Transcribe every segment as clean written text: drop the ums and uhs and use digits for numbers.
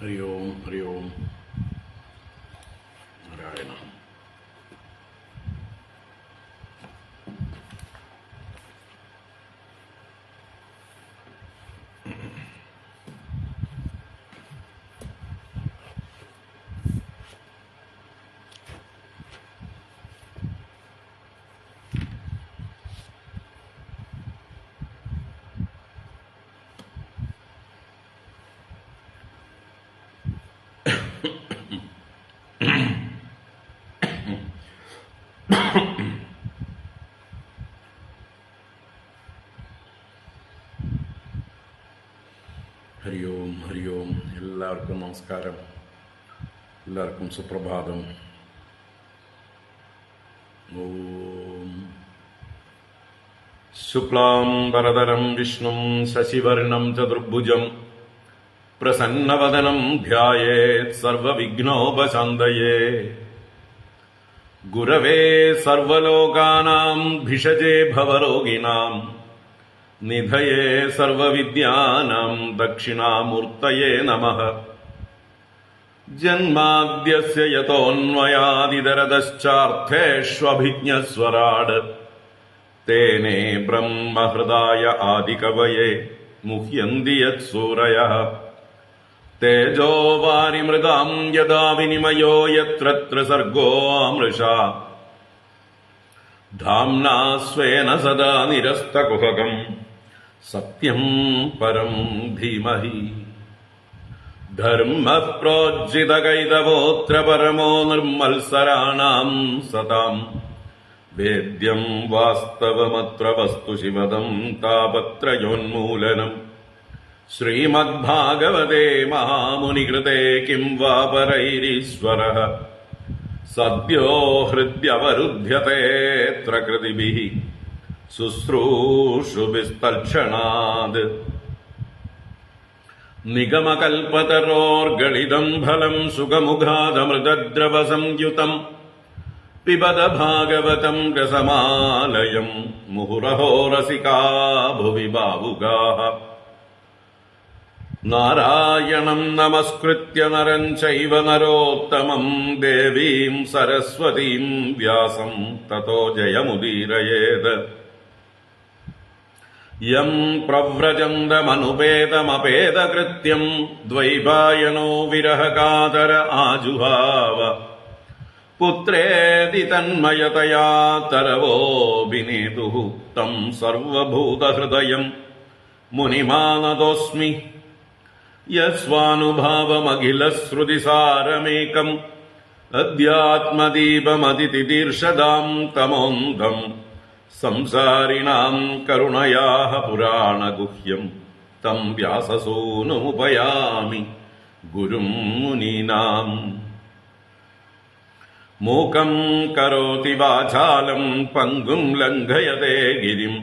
ഹരി ഓം ഹരി ഓം നാരായണ. ഹരി ഓം ഹരി ഓം. എല്ലാവർക്കും നമസ്കാരം, എല്ലാവർക്കും സുപ്രഭാതം. ഓം ശുക്ലാം വരദരം വിഷ്ണും ശശിവർണം ചതുർഭുജം പ്രസന്നവദനം ധ്യായേത് സർവവിഘ്നോപശാന്തയേ. ഗുരവേ സർവലോകാനാം ഭിഷജേ ഭവരോഗിണാം നിധയേ സർവവിദ്യാനാം ദക്ഷിണാമൂർത്തയേ നമഃ. ജന്മാദ്യസ്യ യതോന്മയാദിതരതശ്ചാർത്ഥേഷ്വഭിജ്ഞസ്വരാട് തേനേ ബ്രഹ്മഹൃദായ ആദികവയേ മുഹ്യന്തി യത്സൂരയഃ. തേജോ വാരിമൃതാം യദാ വിനിമയോ യത്ര ത്രിസർഗോ അമൃഷാ ധാംനാ സ്വേന സദാ നിരസ്തകുഹകം സത്യം പരം ധീമഹി. ധർമ്മഃ പ്രോജ്ജിതകൈതവോऽത്ര പരമോ നിർമ്മത്സരാണാം സതാം. വേദ്യം വാസ്തവമത്ര വസ്തു ശിവദം താപത്രയോന്മൂലനം. ശ്രീമദ്ഭാഗവതേ മഹാമുനികൃതേ കിം വാ പരൈരീശ്വരഃ സദ്യോ ഹൃദ്യവരുധ്യതേത്ര കൃതിഭിഃ ശുശ്രൂഷുഭിസ്തൽക്ഷണാത്. നിഗമകൽപതരോർഗളിതം ഫലം സുഖമുഖാദമൃതദ്രവസംയുതം പിബത ഭാഗവതം രസമാലയം. മുഹുരഹോ രസികാ ഭുവി ഭാവുകാഃ. നാരായണം നമസ്കൃത്യ നരം ചൈവ നരോത്തമം ദേവീം സരസ്വതീം വ്യാസം തതോ ജയമുദീരയേത്. യം പ്രവ്രജന്തമനുപേതമപേതകൃത്യം ദ്വൈപായനോ വിരഹകാതര ആജുഹാവ. പുത്രേതി തന്മയതയാ തരവോഭിനേതുഃ തം സർവഭൂതഹൃദയം മുനിമാനതോസ്മി. യസ്വാനുഭാവമഖിലശ്രുതിസാരമേകം അധ്യാത്മദീപമതിതിദീർഷതാം തമോന്ധം. സംസാരിണാം കരുണയാഃ പുരാണഗുഹ്യം തം വ്യാസസൂനുമുപയാമി ഗുരും മുനീനാം. മൂകം കരോതി വാചാലം പങ്കും ലംഘയതേ ഗിരിം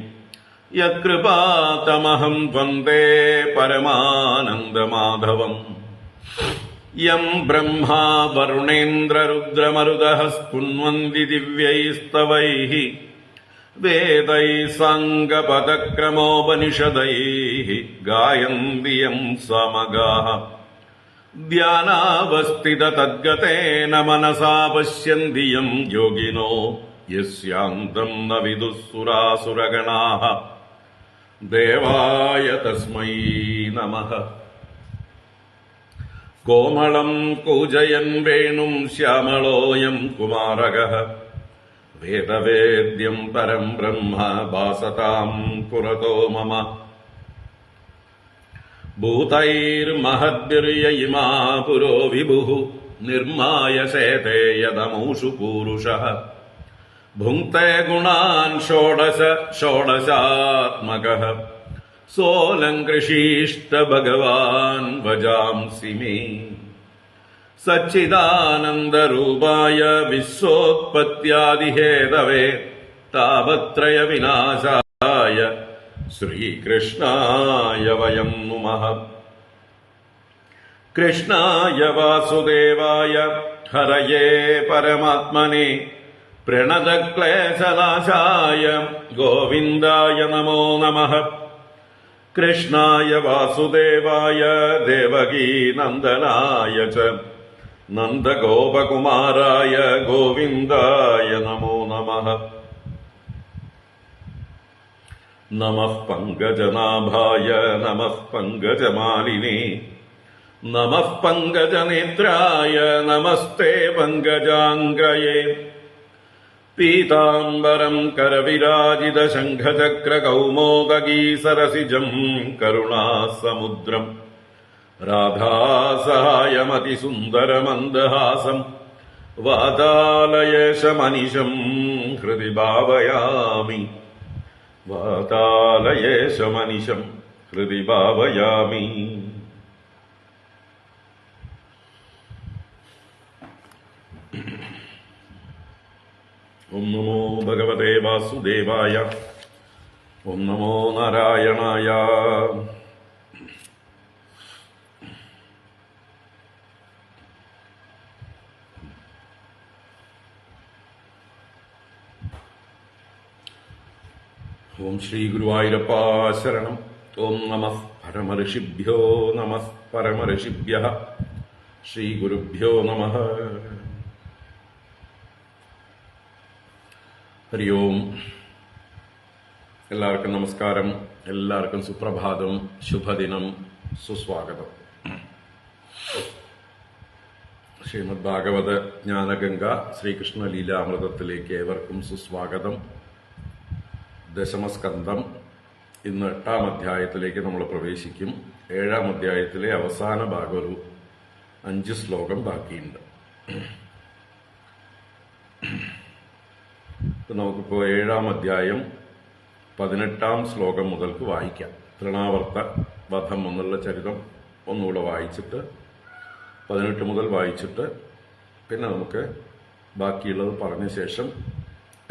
യത്കൃപാതമഹം വന്ദേ പരമാനന്ദമാധവം. യം ബ്രഹ്മാ വരുണേന്ദ്രരുദ്രമരുതഃ സ്തുന്വന്തി ദിവ്യൈസ്തവൈഃ വേദൈഃ സാംഗപദക്രമോപനിഷദൈഃ ഗായന്തി യം സമഗാഃ. ധ്യാനാവസ്ഥിതതദ്ഗതേന മനസാ പശ്യന്തി യം യോഗിനോ യസ്യാന്തം ന വിദുഃ സുരാസുരഗണാഃ. ദേവായ തസ്മൈ നമഃ. കോമളം കൂജയൻ വേണും ശ്യാമളോയം കുമാരകഃ. വേദവേദ്യം പരം ബ്രഹ്മ ഭാസതാം പുരതോ മമ. ഭൂതൈർമഹദ്ഭിർയയിമാ പുരോ വിഭുഃ നിർമ്മായ ശേതേ യദമൂഷു പൂരുഷഃ. ഭുങ്ക്തേ ഗുണാൻ ഷോഡശ ഷോഡശാത്മകഃ. സോലങ്കൃഷീഷ്ട ഭഗവാൻ വജാംസി മേ. സച്ചിദാനന്ദരൂപായ വിശ്വോത്പത്യാദിഹേതവേ താപത്രയ വിനാശായ ശ്രീകൃഷ്ണായ വയം നുമഃ. കൃഷ്ണായ വാസുദേവായ ഹരയേ പരമാത്മനെ പ്രണതക്ലേശനാശായ ഗോവിന്ദായ നമോ നമഃ. കൃഷ്ണായ വാസുദേവായ ദേവകീ നന്ദനായ ച നന്ദഗോപകുമാരായ ഗോവിന്ദായ നമോ നമഃ. നമഃ പങ്കജനാഭായ നമഃ പങ്കജമാലിനേ നമഃ പങ്കജനേത്രായ നമസ്തേ പങ്കജാംഗ്രയേ. പീതാംബരം കരവിരാജിത ശംഖചക്രകൗമോദഗീ സരസിജം കരുണാസമുദ്രം രാധാസഹായമതിസുന്ദരമന്ദഹാസം വാതാലയേശമനിശം ഹൃദി ഭാവയാമി. വാതാലയേശമനിശം ഹൃദി ഭാവയാമി. ഓം നമോ ഭഗവതേ വാസുദേവായ. ഓം നമോ നാരായണായ. ഓം ശ്രീ ഗുരുവായൂരപ്പ ശരണം. ഓം നമഃ പരമഋഷിഭ്യോ നമഃ പരമഋഷിഭ്യഃ. ശ്രീ ഗുരുഭ്യോ നമഃ. ഹരി ഓം. എല്ലാവർക്കും നമസ്കാരം. എല്ലാവർക്കും സുപ്രഭാതം, ശുഭദിനം, സുസ്വാഗതം. ശ്രീമദ് ഭാഗവത ജ്ഞാനഗംഗ ശ്രീകൃഷ്ണ ലീലാമൃതത്തിലേക്ക് ഏവർക്കും സുസ്വാഗതം. ദശമസ്കന്ധം. ഇന്ന് 8-ാം അധ്യായത്തിലേക്ക് നമ്മൾ പ്രവേശിക്കും. 7-ാം അധ്യായത്തിലെ അവസാന ഭാഗം ഒരു 5 ശ്ലോകം ബാക്കിയുണ്ട്. നമുക്കിപ്പോൾ 7-ാം അധ്യായം 18-ാം ശ്ലോകം മുതൽക്ക് വായിക്കാം. തൃണാവർത്ത വധം എന്നുള്ള ചരിതം ഒന്നുകൂടെ വായിച്ചിട്ട് 18 മുതൽ വായിച്ചിട്ട് പിന്നെ നമുക്ക് ബാക്കിയുള്ളത് പറഞ്ഞ ശേഷം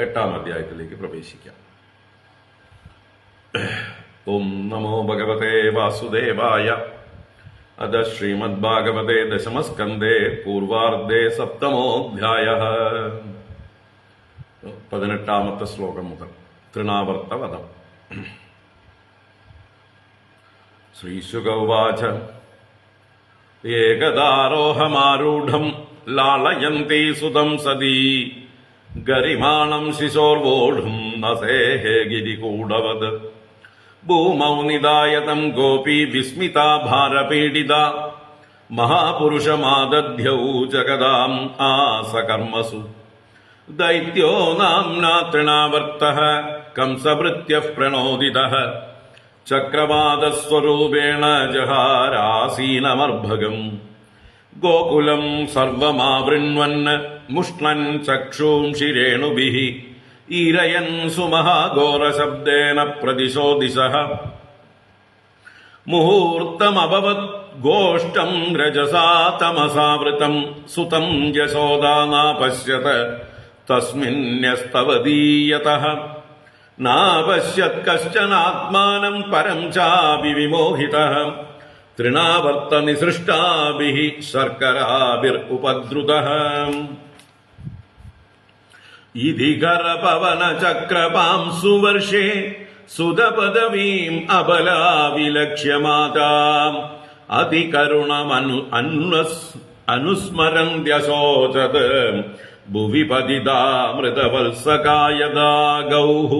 8-ാം അധ്യായത്തിലേക്ക് പ്രവേശിക്കാം. ഓം നമോ ഭഗവതേ വാസുദേവായ. അത ശ്രീമദ്ഭാഗവതേ ദശമസ്കന്ധേ പൂർവാർദ്ധേ 7-മോऽധ്യായഃ. 18-ാമത്തെ ശ്ലോകം മുതൽ തൃണാവർത്ത വധം. ശ്രീശുക ഉവാച. ഏകദാരോഹമാരൂഢം ലാളയന്തീ സുതം സദീ ഗരിമാണം ശിശോർവോഢും നസേഹേ ഗിരികൂടവത്. ഭൂമൗ നിദായതം ഗോപീ വിസ്മിതാ ഭാരപീഡിത മഹാപുരുഷമാദധ്യൗ ജഗദാം ആസകർമ്മസു. ദൈത്യോ നാംനാ തൃണാവർത്തഃ കംസഭൃത്യഃ പ്രണോദിതഃ ചക്രവാദസ്വരൂപേണ ജഹാരാസീനമർഭകം. ഗോകുലം സർവമാവൃണ്വൻ മുഷ്ണൻ ചക്ഷൂംഷി രേണുഭിഃ ഈരയൻ സുമഹാഘോരശബ്ദേന പ്രതിശോ ദിശഃ. മുഹൂർത്തമഭവത് ഗോഷ്ടം രജസാ തമസാവൃതം സുതം യശോദാ നാപശ്യത തസ്മിന്യസ്തവദീയതഃ. നാപശ്യത് കശ്ചനാത്മാനം പരം ചാപി വിമോഹിതഃ തൃണാവർത്ത നിസൃഷ്ടാഭിഃ ശർക്കരാഭിരുപദ്രുതഃ. ഇതി കരപവനചക്രപാംസു വർഷേ സുതപദവീം അബലാ വിലക്ഷ്യ മാതാം അതികരുണമനുസ്മരന്ത്യശോചത് ഭുവി പതിതാ മൃതവത്സകായദാ ഗൗഃ.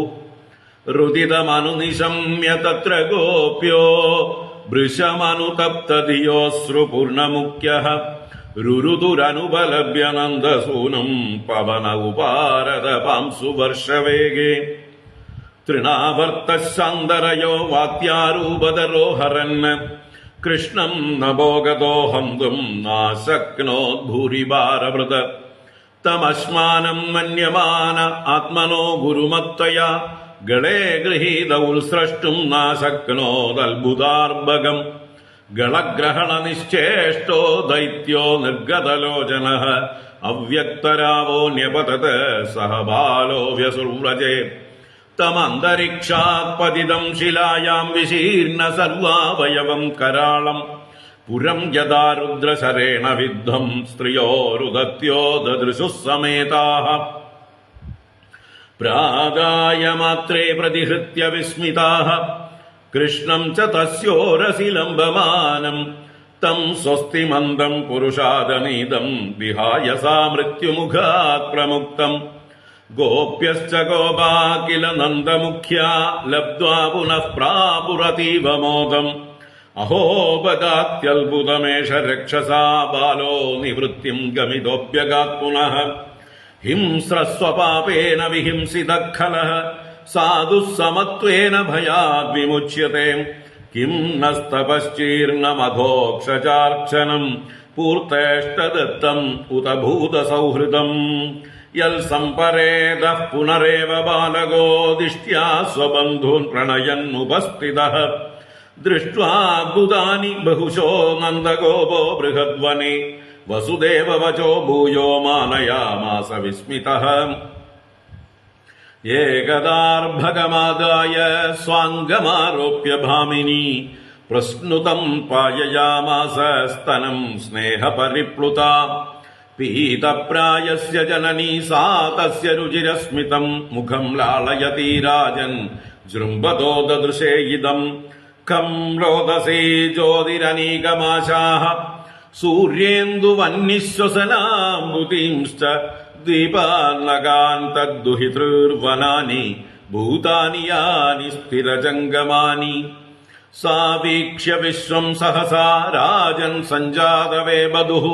രുദിതമനുനിശമ്യ തത്ര ഗോപ്യോ വൃഷമനുതപ്തധിയോശ്രുപൂർണമുഖ്യഃ രുരുതുരനുപലഭ്യ നന്ദസൂനം പവന ഉപാരത പാംസു വർഷവേഗേ. തൃണാവർത്തഃ ശാന്തരയോ വാത്യാരൂപധരോഹരൻ കൃഷ്ണം നഭോഗതോ ഹന്തും നാശക്നോദ്ഭൂരിഭാരഭൃത. തമശ്മാനം മന്യമാന ആത്മനോ ഗുരുമത്വയാ ഗളേ ഗൃഹീത ഉത്സ്രഷ്ടും നാശക്നോദത്ഭുതാർഭകം. ഗളഗ്രഹണ നിശ്ചേഷ്ടോ ദൈത്യോ നിർഗതലോചനഃ അവ്യക്തരാവോ ന്യപതത് സഹ ബാലോ വ്യസുർവ്രജേ. തമന്തരിക്ഷാത് പതിതം ശിലായാം വിശീർണ സർവാവയവം കരാളം പുരം യഥാ രുദ്രശരേണ വിദ്ധം സ്ത്രിയോരുദത്യോ ദദൃശുഃ സമേതാഃ. പ്രാദായ മാത്രേ പ്രതിഹൃത്യ വിസ്മിതാഃ കൃഷ്ണം ച തസ്യോരസി ലംബമാനം തം സ്വസ്തിമന്ദം പുരുഷാദനീതം വിഹായ സാ മൃത്യുമുഖാത് പ്രമുക്തം ഗോപ്യശ്ച ഗോപാ കില നന്ദമുഖ്യാ ലബ്ധ്വാ പുനഃ പ്രാപുരതീവ മോദം അഹോപദാത്യത്ഭുതമേഷ രക്ഷസാ ബാലോ നിവൃത്തിം ഗമിതോപ്യഗാത് പുനഃ ഹിംസ്രസ്വപാപേന വിഹിംസിതഃഖലഃ സാധുഃ സമത്വേന ഭയാദ് വിമുച്യത്തെ കിം നസ്തപശ്ചീർണമഘോക്ഷചാർച്ചനം പൂർത്തേഷ്ടദത്തം ഉത ഭൂതസൗഹൃദം യൽ സംപരേതഃ പുനരേവ ബാലകോ ദിഷ്ട്യാ സ്വബന്ധൂൻ പ്രണയന്നുപസ്ഥിതഃ ദൃഷ്ട്വാദ്ഭുതാനി ബഹുശോ നന്ദഗോപോ ബൃഹദ്വനെ വസുദേവ വചോ ഭൂയോ മാനയാമാസ വിസ്മിതഃ ഏകദാർഭകമാദായ സ്വാംഗമാരോപ്യ ഭാമിനി പ്രസ്നുതം പായയാമാസ സ്തനം സ്നേഹപരിപ്ലുത പീതപ്രായസ്യ ജനനീ സാ തസ്യ രുചിരസ്മിതം മുഖം ലാളയതി രാജൻ ജൃംഭതോ ദദൃശേ ഇദം ഖം രോദസേ ജ്യോതിരനീകമാശാഃ സൂര്യേന്ദുവന്നിശ്വസനാംബുതീംശ്ച ദീപാന്നകാൻ തദ്ദുഹിതൃർവനാനി ഭൂതാനി യാനി സ്ഥിരജംഗമാനി സാ വീക്ഷ്യ വിശ്വം സഹസാ രാജൻ സഞ്ജാതവേ വധുഃ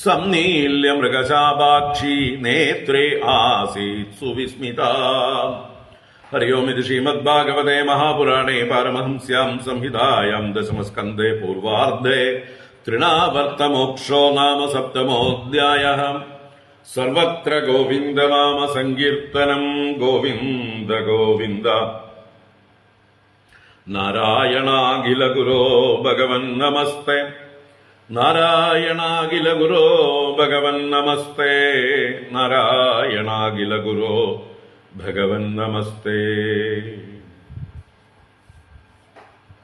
സംനീല്യ മൃഗശാപാക്ഷി നേത്രേ ആസീത് സുവിസ്മിതാ. ഹരി ഓം. ഇത് ശ്രീമദ്ഭാഗവതേ മഹാപുരാണേ പാരമഹംസ്യാം സംഹിതായാം ദശമസ്കന്ധേ പൂർവാർദ്ധേ തൃണാവർത്തമോക്ഷോ നാമ സപ്തമോऽധ്യായഃ. സർവത്ര ഗോവിന്ദനാമ സങ്കീർത്തനം. ഗോവിന്ദ ഗോവിന്ദ. നാരായണാഖില ഗുരോ ഭഗവൻ നമസ്തേ. നാരായണാഖില ഗുരോ ഭഗവൻ നമസ്തേ. നാരായണാഖില ഗുരോ ഭഗവൻ നമസ്തേ.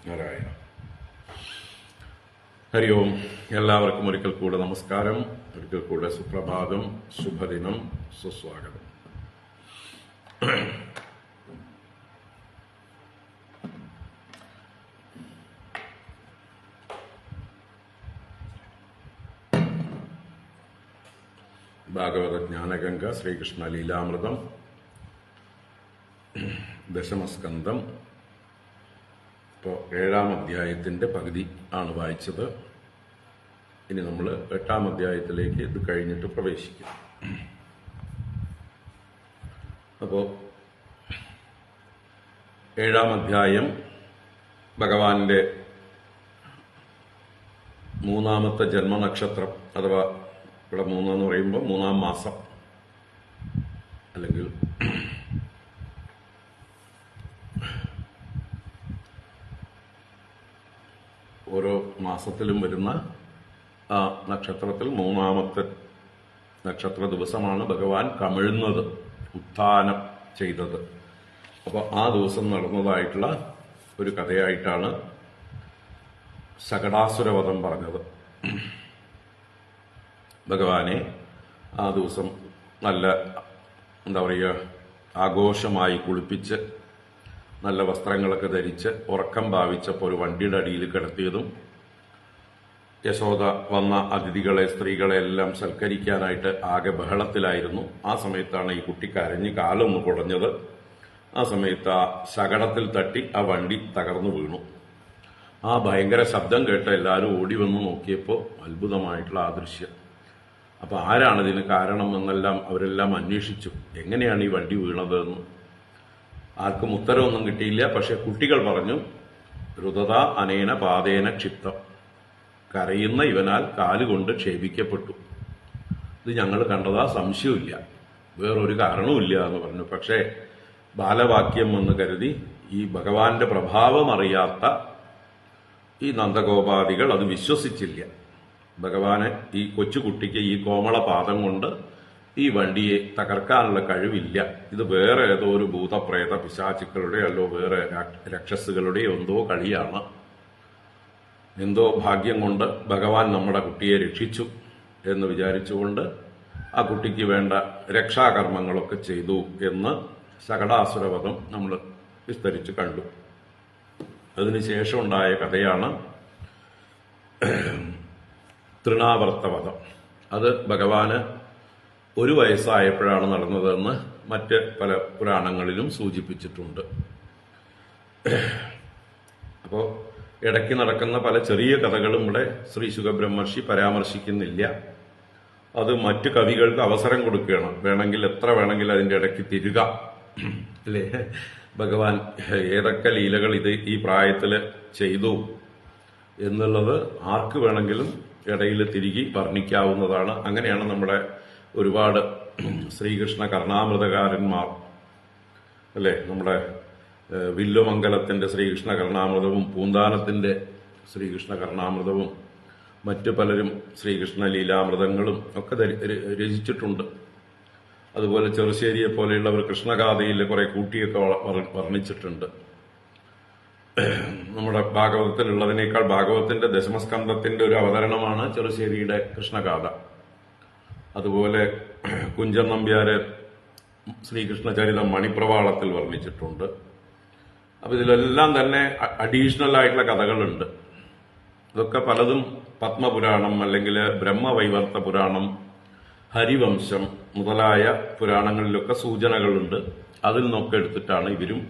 നാരായണ. ഹരി ഓം. എല്ലാവർക്കും ഒരിക്കൽ കൂടെ നമസ്കാരം, ഒരിക്കൽ കൂടെ സുപ്രഭാതം, ശുഭദിനം, സുസ്വാഗതം. ഭാഗവത ജ്ഞാനഗംഗ ശ്രീകൃഷ്ണ ലീലാമൃതം ദശമസ്കന്ധം. ഇപ്പോൾ 7-ാം അധ്യായത്തിന്റെ പകുതി ആണ് വായിച്ചത്. ഇനി നമ്മൾ 8-ാം അധ്യായത്തിലേക്ക് ഇത് കഴിഞ്ഞിട്ട് പ്രവേശിക്കും. അപ്പോൾ 7-ാം അധ്യായം ഭഗവാന്റെ 3-ാമത്തെ ജന്മനക്ഷത്രം, അഥവാ ഇവിടെ 3 എന്ന് പറയുമ്പോൾ 3-ാം മാസം, അല്ലെങ്കിൽ ഓരോ മാസത്തിലും വരുന്ന ആ നക്ഷത്രത്തിൽ 3-ാമത്തെ നക്ഷത്ര ദിവസമാണ് ഭഗവാൻ കമിഴുന്നത്, ഉത്ഥാനം ചെയ്തത്. അപ്പോൾ ആ ദിവസം നടന്നതായിട്ടുള്ള ഒരു കഥയായിട്ടാണ് ശകടാസുരവധം പറഞ്ഞത്. ഭഗവാനെ ആ ദിവസം നല്ല ആഘോഷമായി കുളിപ്പിച്ച് നല്ല വസ്ത്രങ്ങളൊക്കെ ധരിച്ച് ഉറക്കം ഭാവിച്ചപ്പോൾ ഒരു വണ്ടിയുടെ അടിയിൽ കിടത്തിയതും യശോദ വന്ന അതിഥികളെ, സ്ത്രീകളെ എല്ലാം സൽക്കരിക്കാനായിട്ട് ആകെ ബഹളത്തിലായിരുന്നു. ആ സമയത്താണ് ഈ കുട്ടി കരഞ്ഞ് കാലൊന്ന് കുടഞ്ഞത്. ആ സമയത്ത് ആ ശകടത്തിൽ തട്ടി ആ വണ്ടി തകർന്നു വീണു. ആ ഭയങ്കര ശബ്ദം കേട്ട് എല്ലാവരും ഓടി വന്ന് നോക്കിയപ്പോൾ അത്ഭുതമായിട്ടുള്ള ആ ദൃശ്യം. അപ്പോൾ ആരാണ് ഇതിന് കാരണം എന്നെല്ലാം അവരെല്ലാം അന്വേഷിച്ചു. എങ്ങനെയാണ് ഈ വണ്ടി വീണതെന്ന് ആർക്കും ഉത്തരവൊന്നും കിട്ടിയില്ല. പക്ഷെ കുട്ടികൾ പറഞ്ഞു, രുദത അനേന പാതേന ക്ഷിപ്തം, കരയുന്ന ഇവനാൽ കാലുകൊണ്ട് ക്ഷേപിക്കപ്പെട്ടു. ഇത് ഞങ്ങൾ കണ്ടതാ, സംശയമില്ല, വേറൊരു കാരണവുമില്ല എന്ന് പറഞ്ഞു. പക്ഷേ ബാലവാക്യം എന്ന് കരുതി ഈ ഭഗവാന്റെ പ്രഭാവം അറിയാത്ത ഈ നന്ദഗോപാദികൾ അത് വിശ്വസിച്ചില്ല. ഭഗവാനെ, ഈ കൊച്ചുകുട്ടിക്ക് ഈ കോമള പാദം കൊണ്ട് ഈ വണ്ടിയെ തകർക്കാനുള്ള കഴിവില്ല, ഇത് വേറെ ഏതോ ഒരു ഭൂതപ്രേത പിശാചുക്കളുടെ അല്ലോ വേറെ രക്ഷസുകളുടെ എന്തോ കളിയാണ്, എന്തോ ഭാഗ്യം കൊണ്ട് ഭഗവാൻ നമ്മുടെ കുട്ടിയെ രക്ഷിച്ചു എന്ന് വിചാരിച്ചുകൊണ്ട് ആ കുട്ടിക്ക് വേണ്ട രക്ഷാകർമ്മങ്ങളൊക്കെ ചെയ്തു എന്ന് ശകടാസുരവധം നമ്മൾ വിസ്തരിച്ച് കണ്ടു. അതിനുശേഷം ഉണ്ടായ കഥയാണ് തൃണാവർത്തവധം. അത് ഭഗവാന് 1 വയസ്സായപ്പോഴാണ് നടന്നതെന്ന് മറ്റ് പല പുരാണങ്ങളിലും സൂചിപ്പിച്ചിട്ടുണ്ട്. അപ്പോൾ ഇടയ്ക്ക് നടക്കുന്ന പല ചെറിയ കഥകളും ഇവിടെ ശ്രീ ശുകബ്രഹ്മർഷി പരാമർശിക്കുന്നില്ല. അത് മറ്റു കവികൾക്ക് അവസരം കൊടുക്കുകയാണ്. വേണമെങ്കിൽ എത്ര വേണമെങ്കിൽ അതിൻ്റെ ഇടയ്ക്ക് തിരുക അല്ലേ. ഭഗവാൻ ഏതൊക്കെ ലീലകൾ ഈ പ്രായത്തിൽ ചെയ്തു എന്നുള്ളത് ആർക്ക് വേണമെങ്കിലും ഇടയിൽ തിരികെ വർണ്ണിക്കാവുന്നതാണ്. അങ്ങനെയാണ് നമ്മുടെ ഒരുപാട് ശ്രീകൃഷ്ണ കർണാമൃതകാരന്മാർ അല്ലേ. നമ്മുടെ വില്ലുമംഗലത്തിന്റെ ശ്രീകൃഷ്ണ കർണാമൃതവും പൂന്താനത്തിന്റെ ശ്രീകൃഷ്ണ കർണാമൃതവും മറ്റു പലരും ശ്രീകൃഷ്ണ ലീലാമൃതങ്ങളും ഒക്കെ രചിച്ചിട്ടുണ്ട്. അതുപോലെ ചെറുശ്ശേരിയെ പോലെയുള്ളവർ കൃഷ്ണഗാഥയിൽ കുറെ കൂട്ടിയൊക്കെ വർണ്ണിച്ചിട്ടുണ്ട്. നമ്മുടെ ഭാഗവതത്തിലുള്ളതിനേക്കാൾ ഭാഗവതത്തിന്റെ ദശമസ്കന്ധത്തിന്റെ ഒരു അവതരണമാണ് ചെറുശ്ശേരിയുടെ കൃഷ്ണഗാഥ. അതുപോലെ കുഞ്ചൻ നമ്പ്യാര് ശ്രീകൃഷ്ണചരിതം മണിപ്രവാളത്തിൽ വർണ്ണിച്ചിട്ടുണ്ട്. അപ്പൊ ഇതിലെല്ലാം തന്നെ അഡീഷണൽ ആയിട്ടുള്ള കഥകളുണ്ട്. ഇതൊക്കെ പലതും പത്മപുരാണം അല്ലെങ്കിൽ ബ്രഹ്മവൈവർത്ത പുരാണം, ഹരിവംശം മുതലായ പുരാണങ്ങളിലൊക്കെ സൂചനകളുണ്ട്. അതിൽ നിന്നൊക്കെ എടുത്തിട്ടാണ് ഇവരും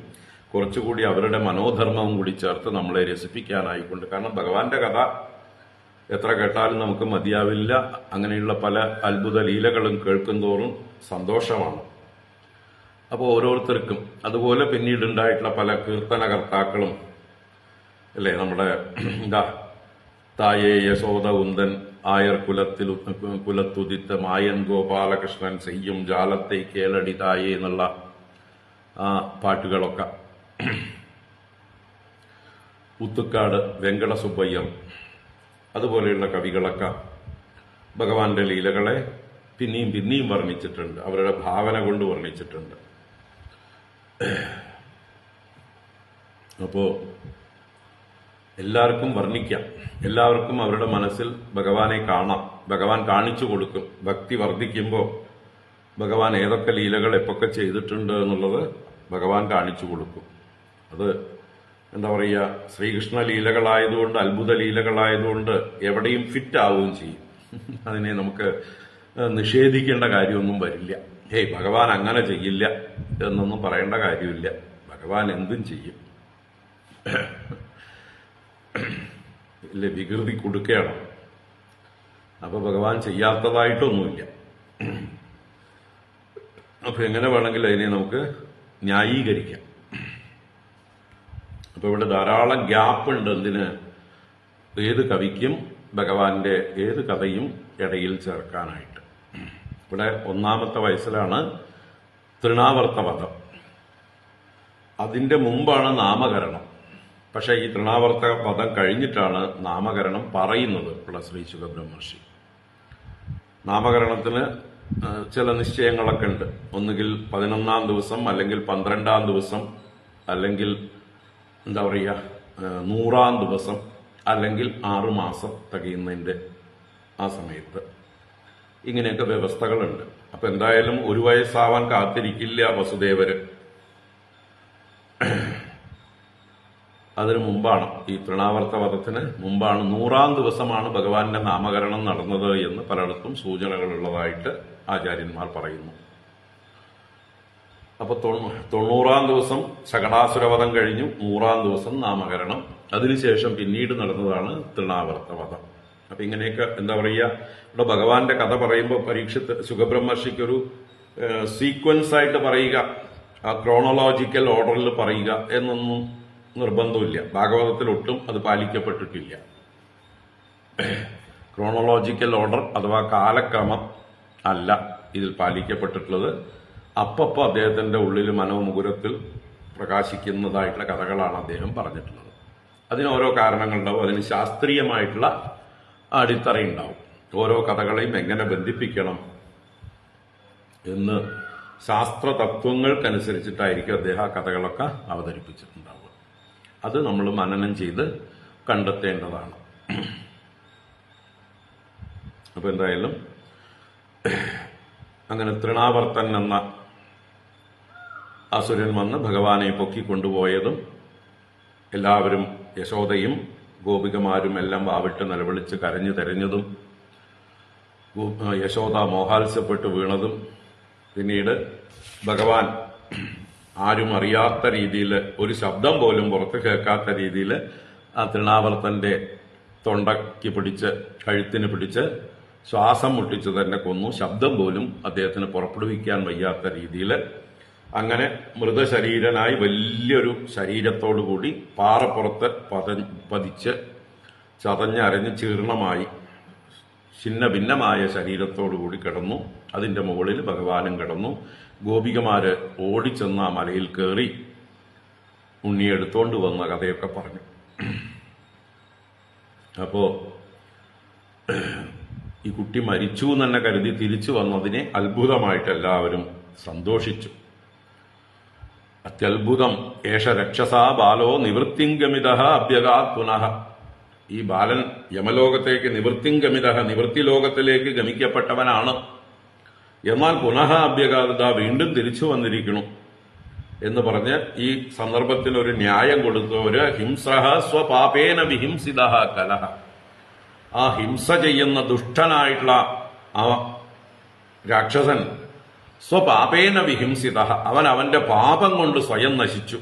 കുറച്ചുകൂടി അവരുടെ മനോധർമ്മവും കൂടി ചേർത്ത് നമ്മളെ രസിപ്പിക്കാനായിക്കൊണ്ട്. കാരണം ഭഗവാന്റെ കഥ എത്ര കേട്ടാലും നമുക്ക് മതിയാവില്ല. അങ്ങനെയുള്ള പല അത്ഭുത ലീലകളും കേൾക്കുന്തോറും സന്തോഷമാണ്. അപ്പോൾ ഓരോരുത്തർക്കും അതുപോലെ പിന്നീടുണ്ടായിട്ടുള്ള പല കീർത്തനകർത്താക്കളും അല്ലേ. നമ്മുടെ തായേ യശോദ ഉന്തൻ ആയർ കുലത്തുദിത്ത മായൻ ഗോപാലകൃഷ്ണൻ ചെയ്യും ജാലത്തെ കേളടി തായേ എന്നുള്ള ആ പാട്ടുകളൊക്കെ, ഉത്തുക്കാട് വെങ്കടസുബ്ബയ്യർ അതുപോലെയുള്ള കവികളൊക്കെ ഭഗവാന്റെ ലീലകളെ പിന്നെയും പിന്നെയും വർണ്ണിച്ചിട്ടുണ്ട്. അവരുടെ ഭാവന കൊണ്ട് വർണ്ണിച്ചിട്ടുണ്ട്. അപ്പോ എല്ലാവർക്കും വർണ്ണിക്കാം. എല്ലാവർക്കും അവരുടെ മനസ്സിൽ ഭഗവാനെ കാണാം. ഭഗവാൻ കാണിച്ചു കൊടുക്കും. ഭക്തി വർദ്ധിക്കുമ്പോൾ ഭഗവാൻ ഏതൊക്കെ ലീലകൾ എപ്പൊക്കെ ചെയ്തിട്ടുണ്ട് എന്നുള്ളത് ഭഗവാൻ കാണിച്ചു കൊടുക്കും. അത് എന്താ പറയുക, ശ്രീകൃഷ്ണ ലീലകളായതുകൊണ്ട്, അത്ഭുത ലീലകളായതുകൊണ്ട് എവിടെയും ഫിറ്റ് ആവുകയും ചെയ്യും. അതിനെ നമുക്ക് നിഷേധിക്കേണ്ട കാര്യമൊന്നും വരില്ല. ഹേയ് ഭഗവാൻ അങ്ങനെ ചെയ്യില്ല എന്നൊന്നും പറയേണ്ട കാര്യമില്ല. ഭഗവാൻ എന്തും ചെയ്യും. ഇല്ല, വികൃതി കൊടുക്കുകയാണ്. അപ്പൊ ഭഗവാൻ ചെയ്യാത്തതായിട്ടൊന്നുമില്ല. അപ്പൊ എങ്ങനെ വേണമെങ്കിൽ അതിനെ നമുക്ക് ന്യായീകരിക്കാം. അപ്പൊ ഇവിടെ ധാരാളം ഗ്യാപ്പ് ഉണ്ട്. എന്തിന്? ഏത് കവിക്കും ഭഗവാന്റെ ഏത് കഥയും ഇടയിൽ ചേർക്കാനായിട്ട്. ഇവിടെ 1-ാമത്തെ വയസ്സിലാണ് തൃണാവർത്തവധം. അതിന്റെ മുമ്പാണ് നാമകരണം. പക്ഷെ ഈ തൃണാവർത്ത വധം കഴിഞ്ഞിട്ടാണ് നാമകരണം പറയുന്നത് ഉള്ള ശ്രീ ശുകബ്രഹ്മർഷി. നാമകരണത്തിന് ചില നിശ്ചയങ്ങളൊക്കെ ഉണ്ട്. ഒന്നുകിൽ 11-ാം ദിവസം, അല്ലെങ്കിൽ 12-ാം ദിവസം, അല്ലെങ്കിൽ എന്താ പറയുക 100-ാം ദിവസം, അല്ലെങ്കിൽ 6 മാസം തികയുന്നതിന്റെ ആ സമയത്ത്. ഇങ്ങനെയൊക്കെ വ്യവസ്ഥകളുണ്ട്. അപ്പൊ എന്തായാലും 1 വയസ്സാവാൻ കാത്തിരിക്കില്ല വസുദേവര്. അതിനു മുമ്പാണ്, ഈ തൃണാവർത്തവധത്തിന് മുമ്പാണ്, 100-ാം ദിവസമാണ് ഭഗവാന്റെ നാമകരണം നടന്നത് എന്ന് പലയിടത്തും സൂചനകളുള്ളതായിട്ട് ആചാര്യന്മാർ പറയുന്നു. അപ്പൊ 90-ാം ദിവസം ശകടാസുരവധം കഴിഞ്ഞു, 100-ാം ദിവസം നാമകരണം. അതിനുശേഷം പിന്നീട് നടന്നതാണ് തൃണാവർത്തവധം. അപ്പൊ ഇങ്ങനെയൊക്കെ എന്താ പറയുക, ഇവിടെ ഭഗവാന്റെ കഥ പറയുമ്പോൾ പരീക്ഷിത്ത് ശുകബ്രഹ്മർഷിക്കൊരു സീക്വൻസ് ആയിട്ട് പറയുക, ആ ക്രോണോളജിക്കൽ ഓർഡറിൽ പറയുക എന്നൊന്നും നിർബന്ധമില്ല. ഭാഗവതത്തിൽ ഒട്ടും അത് പാലിക്കപ്പെട്ടിട്ടില്ല. ക്രോണോളജിക്കൽ ഓർഡർ അഥവാ കാലക്രമം അല്ല ഇതിൽ പാലിക്കപ്പെട്ടിട്ടുള്ളത്. അപ്പപ്പോ അദ്ദേഹത്തിന്റെ ഉള്ളിൽ മനോമുകുരത്തിൽ പ്രകാശിക്കുന്നതായിട്ടുള്ള കഥകളാണ് അദ്ദേഹം പറഞ്ഞിട്ടുള്ളത്. അതിന് ഓരോ കാരണങ്ങളുണ്ടാവും. അതിന് ശാസ്ത്രീയമായിട്ടുള്ള അടിത്തറയുണ്ടാവും. ഓരോ കഥകളെയും എങ്ങനെ ബന്ധിപ്പിക്കണം എന്ന് ശാസ്ത്ര തത്വങ്ങൾക്കനുസരിച്ചിട്ടായിരിക്കും അദ്ദേഹം ആ കഥകളൊക്കെ അവതരിപ്പിച്ചിട്ടുണ്ടാവുക. അത് നമ്മൾ മനനം ചെയ്ത് കണ്ടെത്തേണ്ടതാണ്. അപ്പൊ എന്തായാലും അങ്ങനെ തൃണാവർത്തൻ എന്ന അസുരൻ വന്ന് ഭഗവാനെ പൊക്കിക്കൊണ്ടുപോയതും എല്ലാവരും യശോദയും ഗോപികമാരും എല്ലാം വാവിട്ട് നിലവിളിച്ച് കരഞ്ഞു തെരഞ്ഞതും യശോദ മോഹാത്സ്യപ്പെട്ട് വീണതും പിന്നീട് ഭഗവാൻ ആരും അറിയാത്ത രീതിയിൽ ഒരു ശബ്ദം പോലും പുറത്ത് കേൾക്കാത്ത രീതിയിൽ ആ തൃണാവർത്തന്റെ തൊണ്ടയ്ക്ക് പിടിച്ച് കഴുത്തിന് പിടിച്ച് ശ്വാസം മുട്ടിച്ച് തന്നെ കൊന്നു. ശബ്ദം പോലും അദ്ദേഹത്തിന് പുറപ്പെടുവിക്കാൻ വയ്യാത്ത രീതിയിൽ അങ്ങനെ മൃതശരീരനായി വലിയൊരു ശരീരത്തോടുകൂടി പാറപ്പുറത്ത് പതിച്ച് ചതഞ്ഞരഞ്ഞ് ചീർണമായി ഛിന്ന ഭിന്നമായ ശരീരത്തോടുകൂടി കിടന്നു. അതിന്റെ മുകളിൽ ഭഗവാനും കിടന്നു. ഗോപികമാര് ഓടിച്ചെന്ന ആ മലയിൽ കയറി ഉണ്ണിയെ എടുത്തോണ്ട് വന്ന കഥയൊക്കെ പറഞ്ഞു. അപ്പോ ഈ കുട്ടി മരിച്ചു എന്ന് തന്നെ കരുതി തിരിച്ചു വന്നതിനെ അത്ഭുതമായിട്ട് എല്ലാവരും സന്തോഷിച്ചു. അത്യത്ഭുതം ഏഷ രക്ഷസാ ബാലോ നിവൃത്തിംഗമിത അഭ്യഗാത് പുനഃ. ഈ ബാലൻ യമലോകത്തേക്ക് നിവൃത്തിംഗമിത നിവൃത്തി ലോകത്തിലേക്ക് ഗമിക്കപ്പെട്ടവനാണ്. എന്നാൽ പുനഃ അഭ്യഗാത വീണ്ടും തിരിച്ചു വന്നിരിക്കുന്നു എന്ന് പറഞ്ഞ് ഈ സന്ദർഭത്തിൽ ഒരു ന്യായം കൊടുത്തു. ഒരു ഹിംസഃ സ്വപാപേന വിഹിംസിത കലഹ. ആ ഹിംസ ചെയ്യുന്ന ദുഷ്ടനായിട്ടുള്ള ആ രാക്ഷസൻ സ്വപാപേന വിഹിംസിത, അവൻ അവന്റെ പാപം കൊണ്ട് സ്വയം നശിച്ചു.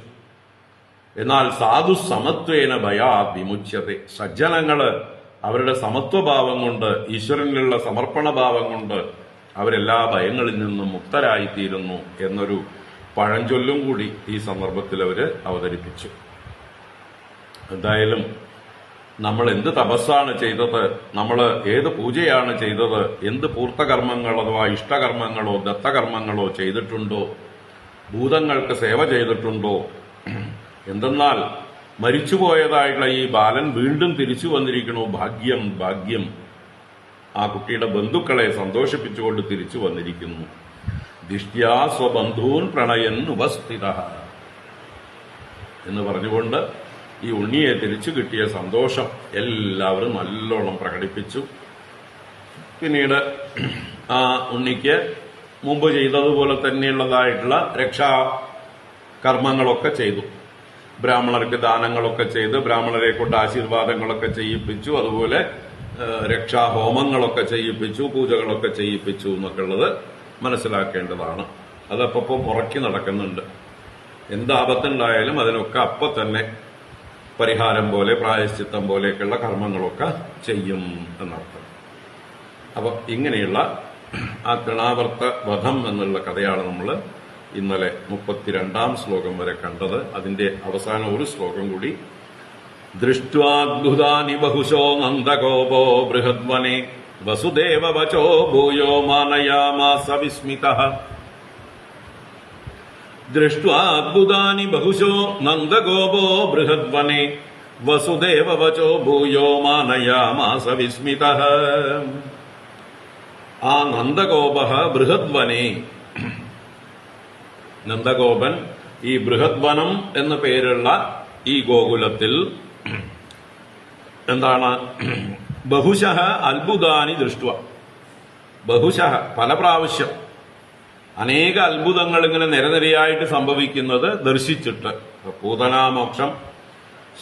എന്നാൽ സാധു സമത്വേന ഭയാത് വിമുച്യത്തെ. സജ്ജനങ്ങള് അവരുടെ സമത്വഭാവം കൊണ്ട്, ഈശ്വരനിലുള്ള സമർപ്പണഭാവം കൊണ്ട് അവരെല്ലാ ഭയങ്ങളിൽ നിന്നും മുക്തരായിത്തീരുന്നു എന്നൊരു പഴഞ്ചൊല്ലും കൂടി ഈ സന്ദർഭത്തിൽ അവര് അവതരിപ്പിച്ചു. എന്തായാലും നമ്മൾ എന്ത് തപസ്സാണ് ചെയ്തത്, നമ്മൾ ഏത് പൂജയാണ് ചെയ്തത്, എന്ത് പൂർത്തകർമ്മങ്ങൾ അഥവാ ഇഷ്ടകർമ്മങ്ങളോ ദത്തകർമ്മങ്ങളോ ചെയ്തിട്ടുണ്ടോ, ഭൂതങ്ങൾക്ക് സേവ ചെയ്തിട്ടുണ്ടോ, എന്തെന്നാൽ മരിച്ചുപോയതായിട്ടുള്ള ഈ ബാലൻ വീണ്ടും തിരിച്ചു വന്നിരിക്കണു. ഭാഗ്യം ഭാഗ്യം. ആ കുട്ടിയുടെ ബന്ധുക്കളെ സന്തോഷിപ്പിച്ചുകൊണ്ട് തിരിച്ചു വന്നിരിക്കുന്നു. ദിഷ്ട്യാ സ്വബന്ധൂൻ പ്രണയൻ ഉപസ്ഥിത എന്ന് പറഞ്ഞുകൊണ്ട് ഈ ഉണ്ണിയെ തിരിച്ചു കിട്ടിയ സന്തോഷം എല്ലാവരും നല്ലോണം പ്രകടിപ്പിച്ചു. പിന്നീട് ആ ഉണ്ണിക്ക് മുമ്പ് ചെയ്തതുപോലെ തന്നെയുള്ളതായിട്ടുള്ള രക്ഷാകർമ്മങ്ങളൊക്കെ ചെയ്തു. ബ്രാഹ്മണർക്ക് ദാനങ്ങളൊക്കെ ചെയ്ത് ബ്രാഹ്മണരെ കൊണ്ട് ആശീർവാദങ്ങളൊക്കെ ചെയ്യിപ്പിച്ചു. അതുപോലെ രക്ഷാഹോമങ്ങളൊക്കെ ചെയ്യിപ്പിച്ചു, പൂജകളൊക്കെ ചെയ്യിപ്പിച്ചു എന്നൊക്കെ ഉള്ളത് മനസ്സിലാക്കേണ്ടതാണ്. അതപ്പം മുറക്കി നടക്കുന്നുണ്ട്. എന്താപത്തുണ്ടായാലും അതിനൊക്കെ അപ്പൊ തന്നെ പരിഹാരം പോലെ പ്രായശ്ചിത്തം പോലെയൊക്കെയുള്ള കർമ്മങ്ങളൊക്കെ ചെയ്യും എന്നർത്ഥം. അപ്പൊ ഇങ്ങനെയുള്ള ആ തൃണാവർത്ത വധം എന്നുള്ള കഥയാണ് നമ്മൾ ഇന്നലെ 32-ാം ശ്ലോകം വരെ കണ്ടത്. അതിന്റെ അവസാന ഒരു ശ്ലോകം കൂടി. ദൃഷ്ട്വാദ്ഭുതാനി ബഹുശോ നന്ദഗോപോ ബൃഹദ്വനെ വസുദേവ വചോ ഭൂയോ മാനയാമാസ വിസ്മിതഃ. ദൃഷ്ട്വാദ്ഭുതാനി ബഹുശോ നന്ദഗോപോ ബൃഹദ്വനെ വസുദേവ വചോ ഭൂയോ മാനയാമാസ വിസ്മിതഃ. ആ നന്ദഗോപഃ ബൃഹദ്വനെ, നന്ദഗോപൻ ഈ ബൃഹദ്വനം എന്ന പേരുള്ള ഈ ഗോകുലത്തിൽ എന്താണ് ബഹുശഃ അത്ഭുതാനി ദൃഷ്ട്വ. ബഹുശഃ പല പ്രാവശ്യം അനേക അത്ഭുതങ്ങൾ ഇങ്ങനെ നിരനിരയായിട്ട് സംഭവിക്കുന്നത് ദർശിച്ചിട്ട്, പൂതനാമോക്ഷം,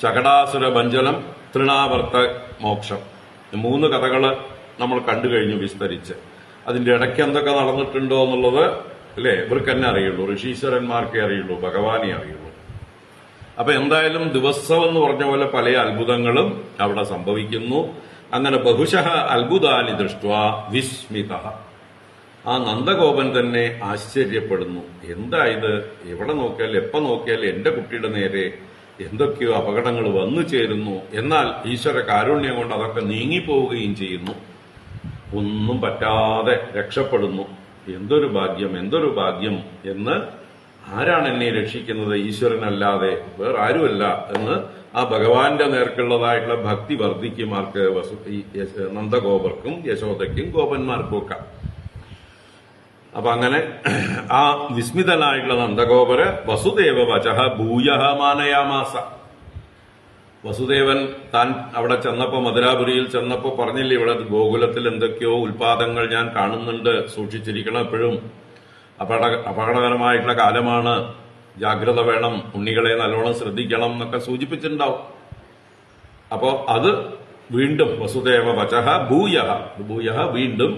ശകടാസുര ഭഞ്ജനം, തൃണാവർത്ത മോക്ഷം, 3 കഥകള് നമ്മൾ കണ്ടു കഴിഞ്ഞു വിസ്തരിച്ച്. അതിന്റെ ഇടയ്ക്ക് എന്തൊക്കെ നടന്നിട്ടുണ്ടോ എന്നുള്ളത് അല്ലേ ഇവർക്ക് തന്നെ അറിയുള്ളൂ, ഋഷീശ്വരന്മാർക്കേ അറിയുള്ളൂ, ഭഗവാനെ അറിയുള്ളൂ. അപ്പൊ എന്തായാലും ദിവസം എന്ന് പറഞ്ഞ പോലെ പല അത്ഭുതങ്ങളും അവിടെ സംഭവിക്കുന്നു. അങ്ങനെ ബഹുശഃ അത്ഭുതാനി ദൃഷ്ട്വാ വിസ്മിതഃ. ആ നന്ദഗോപൻ തന്നെ ആശ്ചര്യപ്പെടുന്നു. എന്താ ഇത്? എവിടെ നോക്കിയാൽ എപ്പോ നോക്കിയാൽ എന്റെ കുട്ടിയുടെ നേരെ എന്തൊക്കെയോ അപകടങ്ങൾ വന്നു ചേരുന്നു. എന്നാൽ ഈശ്വര കാരുണ്യം കൊണ്ട് അതൊക്കെ നീങ്ങിപ്പോവുകയും ചെയ്യുന്നു. ഒന്നും പറ്റാതെ രക്ഷപ്പെടുന്നു. എന്തൊരു ഭാഗ്യം, എന്തൊരു ഭാഗ്യം എന്ന്. ആരാണ് എന്നെ രക്ഷിക്കുന്നത്? ഈശ്വരനല്ലാതെ വേറെ ആരുമല്ല എന്ന് ആ ഭഗവാന്റെ നേർക്കുള്ളതായിട്ടുള്ള ഭക്തി വർദ്ധിക്കുമാർക്ക് നന്ദഗോപർക്കും യശോദയ്ക്കും ഗോപന്മാർക്കും ഒക്കെ. അപ്പൊ അങ്ങനെ ആ വിസ്മിതനായിട്ടുള്ള നന്ദഗോപര് വസുദേവ വചഃ ഭൂയഃ മാനയാമാസ. വസുദേവൻ താൻ അവിടെ ചെന്നപ്പോ, മധുരാപുരിയിൽ ചെന്നപ്പോ പറഞ്ഞില്ലേ, ഇവിടെ ഗോകുലത്തിൽ എന്തൊക്കെയോ ഉൽപാദങ്ങൾ ഞാൻ കാണുന്നുണ്ട്, സൂക്ഷിച്ചിരിക്കണം എപ്പോഴും, അപകടകരമായിട്ടുള്ള കാലമാണ്, ജാഗ്രത വേണം, ഉണ്ണികളെ നല്ലോണം ശ്രദ്ധിക്കണം എന്നൊക്കെ സൂചിപ്പിച്ചിട്ടുണ്ടാവും. അപ്പോ അത് വീണ്ടും വസുദേവ വചഃ ഭൂയഃ വീണ്ടും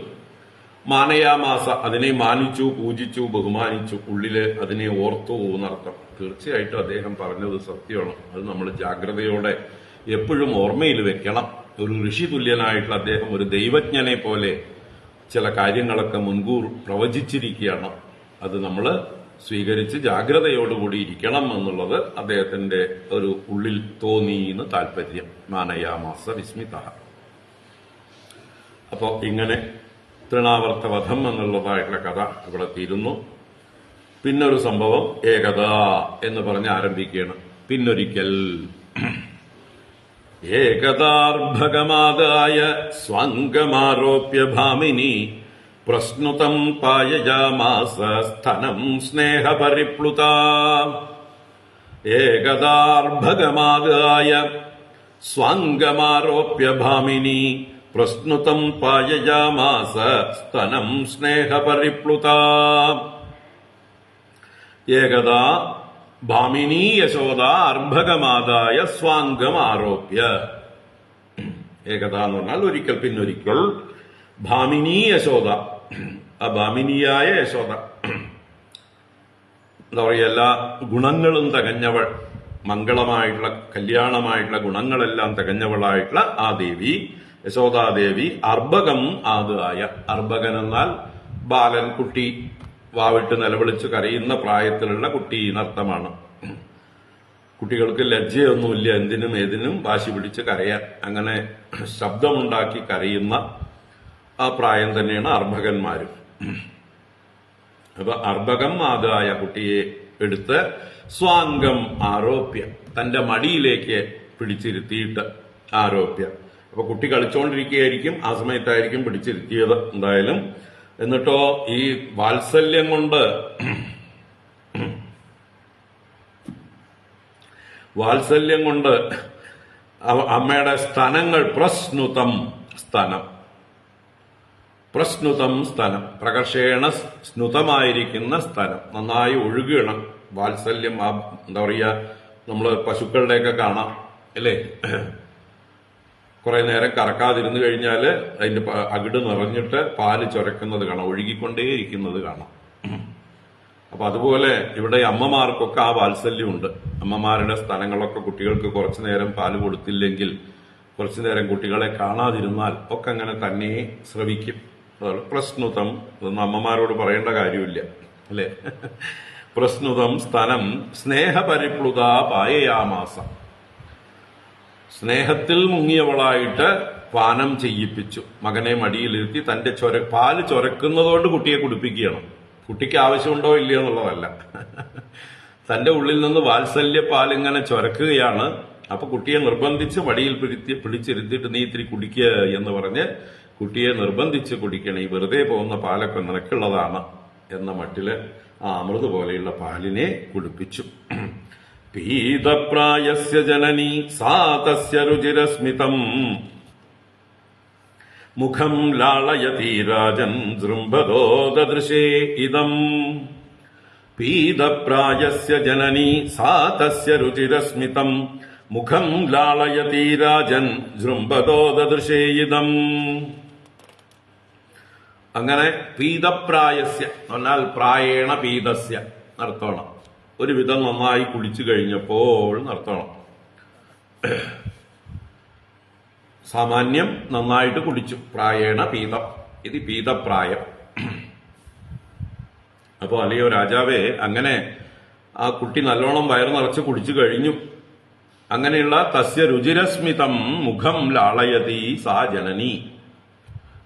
മാനയാമാസ, അതിനെ മാനിച്ചു, പൂജിച്ചു, ബഹുമാനിച്ചു, ഉള്ളില് അതിനെ ഓർത്തു എന്നർത്ഥം. തീർച്ചയായിട്ടും അദ്ദേഹം പറഞ്ഞത് സത്യമാണ്. അത് നമ്മൾ ജാഗ്രതയോടെ എപ്പോഴും ഓർമ്മയിൽ വെക്കണം. ഒരു ഋഷി തുല്യനായിട്ടുള്ള അദ്ദേഹം ഒരു ദൈവജ്ഞനെ പോലെ ചില കാര്യങ്ങളൊക്കെ മുൻകൂർ പ്രവചിച്ചിരിക്കുകയാണ്. അത് നമ്മൾ സ്വീകരിച്ച് ജാഗ്രതയോടുകൂടി ഇരിക്കണം എന്നുള്ളത് അദ്ദേഹത്തിന്റെ ഒരു ഉള്ളിൽ തോന്നിയെന്ന് താല്പര്യം. മാനയാമാസ വിസ്മിതഃ. അപ്പോ ഇങ്ങനെ തൃണാവർത്തവധം എന്നുള്ളതായിട്ടുള്ള കഥ ഇവിടെ തീരുന്നു. പിന്നൊരു സംഭവം ഏകത എന്ന് പറഞ്ഞ് ആരംഭിക്കുകയാണ്. പിന്നൊരിക്കൽ ഏകദാർഭകമാദായ സ്വാംഗമാരോപ്യ ഭാമിനി പ്രശ്നുതം പായയാമാസ സ്ഥനം സ്നേഹപരിപ്ലുത. ഏകദാർഭകമാദായ സ്വാംഗമാരോപ്യ ഭാമിനി പ്രശ്നുതം പായയാമാസ സ്തനം സ്നേഹപരിപ്ലുത. ഏകദാ ഭാമിനി യശോദ അർഭകമാദായ സ്വാംഗം ആരോപ്യ. ഏകദ എന്ന് പറഞ്ഞാൽ ഒരിക്കൽ, പിന്നൊരിക്കൽ. ഭാമിനി യശോദ, ആ ഭാമിനിയായ യശോദ, എന്താ പറയുക, എല്ലാ ഗുണങ്ങളും തികഞ്ഞവൾ, മംഗളമായിട്ടുള്ള കല്യാണമായിട്ടുള്ള ഗുണങ്ങളെല്ലാം തികഞ്ഞവളായിട്ടുള്ള ആ ദേവി, യശോദാദേവി, അർഭകം ആദായ. അർഭകൻ എന്നാൽ ബാലൻ, കുട്ടി, വാവിട്ട് നിലവിളിച്ച് കരയുന്ന പ്രായത്തിലുള്ള കുട്ടി എന്നർത്ഥമാണ്. കുട്ടികൾക്ക് ലജ്ജയൊന്നുമില്ല, എന്തിനും ഏതിനും വാശി പിടിച്ച് കരയാൻ. അങ്ങനെ ശബ്ദമുണ്ടാക്കി കരയുന്ന ആ പ്രായം തന്നെയാണ് അർഭകന്മാരും. അപ്പൊ അർഭകം ആദായ, കുട്ടിയെ എടുത്ത് സ്വാംഗം ആരോപ്യ, തന്റെ മടിയിലേക്ക് പിടിച്ചിരുത്തിയിട്ട് ആരോപ്യ. അപ്പൊ കുട്ടി കളിച്ചോണ്ടിരിക്കുകയായിരിക്കും, ആ സമയത്തായിരിക്കും പിടിച്ചിരുത്തിയത് എന്തായാലും. എന്നിട്ടോ ഈ വാത്സല്യം കൊണ്ട് അമ്മയുടെ സ്തനങ്ങൾ, പ്രശ്നുതം സ്തനം, പ്രകർഷേണ സ്നുതമായിരിക്കുന്ന സ്തനം, നന്നായി ഒഴുകണം. വാത്സല്യം, എന്താ പറയുക, നമ്മള് പശുക്കളുടെയൊക്കെ കാണാം അല്ലേ, കുറെ നേരം കറക്കാതിരുന്നു കഴിഞ്ഞാല് അതിന്റെ അകിട് നിറഞ്ഞിട്ട് പാല് ചുരക്കുന്നത് കാണാം, ഒഴുകിക്കൊണ്ടേയിരിക്കുന്നത് കാണാം. അപ്പൊ അതുപോലെ ഇവിടെ അമ്മമാർക്കൊക്കെ ആ വാത്സല്യമുണ്ട്. അമ്മമാരുടെ സ്ഥലങ്ങളൊക്കെ കുട്ടികൾക്ക് കുറച്ചു നേരം പാല് കൊടുത്തില്ലെങ്കിൽ, കുറച്ചു നേരം കുട്ടികളെ കാണാതിരുന്നാൽ ഒക്കെ അങ്ങനെ തന്നെ ശ്രവിക്കും. പ്രശ്നുതം, ഇതൊന്നും അമ്മമാരോട് പറയേണ്ട കാര്യമില്ല അല്ലെ. പ്രശ്നുതം സ്തനം സ്നേഹപരിപ്ലുത പായയാമാസ. സ്നേഹത്തിൽ മുങ്ങിയവളായിട്ട് പാനം ചെയ്യിപ്പിച്ചു. മകനെ മടിയിലിരുത്തി തന്റെ പാല് ചൊരക്കുന്നതുകൊണ്ട് കുട്ടിയെ കുടിപ്പിക്കുകയാണ്. കുട്ടിക്ക് ആവശ്യമുണ്ടോ ഇല്ലയോ എന്നുള്ളതല്ല, തന്റെ ഉള്ളിൽ നിന്ന് വാത്സല്യ പാലിങ്ങനെ ചൊരക്കുകയാണ്. അപ്പൊ കുട്ടിയെ നിർബന്ധിച്ച് മടിയിൽ പിടിച്ചിരുത്തിയിട്ട് നീ ഇത്തിരി കുടിക്കുക എന്ന് പറഞ്ഞ് കുട്ടിയെ നിർബന്ധിച്ച് കുടിക്കണം. ഈ വെറുതെ പോകുന്ന പാലൊക്കെ നിനക്കുള്ളതാണ് എന്ന മട്ടില് ആ അമൃത് പോലെയുള്ള പാലിനെ കുടിപ്പിച്ചു. പീതപ്രായസ്യ ജനനി സാ തസ്യ രുചിരസ്മിതം മുഖം ലാളയതി രാജൻ ജൃംഭദോ ദദൃശേ ഇദം. പീതപ്രായസ്യ ജനനി സാ തസ്യ രുചിരസ്മിതം മുഖം ലാളയതി രാജൻ ജൃംഭദോ ദദൃശേ ഇദം. അങ്ങനെ പീതപ്രായസ്യ എന്നാൽ പ്രായേണ പീതസ്യ നടത്തണം. ഒരുവിധം നന്നായി കുളിച്ചു കഴിഞ്ഞപ്പോൾ നടത്തണം. സാമാന്യം നന്നായിട്ട് കുടിച്ചു. പ്രായേണ പീതം, ഇത് പീതപ്രായം. അപ്പോ അല്ലയോ രാജാവേ, അങ്ങനെ ആ കുട്ടി നല്ലോണം വയറ് നിറച്ച് കുടിച്ചു കഴിഞ്ഞു. അങ്ങനെയുള്ള തസ്യ രുചിരസ്മിതം മുഖം ലാളയതി സാ ജനനി.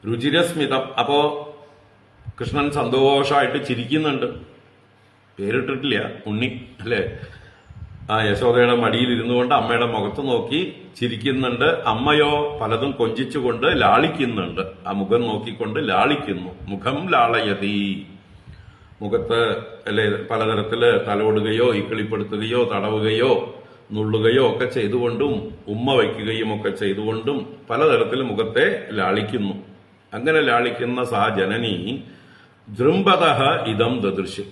രുചിരസ്മിതം, അപ്പോ കൃഷ്ണൻ സന്തോഷമായിട്ട് ചിരിക്കുന്നുണ്ട്. പേരിട്ടിട്ടില്ല, ഉണ്ണി അല്ലെ. ആ യശോദയുടെ മടിയിൽ ഇരുന്നു കൊണ്ട് അമ്മയുടെ മുഖത്ത് നോക്കി ചിരിക്കുന്നുണ്ട്. അമ്മയോ പലതും കൊഞ്ചിച്ചുകൊണ്ട് ലാളിക്കുന്നുണ്ട്. ആ മുഖം നോക്കിക്കൊണ്ട് ലാളിക്കുന്നു. മുഖം ലാളയതി, മുഖത്ത് അല്ലെ പലതരത്തില് തലോടുകയോ ഇക്കിളിപ്പെടുത്തുകയോ തടവുകയോ നുള്ളുകയോ ഒക്കെ ചെയ്തുകൊണ്ടും ഉമ്മ വയ്ക്കുകയും ഒക്കെ ചെയ്തുകൊണ്ടും പലതരത്തിൽ മുഖത്തെ ലാളിക്കുന്നു. അങ്ങനെ ലാളിക്കുന്ന സാ ജനനി ജൃംഭതഃ ഇദം ദദൃശ്.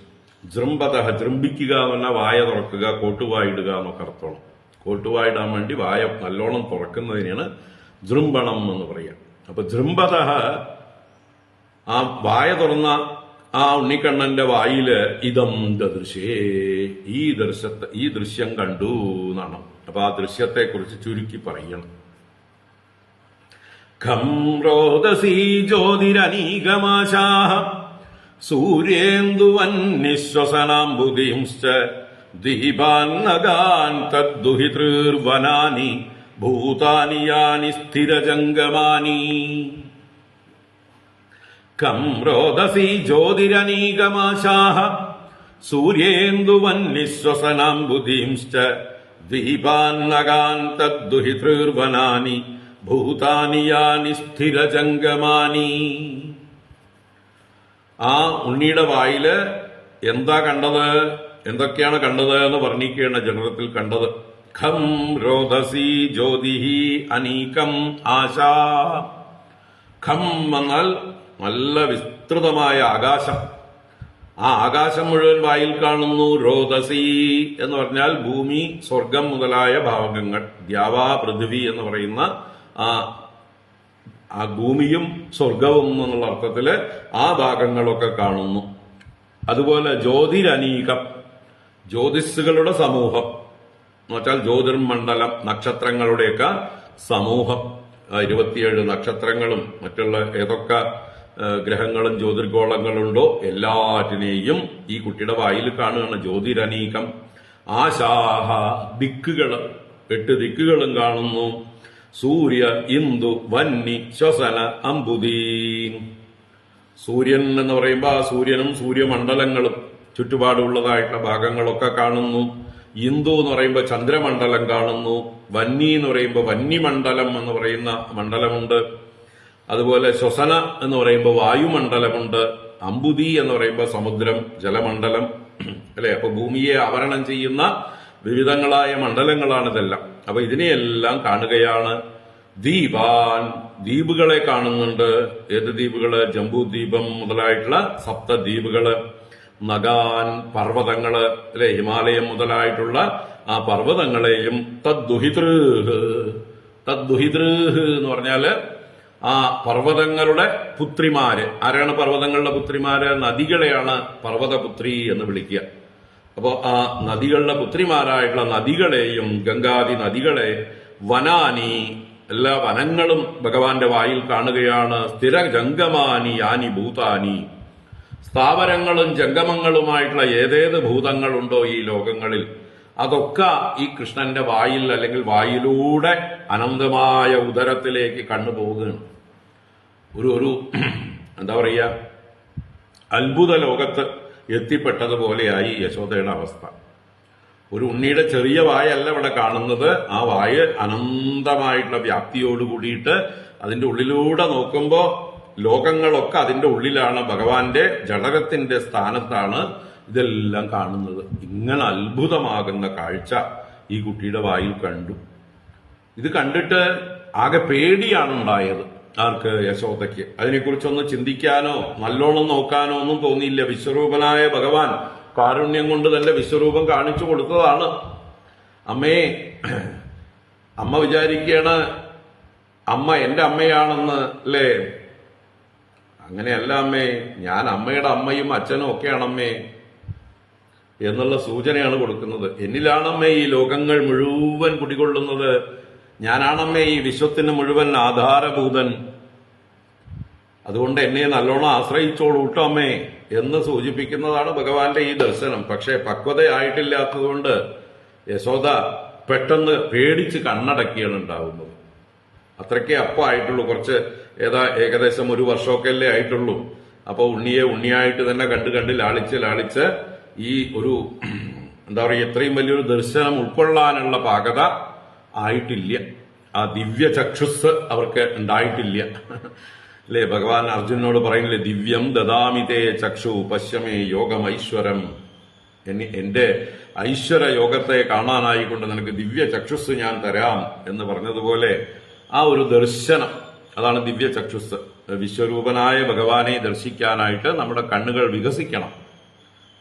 ജൃംഭത, ജൃംഭിക്കുക എന്ന് പറഞ്ഞാൽ വായ തുറക്കുക, കോട്ടുവായിടുക എന്നൊക്കെ അർത്ഥമാണ്. കോട്ടുവായിടാൻ വേണ്ടി വായ നല്ലോണം തുറക്കുന്നതിനാണ് ജൃംഭണം എന്ന് പറയാം. അപ്പൊ ജൃംഭത, ആ വായ തുറന്ന ആ ഉണ്ണിക്കണ്ണന്റെ വായില് ഇതം ദൃശ്യേ, ഈ ദൃശ്യം കണ്ടു എന്നാണ്. അപ്പൊ ആ ദൃശ്യത്തെ കുറിച്ച് ചുരുക്കി പറയണം. ഖം രോദസീ ജ്യോതിരനീകമാശാഃ സൂര്യേന്ദുവന്നിശ്വസനാംബുദീംശ്ച ദീപാന്നഗാൻ തദ്ദുഹിതൃർവനാനി ഭൂതാനി യാനി സ്ഥിരജംഗമാനി. ഖം രോദസീ ജ്യോതിരനീകമാശാഃ സൂര്യേന്ദുവന്നിശ്വസനാംബുദീംശ്ച ദീപാന്നഗാൻ തദ്ദുഹിതൃർവനാനി ഭൂതാനി യാനി സ്ഥിരജംഗമാനി. ആ ഉണ്ണിയുടെ വായില് എന്താ കണ്ടത്, എന്തൊക്കെയാണ് കണ്ടത് എന്ന് വർണ്ണിക്കുകയാണ് ജനറത്തിൽ കണ്ടത്. ഖം രോദസി ജ്യോതിഹി അനീകം ആശാ. ഖം എന്നാൽ നല്ല വിസ്തൃതമായ ആകാശം. ആ ആകാശം മുഴുവൻ വായിൽ കാണുന്നു. രോദസി എന്ന് പറഞ്ഞാൽ ഭൂമി, സ്വർഗം മുതലായ ഭാഗങ്ങൾ. ദ്യാവാ പൃഥിവി എന്ന് പറയുന്ന ആ ഭൂമിയും സ്വർഗവും എന്നുള്ള അർത്ഥത്തില് ആ ഭാഗങ്ങളൊക്കെ കാണുന്നു. അതുപോലെ ജ്യോതിരനീകം, ജ്യോതിസ്സുകളുടെ സമൂഹം എന്ന് വെച്ചാൽ ജ്യോതിർമണ്ഡലം, നക്ഷത്രങ്ങളുടെയൊക്കെ സമൂഹം. 27 നക്ഷത്രങ്ങളും മറ്റുള്ള ഏതൊക്കെ ഗ്രഹങ്ങളും ജ്യോതിർഗോളങ്ങളുണ്ടോ എല്ലാറ്റിനെയും ഈ കുട്ടിയുടെ വായിൽ കാണുകയാണ്. ജ്യോതിരനീകം. ആശാഹ, ദിക്കുകള്, 8 ദിക്കുകളും കാണുന്നു. സൂര്യ ഇന്ദു വന്നി ശ്വസന അംബുദീൻ. സൂര്യൻ എന്ന് പറയുമ്പോൾ ആ സൂര്യനും സൂര്യമണ്ഡലങ്ങളും ചുറ്റുപാടുള്ളതായിട്ടുള്ള ഭാഗങ്ങളൊക്കെ കാണുന്നു. ഇന്ദു എന്ന് പറയുമ്പോൾ ചന്ദ്രമണ്ഡലം കാണുന്നു. വന്നി എന്ന് പറയുമ്പോൾ വന്യമണ്ഡലം എന്ന് പറയുന്ന മണ്ഡലമുണ്ട്. അതുപോലെ ശ്വസന എന്ന് പറയുമ്പോൾ വായുമണ്ഡലമുണ്ട്. അംബുദി എന്ന് പറയുമ്പോൾ സമുദ്രം, ജലമണ്ഡലം അല്ലെ. അപ്പൊ ഭൂമിയെ ആവരണം ചെയ്യുന്ന വിവിധങ്ങളായ മണ്ഡലങ്ങളാണിതെല്ലാം. അപ്പൊ ഇതിനെയെല്ലാം കാണുകയാണ്. ദീപാൻ, ദ്വീപുകളെ കാണുന്നുണ്ട്. ഏത് ദ്വീപുകള്? ജംബൂദ്വീപം മുതലായിട്ടുള്ള സപ്തദ്വീപുകള്. നഗാൻ, പർവ്വതങ്ങള് അല്ലെ, ഹിമാലയം മുതലായിട്ടുള്ള ആ പർവ്വതങ്ങളെയും. തദ്ദുഹിതൃഹ്, തദ്ദുഹിതൃഹ് എന്ന് പറഞ്ഞാല് ആ പർവ്വതങ്ങളുടെ പുത്രിമാര്. ആരാണ് പർവ്വതങ്ങളുടെ പുത്രിമാര്? നദികളെയാണ് പർവ്വതപുത്രി എന്ന് വിളിക്കുക. അപ്പോ ആ നദികളുടെ പുത്രിമാരായിട്ടുള്ള നദികളെയും, ഗംഗാദി നദികളെ, വനാനി, എല്ലാ വനങ്ങളും ഭഗവാന്റെ വായിൽ കാണുകയാണ്. സ്ഥിര ജംഗമാനി യാനി ഭൂതാനി, സ്ഥാവരങ്ങളും ജംഗമങ്ങളുമായിട്ടുള്ള ഏതേത് ഭൂതങ്ങളുണ്ടോ ഈ ലോകങ്ങളിൽ അതൊക്കെ ഈ കൃഷ്ണന്റെ വായിൽ അല്ലെങ്കിൽ വായിലൂടെ അനന്തമായ ഉദരത്തിലേക്ക് കണ്ണുപോകുകയാണ്. ഒരു എന്താ പറയുക, അത്ഭുത ലോകത്ത് എത്തിപ്പെട്ടതുപോലെയായി യശോദയുടെ അവസ്ഥ. ഒരു ഉണ്ണിയുടെ ചെറിയ വായല്ല ഇവിടെ കാണുന്നത്. ആ വായ അനന്തമായിട്ടുള്ള വ്യാപ്തിയോട് കൂടിയിട്ട് അതിന്റെ ഉള്ളിലൂടെ നോക്കുമ്പോ ലോകങ്ങളൊക്കെ അതിന്റെ ഉള്ളിലാണ്. ഭഗവാന്റെ ജഠരത്തിന്റെ സ്ഥാനത്താണ് ഇതെല്ലാം കാണുന്നത്. ഇങ്ങനെ അത്ഭുതമാകുന്ന കാഴ്ച ഈ കുട്ടിയുടെ വായിൽ കണ്ടു. ഇത് കണ്ടിട്ട് ആകെ പേടിയാണ് ഉണ്ടായത്. ആർക്ക്? യശോദയ്ക്ക്. അതിനെക്കുറിച്ചൊന്ന് ചിന്തിക്കാനോ നല്ലോണം നോക്കാനോ ഒന്നും തോന്നിയില്ല. വിശ്വരൂപനായ ഭഗവാൻ കാരുണ്യം കൊണ്ട് തന്റെ വിശ്വരൂപം കാണിച്ചു കൊടുത്തതാണ്. അമ്മ വിചാരിക്കുകയാണ് അമ്മ എന്റെ അമ്മയാണെന്ന്, അല്ലേ? അങ്ങനെയല്ല അമ്മേ, ഞാൻ അമ്മയുടെ അമ്മയും അച്ഛനും ഒക്കെയാണ് അമ്മേ എന്നുള്ള സൂചനയാണ് കൊടുക്കുന്നത്. എന്നിലാണമ്മേ ഈ ലോകങ്ങൾ മുഴുവൻ കുടികൊള്ളുന്നത്. ഞാനാണമ്മേ ഈ വിശ്വത്തിന് മുഴുവൻ ആധാരഭൂതൻ. അതുകൊണ്ട് എന്നെ നല്ലോണം ആശ്രയിച്ചോളൂ കേട്ടോ അമ്മേ എന്ന് സൂചിപ്പിക്കുന്നതാണ് ഭഗവാന്റെ ഈ ദർശനം. പക്ഷെ പക്വതയായിട്ടില്ലാത്തതുകൊണ്ട് യശോദ പെട്ടെന്ന് പേടിച്ച് കണ്ണടക്കിയാണ് ഉണ്ടാവുന്നത്. അത്രയ്ക്കേ അപ്പമായിട്ടുള്ളൂ. കുറച്ച് ഏകദേശം 1 വർഷമൊക്കെ അല്ലേ ആയിട്ടുള്ളൂ. അപ്പൊ ഉണ്ണിയെ ഉണ്ണിയായിട്ട് തന്നെ കണ്ട് ലാളിച്ച് ഈ ഒരു എന്താ പറയുക, ഇത്രയും വലിയൊരു ദർശനം ഉൾക്കൊള്ളാനുള്ള പാകത ആയിട്ടില്ല. ആ ദിവ്യ ചക്ഷുസ് അവർക്ക് ഉണ്ടായിട്ടില്ല, അല്ലേ? ഭഗവാൻ അർജുനോട് പറയുന്നില്ലേ, ദിവ്യം ദദാമിതേ ചക്ഷു പശ്യമേ യോഗമൈശ്വരം. എന്റെ ഐശ്വര്യ യോഗത്തെ കാണാനായിക്കൊണ്ട് നിനക്ക് ദിവ്യ ചക്ഷുസ് ഞാൻ തരാം എന്ന് പറഞ്ഞതുപോലെ ആ ഒരു ദർശനം, അതാണ് ദിവ്യ ചക്ഷുസ്. വിശ്വരൂപനായ ഭഗവാനെ ദർശിക്കാനായിട്ട് നമ്മുടെ കണ്ണുകൾ വികസിക്കണം.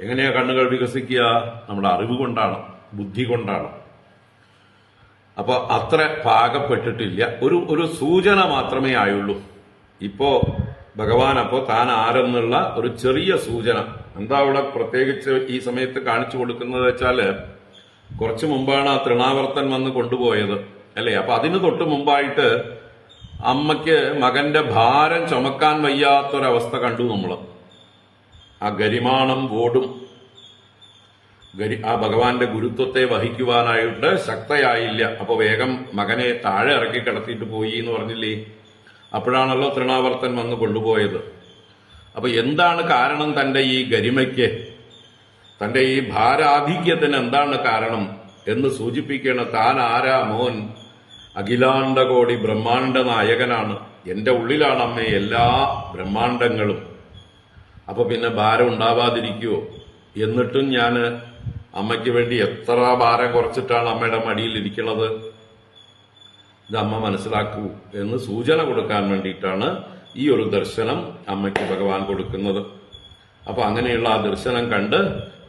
എങ്ങനെയാ കണ്ണുകൾ വികസിക്കുക? നമ്മുടെ അറിവ് കൊണ്ടാണ്, ബുദ്ധി കൊണ്ടാണ്. അപ്പൊ അത്ര പാകപ്പെട്ടിട്ടില്ല. ഒരു സൂചന മാത്രമേ ആയുള്ളൂ. ഇപ്പോ ഭഗവാൻ താൻ ആരെന്നുള്ള ഒരു ചെറിയ സൂചന. എന്താ അവിടെ പ്രത്യേകിച്ച് ഈ സമയത്ത് കാണിച്ചു കൊടുക്കുന്നത് വെച്ചാല്, കുറച്ചു മുമ്പാണ് ആ തൃണാവർത്തൻ വന്ന് കൊണ്ടുപോയത് അല്ലെ? അപ്പൊ അതിന് തൊട്ട് മുമ്പായിട്ട് അമ്മയ്ക്ക് മകന്റെ ഭാരം ചുമക്കാൻ വയ്യാത്തൊരവസ്ഥ കണ്ടു നമ്മള്. ആ ഗരിമാണം ഓടും, ആ ഭഗവാന്റെ ഗുരുത്വത്തെ വഹിക്കുവാനായിട്ട് ശക്തയായില്ല. അപ്പൊ വേഗം മകനെ താഴെ ഇറക്കി കിടത്തിയിട്ട് പോയി എന്ന് പറഞ്ഞില്ലേ? അപ്പോഴാണല്ലോ തൃണാവർത്തൻ വന്ന് കൊണ്ടുപോയത്. അപ്പൊ എന്താണ് കാരണം തന്റെ ഈ ഗരിമയ്ക്ക്, തന്റെ ഈ ഭാരാധിക്യത്തിന് എന്താണ് കാരണം എന്ന് സൂചിപ്പിക്കണം. താൻ ആരാ മോൻ? അഖിലാണ്ടകോടി ബ്രഹ്മാണ്ട നായകനാണ്. എന്റെ ഉള്ളിലാണ് അമ്മേ എല്ലാ ബ്രഹ്മാണ്ടങ്ങളും. അപ്പൊ പിന്നെ ഭാരം ഉണ്ടാവാതിരിക്കുവോ? എന്നിട്ടും ഞാൻ അമ്മയ്ക്ക് വേണ്ടി എത്ര ഭാരം കുറച്ചിട്ടാണ് അമ്മയുടെ മടിയിൽ ഇരിക്കുന്നത്. ഇത് അമ്മ മനസ്സിലാക്കൂ എന്ന് സൂചന കൊടുക്കാൻ വേണ്ടിയിട്ടാണ് ഈ ഒരു ദർശനം അമ്മയ്ക്ക് ഭഗവാൻ കൊടുക്കുന്നത്. അപ്പൊ അങ്ങനെയുള്ള ആ ദർശനം കണ്ട്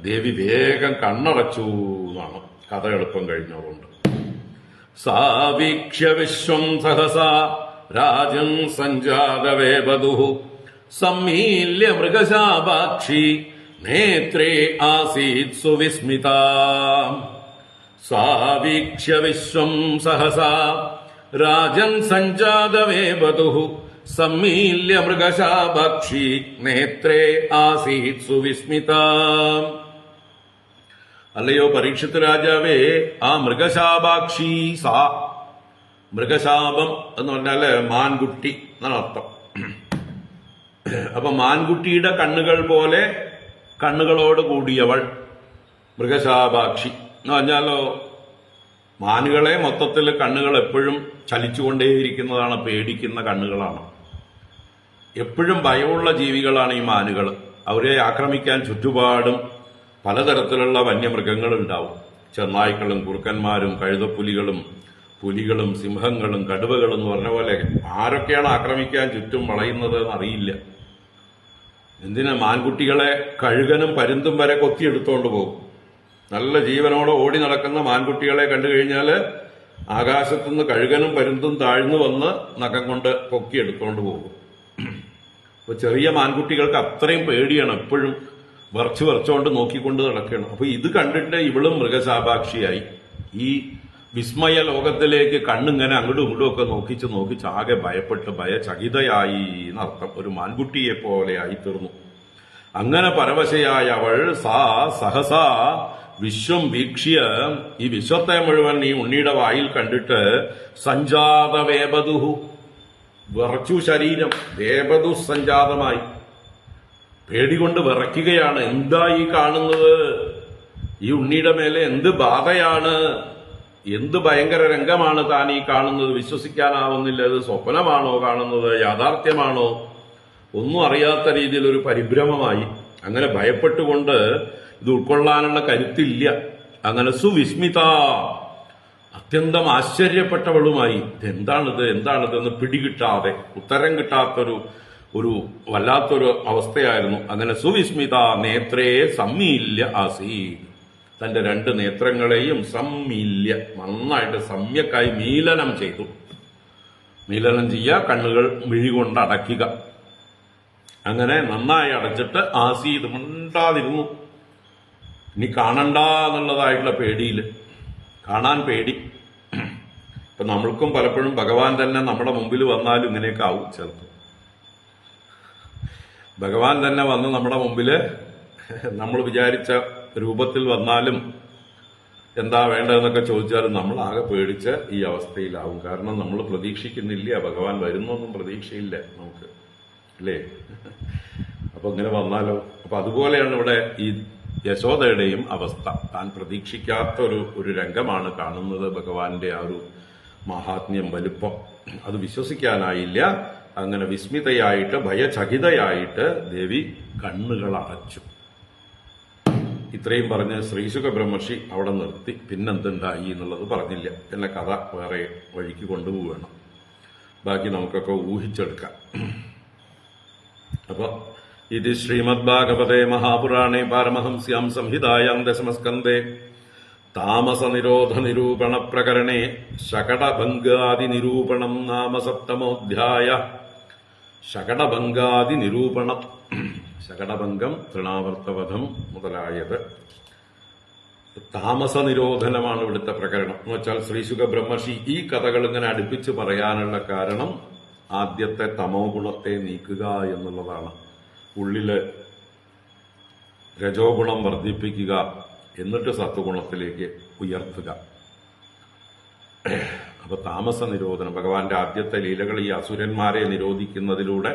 ദേവി വേഗം കണ്ണടച്ചു എന്നാണ് കഥ എളുപ്പം കഴിഞ്ഞതുകൊണ്ട്. സാവീക്ഷ്യ വിശ്വം സഹസാ രാജൻ സഞ്ജാതവേപതു സമ്മീല്യ മൃഗശാപാക്ഷി നേത്രേ ആസീത് സുവിസ്മിത. സാവീക്ഷ്യ വിശ്വം സഹസാ രാജൻ സഞ്ജാതവേപതു സമ്മീല്യ മൃഗശാപാക്ഷി നേത്രേ ആസീത് സുവിസ്മിത. അല്ലയോ പരീക്ഷിത് രാജാവേ, ആ മൃഗശാപാക്ഷി, സാ മൃഗശാപം എന്ന് പറഞ്ഞാല് മാൻകുട്ടി എന്നാണ് അർത്ഥം. അപ്പൊ മാൻകുട്ടിയുടെ കണ്ണുകൾ പോലെ കണ്ണുകളോട് കൂടിയവൾ മൃഗശാപാക്ഷി എന്ന് പറഞ്ഞാലോ, മാനുകളെ മൊത്തത്തിൽ കണ്ണുകൾ എപ്പോഴും ചലിച്ചുകൊണ്ടേയിരിക്കുന്നതാണ്, പേടിക്കുന്ന കണ്ണുകളാണ്. എപ്പോഴും ഭയമുള്ള ജീവികളാണ് ഈ മാനുകൾ. അവരെ ആക്രമിക്കാൻ ചുറ്റുപാടും പലതരത്തിലുള്ള വന്യമൃഗങ്ങൾ ഉണ്ടാവും. ചെന്നായ്ക്കളും കുറുക്കന്മാരും കഴുതപ്പുലികളും പുലികളും സിംഹങ്ങളും കടുവകളും എന്ന് പറഞ്ഞ പോലെ ആരൊക്കെയാണ് ആക്രമിക്കാൻ ചുറ്റും വളയുന്നത് എന്നറിയില്ല. എന്തിനാ മാൻകുട്ടികളെ കഴുകനും പരുന്തും വരെ കൊത്തിയെടുത്തോണ്ട് പോകും. നല്ല ജീവനോടെ ഓടി നടക്കുന്ന മാൻകുട്ടികളെ കണ്ടു കഴിഞ്ഞാല് ആകാശത്തുനിന്ന് കഴുകനും പരുന്തും താഴ്ന്നു വന്ന് നഖം കൊണ്ട് പൊക്കിയെടുത്തോണ്ട് പോകും. അപ്പൊ ചെറിയ മാൻകുട്ടികൾക്ക് അത്രയും പേടിയാണ്, എപ്പോഴും വറച്ചുകൊണ്ട് നോക്കിക്കൊണ്ട് നടക്കുകയാണ്. അപ്പൊ ഇത് കണ്ടിട്ട് ഇവളും മൃഗശാപാക്ഷിയായി. ഈ വിസ്മയ ലോകത്തിലേക്ക് കണ്ണിങ്ങനെ അങ്ങോട്ടും ഇങ്ങോട്ടും ഒക്കെ നോക്കിച്ച് ആകെ ഭയപ്പെട്ട് ഭയചകിതയായി എന്നർത്ഥം. ഒരു മാൻകുട്ടിയെ പോലെ ആയി തീർന്നു. അങ്ങനെ പരവശയായ അവൾ സാ സഹസാ വിശ്വം വീക്ഷ്യ, ഈ വിശ്വത്തെ മുഴുവൻ ഈ ഉണ്ണിയുടെ വായിൽ കണ്ടിട്ട് സഞ്ജാത വേപതുഹു, വിറച്ചു ശരീരം, വേപതു സഞ്ജാതമായി പേടികൊണ്ട് വിറയ്ക്കുകയാണ്. എന്താ ഈ കാണുന്നത്? ഈ ഉണ്ണിയുടെ മേലെ എന്ത് ബാധയാണ്? എന്ത് ഭയങ്കര രംഗമാണ് താൻ ഈ കാണുന്നത്? വിശ്വസിക്കാനാവുന്നില്ല. ഇത് സ്വപ്നമാണോ കാണുന്നത്, യാഥാർത്ഥ്യമാണോ? ഒന്നും അറിയാത്ത രീതിയിൽ ഒരു പരിഭ്രമമായി. അങ്ങനെ ഭയപ്പെട്ടുകൊണ്ട് ഇത് ഉൾക്കൊള്ളാനുള്ള കരുത്തില്ല. അങ്ങനെ സുവിസ്മിത, അത്യന്തം ആശ്ചര്യപ്പെട്ടവളുമായി. എന്താണിത് എന്ന് പിടികിട്ടാതെ, ഉത്തരം കിട്ടാത്തൊരു വല്ലാത്തൊരു അവസ്ഥയായിരുന്നു. അങ്ങനെ സുവിസ്മിത നേത്രേ സമ്മീല്യ ആസീ, തന്റെ രണ്ട് നേത്രങ്ങളെയും സമ്മീല്യ, നന്നായിട്ട് സമ്യക്കായി മീലനം ചെയ്തു. മീലനം ചെയ്യുക, കണ്ണുകൾ മിഴികൊണ്ട് അടയ്ക്കുക. അങ്ങനെ നന്നായി അടച്ചിട്ട് ആസീത്, മിണ്ടാതിരുന്നു. ഇനി കാണണ്ട എന്നുള്ളതായിട്ടുള്ള പേടിയിൽ, കാണാൻ പേടി. ഇപ്പൊ നമ്മൾക്കും പലപ്പോഴും ഭഗവാൻ തന്നെ നമ്മുടെ മുമ്പിൽ വന്നാലും ഇങ്ങനെയൊക്കെ ആവും. ചിലപ്പോൾ ഭഗവാൻ തന്നെ വന്ന് നമ്മുടെ മുമ്പില് നമ്മൾ വിചാരിച്ച രൂപത്തിൽ വന്നാലും എന്താ വേണ്ടതെന്നൊക്കെ ചോദിച്ചാലും നമ്മൾ ആകെ പേടിച്ച് ഈ അവസ്ഥയിലാവും. കാരണം നമ്മൾ പ്രതീക്ഷിക്കുന്നില്ല, ഭഗവാൻ വരുന്നൊന്നും പ്രതീക്ഷയില്ല നമുക്ക്, അല്ലേ? അപ്പൊ ഇങ്ങനെ വന്നാലോ? അപ്പൊ അതുപോലെയാണ് ഇവിടെ ഈ യശോദയുടെയും അവസ്ഥ. താൻ പ്രതീക്ഷിക്കാത്ത ഒരു രംഗമാണ് കാണുന്നത്. ഭഗവാന്റെ ആ ഒരു മഹാത്മ്യം, വലുപ്പം, അത് വിശ്വസിക്കാനായില്ല. അങ്ങനെ വിസ്മിതയായിട്ട് ഭയചകിതയായിട്ട് ദേവി കണ്ണുകൾ അടച്ചു. ഇത്രയും പറഞ്ഞ് ശ്രീശുക ബ്രഹ്മർഷി അവിടെ നിർത്തി. പിന്നെന്തുണ്ടായി എന്നുള്ളത് പറഞ്ഞില്ല. പിന്നെ കഥ വേറെ വഴിക്ക് കൊണ്ടുപോവുകയാണ്. ബാക്കി നമുക്കൊക്കെ ഊഹിച്ചെടുക്കാം. അപ്പൊ ഇത് ശ്രീമദ്ഭാഗവതേ മഹാപുരാണേ പാരമഹംസ്യാം സംഹിതായാം ദശമസ്കന്ധേ താമസനിരോധ നിരൂപണ പ്രകരണേ ശകടഭംഗാദി നിരൂപണം നാമ സപ്തമോധ്യായ. ശകടഭംഗാദി നിരൂപണം, ശകടഭംഗം, തൃണാവർത്തവധം മുതലായത്. താമസ നിരോധനമാണ് ഇവിടുത്തെ പ്രകരണം എന്ന് വെച്ചാൽ ശ്രീശുക ബ്രഹ്മർഷി ഈ കഥകൾ ഇങ്ങനെ അടുപ്പിച്ച് പറയാനുള്ള കാരണം ആദ്യത്തെ തമോ ഗുണത്തെ നീക്കുക എന്നുള്ളതാണ്. ഉള്ളില് രജോ ഗുണം വർദ്ധിപ്പിക്കുക, എന്നിട്ട് സത്വഗുണത്തിലേക്ക് ഉയർത്തുക. അപ്പൊ താമസ നിരോധനം, ഭഗവാന്റെ ആദ്യത്തെ ലീലകൾ ഈ അസുരന്മാരെ നിരോധിക്കുന്നതിലൂടെ,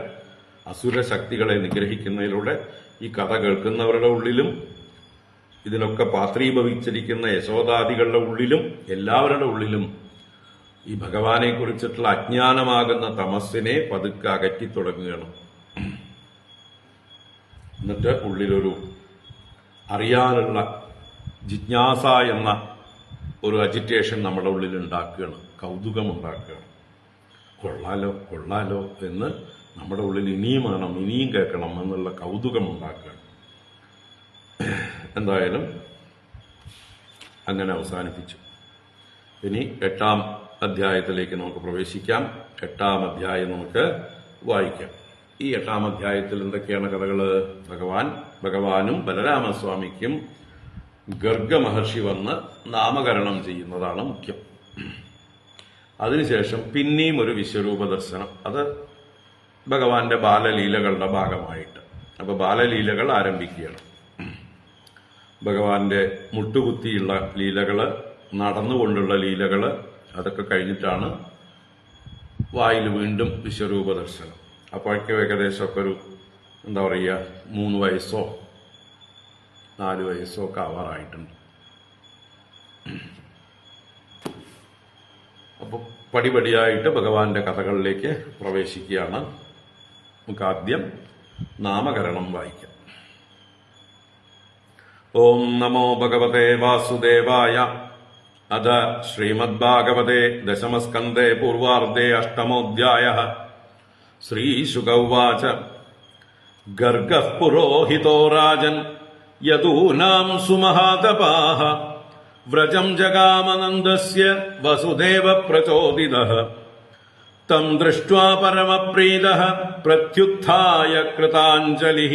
അസുര ശക്തികളെ നിഗ്രഹിക്കുന്നതിലൂടെ ഈ കഥ കേൾക്കുന്നവരുടെ ഉള്ളിലും ഇതിലൊക്കെ പാത്രീഭവിച്ചിരിക്കുന്ന യശോദാദികളുടെ ഉള്ളിലും എല്ലാവരുടെ ഉള്ളിലും ഈ ഭഗവാനെ കുറിച്ചിട്ടുള്ള അജ്ഞാനമാകുന്ന തമസ്സിനെ പതുക്കെ അകറ്റി തുടങ്ങുകയാണ്. എന്നിട്ട് ഉള്ളിലൊരു അറിയാനുള്ള ജിജ്ഞാസ എന്ന ഒരു അജിറ്റേഷൻ നമ്മുടെ ഉള്ളിൽ ഉണ്ടാക്കുകയാണ്, കൗതുകമുണ്ടാക്കുകയാണ്. കൊള്ളാലോ കൊള്ളാലോ എന്ന് നമ്മുടെ ഉള്ളിൽ ഇനിയും വേണം, ഇനിയും കേൾക്കണം എന്നുള്ള കൗതുകമുണ്ടാക്കുകയാണ്. എന്തായാലും അങ്ങനെ അവസാനിപ്പിച്ചു. ഇനി 8-ാം അധ്യായത്തിലേക്ക് നമുക്ക് പ്രവേശിക്കാം. 8-ാം അധ്യായം നമുക്ക് വായിക്കാം. ഈ 8-ാം അധ്യായത്തിൽ എന്തൊക്കെയാണ് കഥകള്? ഭഗവാനും ബലരാമസ്വാമിക്കും ഗർഗ മഹർഷി വന്ന് നാമകരണം ചെയ്യുന്നതാണ് മുഖ്യം. അതിനുശേഷം പിന്നെയും ഒരു വിശ്വരൂപ ദർശനം, അത് ഭഗവാന്റെ ബാലലീലകളുടെ ഭാഗമായിട്ട്. അപ്പൊ ബാലലീലകൾ ആരംഭിക്കുകയാണ്. ഭഗവാന്റെ മുട്ടുകുത്തിയുള്ള ലീലകള്, നടന്നുകൊണ്ടുള്ള ലീലകള്, അതൊക്കെ കഴിഞ്ഞിട്ടാണ് വായിൽ വീണ്ടും വിശ്വരൂപ ദർശനം. അപ്പോഴേക്കും ഏകദേശമൊക്കെ ഒരു 3 വയസ്സോ 4 വയസ്സോ ഒക്കെ ആവാറായിട്ടുണ്ട്. അപ്പൊ പടിപടിയായിട്ട് ഭഗവാന്റെ കഥകളിലേക്ക് പ്രവേശിക്കുകയാണ്. നമുക്ക് ആദ്യം നാമകരണം വായിക്കാം. ഓം നമോ ഭഗവതേ വാസുദേവായ. അഥ ശ്രീമദ്ഭാഗവതേ ദശമസ്കന്ധേ പൂർവാർദ്ധേ 8-മോധ്യായഃ. ശ്രീശുക ഉവാച. ഗർഗഃ പുരോഹിതോ രാജൻ യദൂനാം സുമഹാതപാഃ. വ്രജം ജഗാമനന്ദസ്യ വസുദേവ പ്രചോദിതഃ. തം ദൃഷ്ട്വാ പരമപ്രീതഃ പ്രത്യുത്ഥായ കൃതാഞ്ജലിഃ.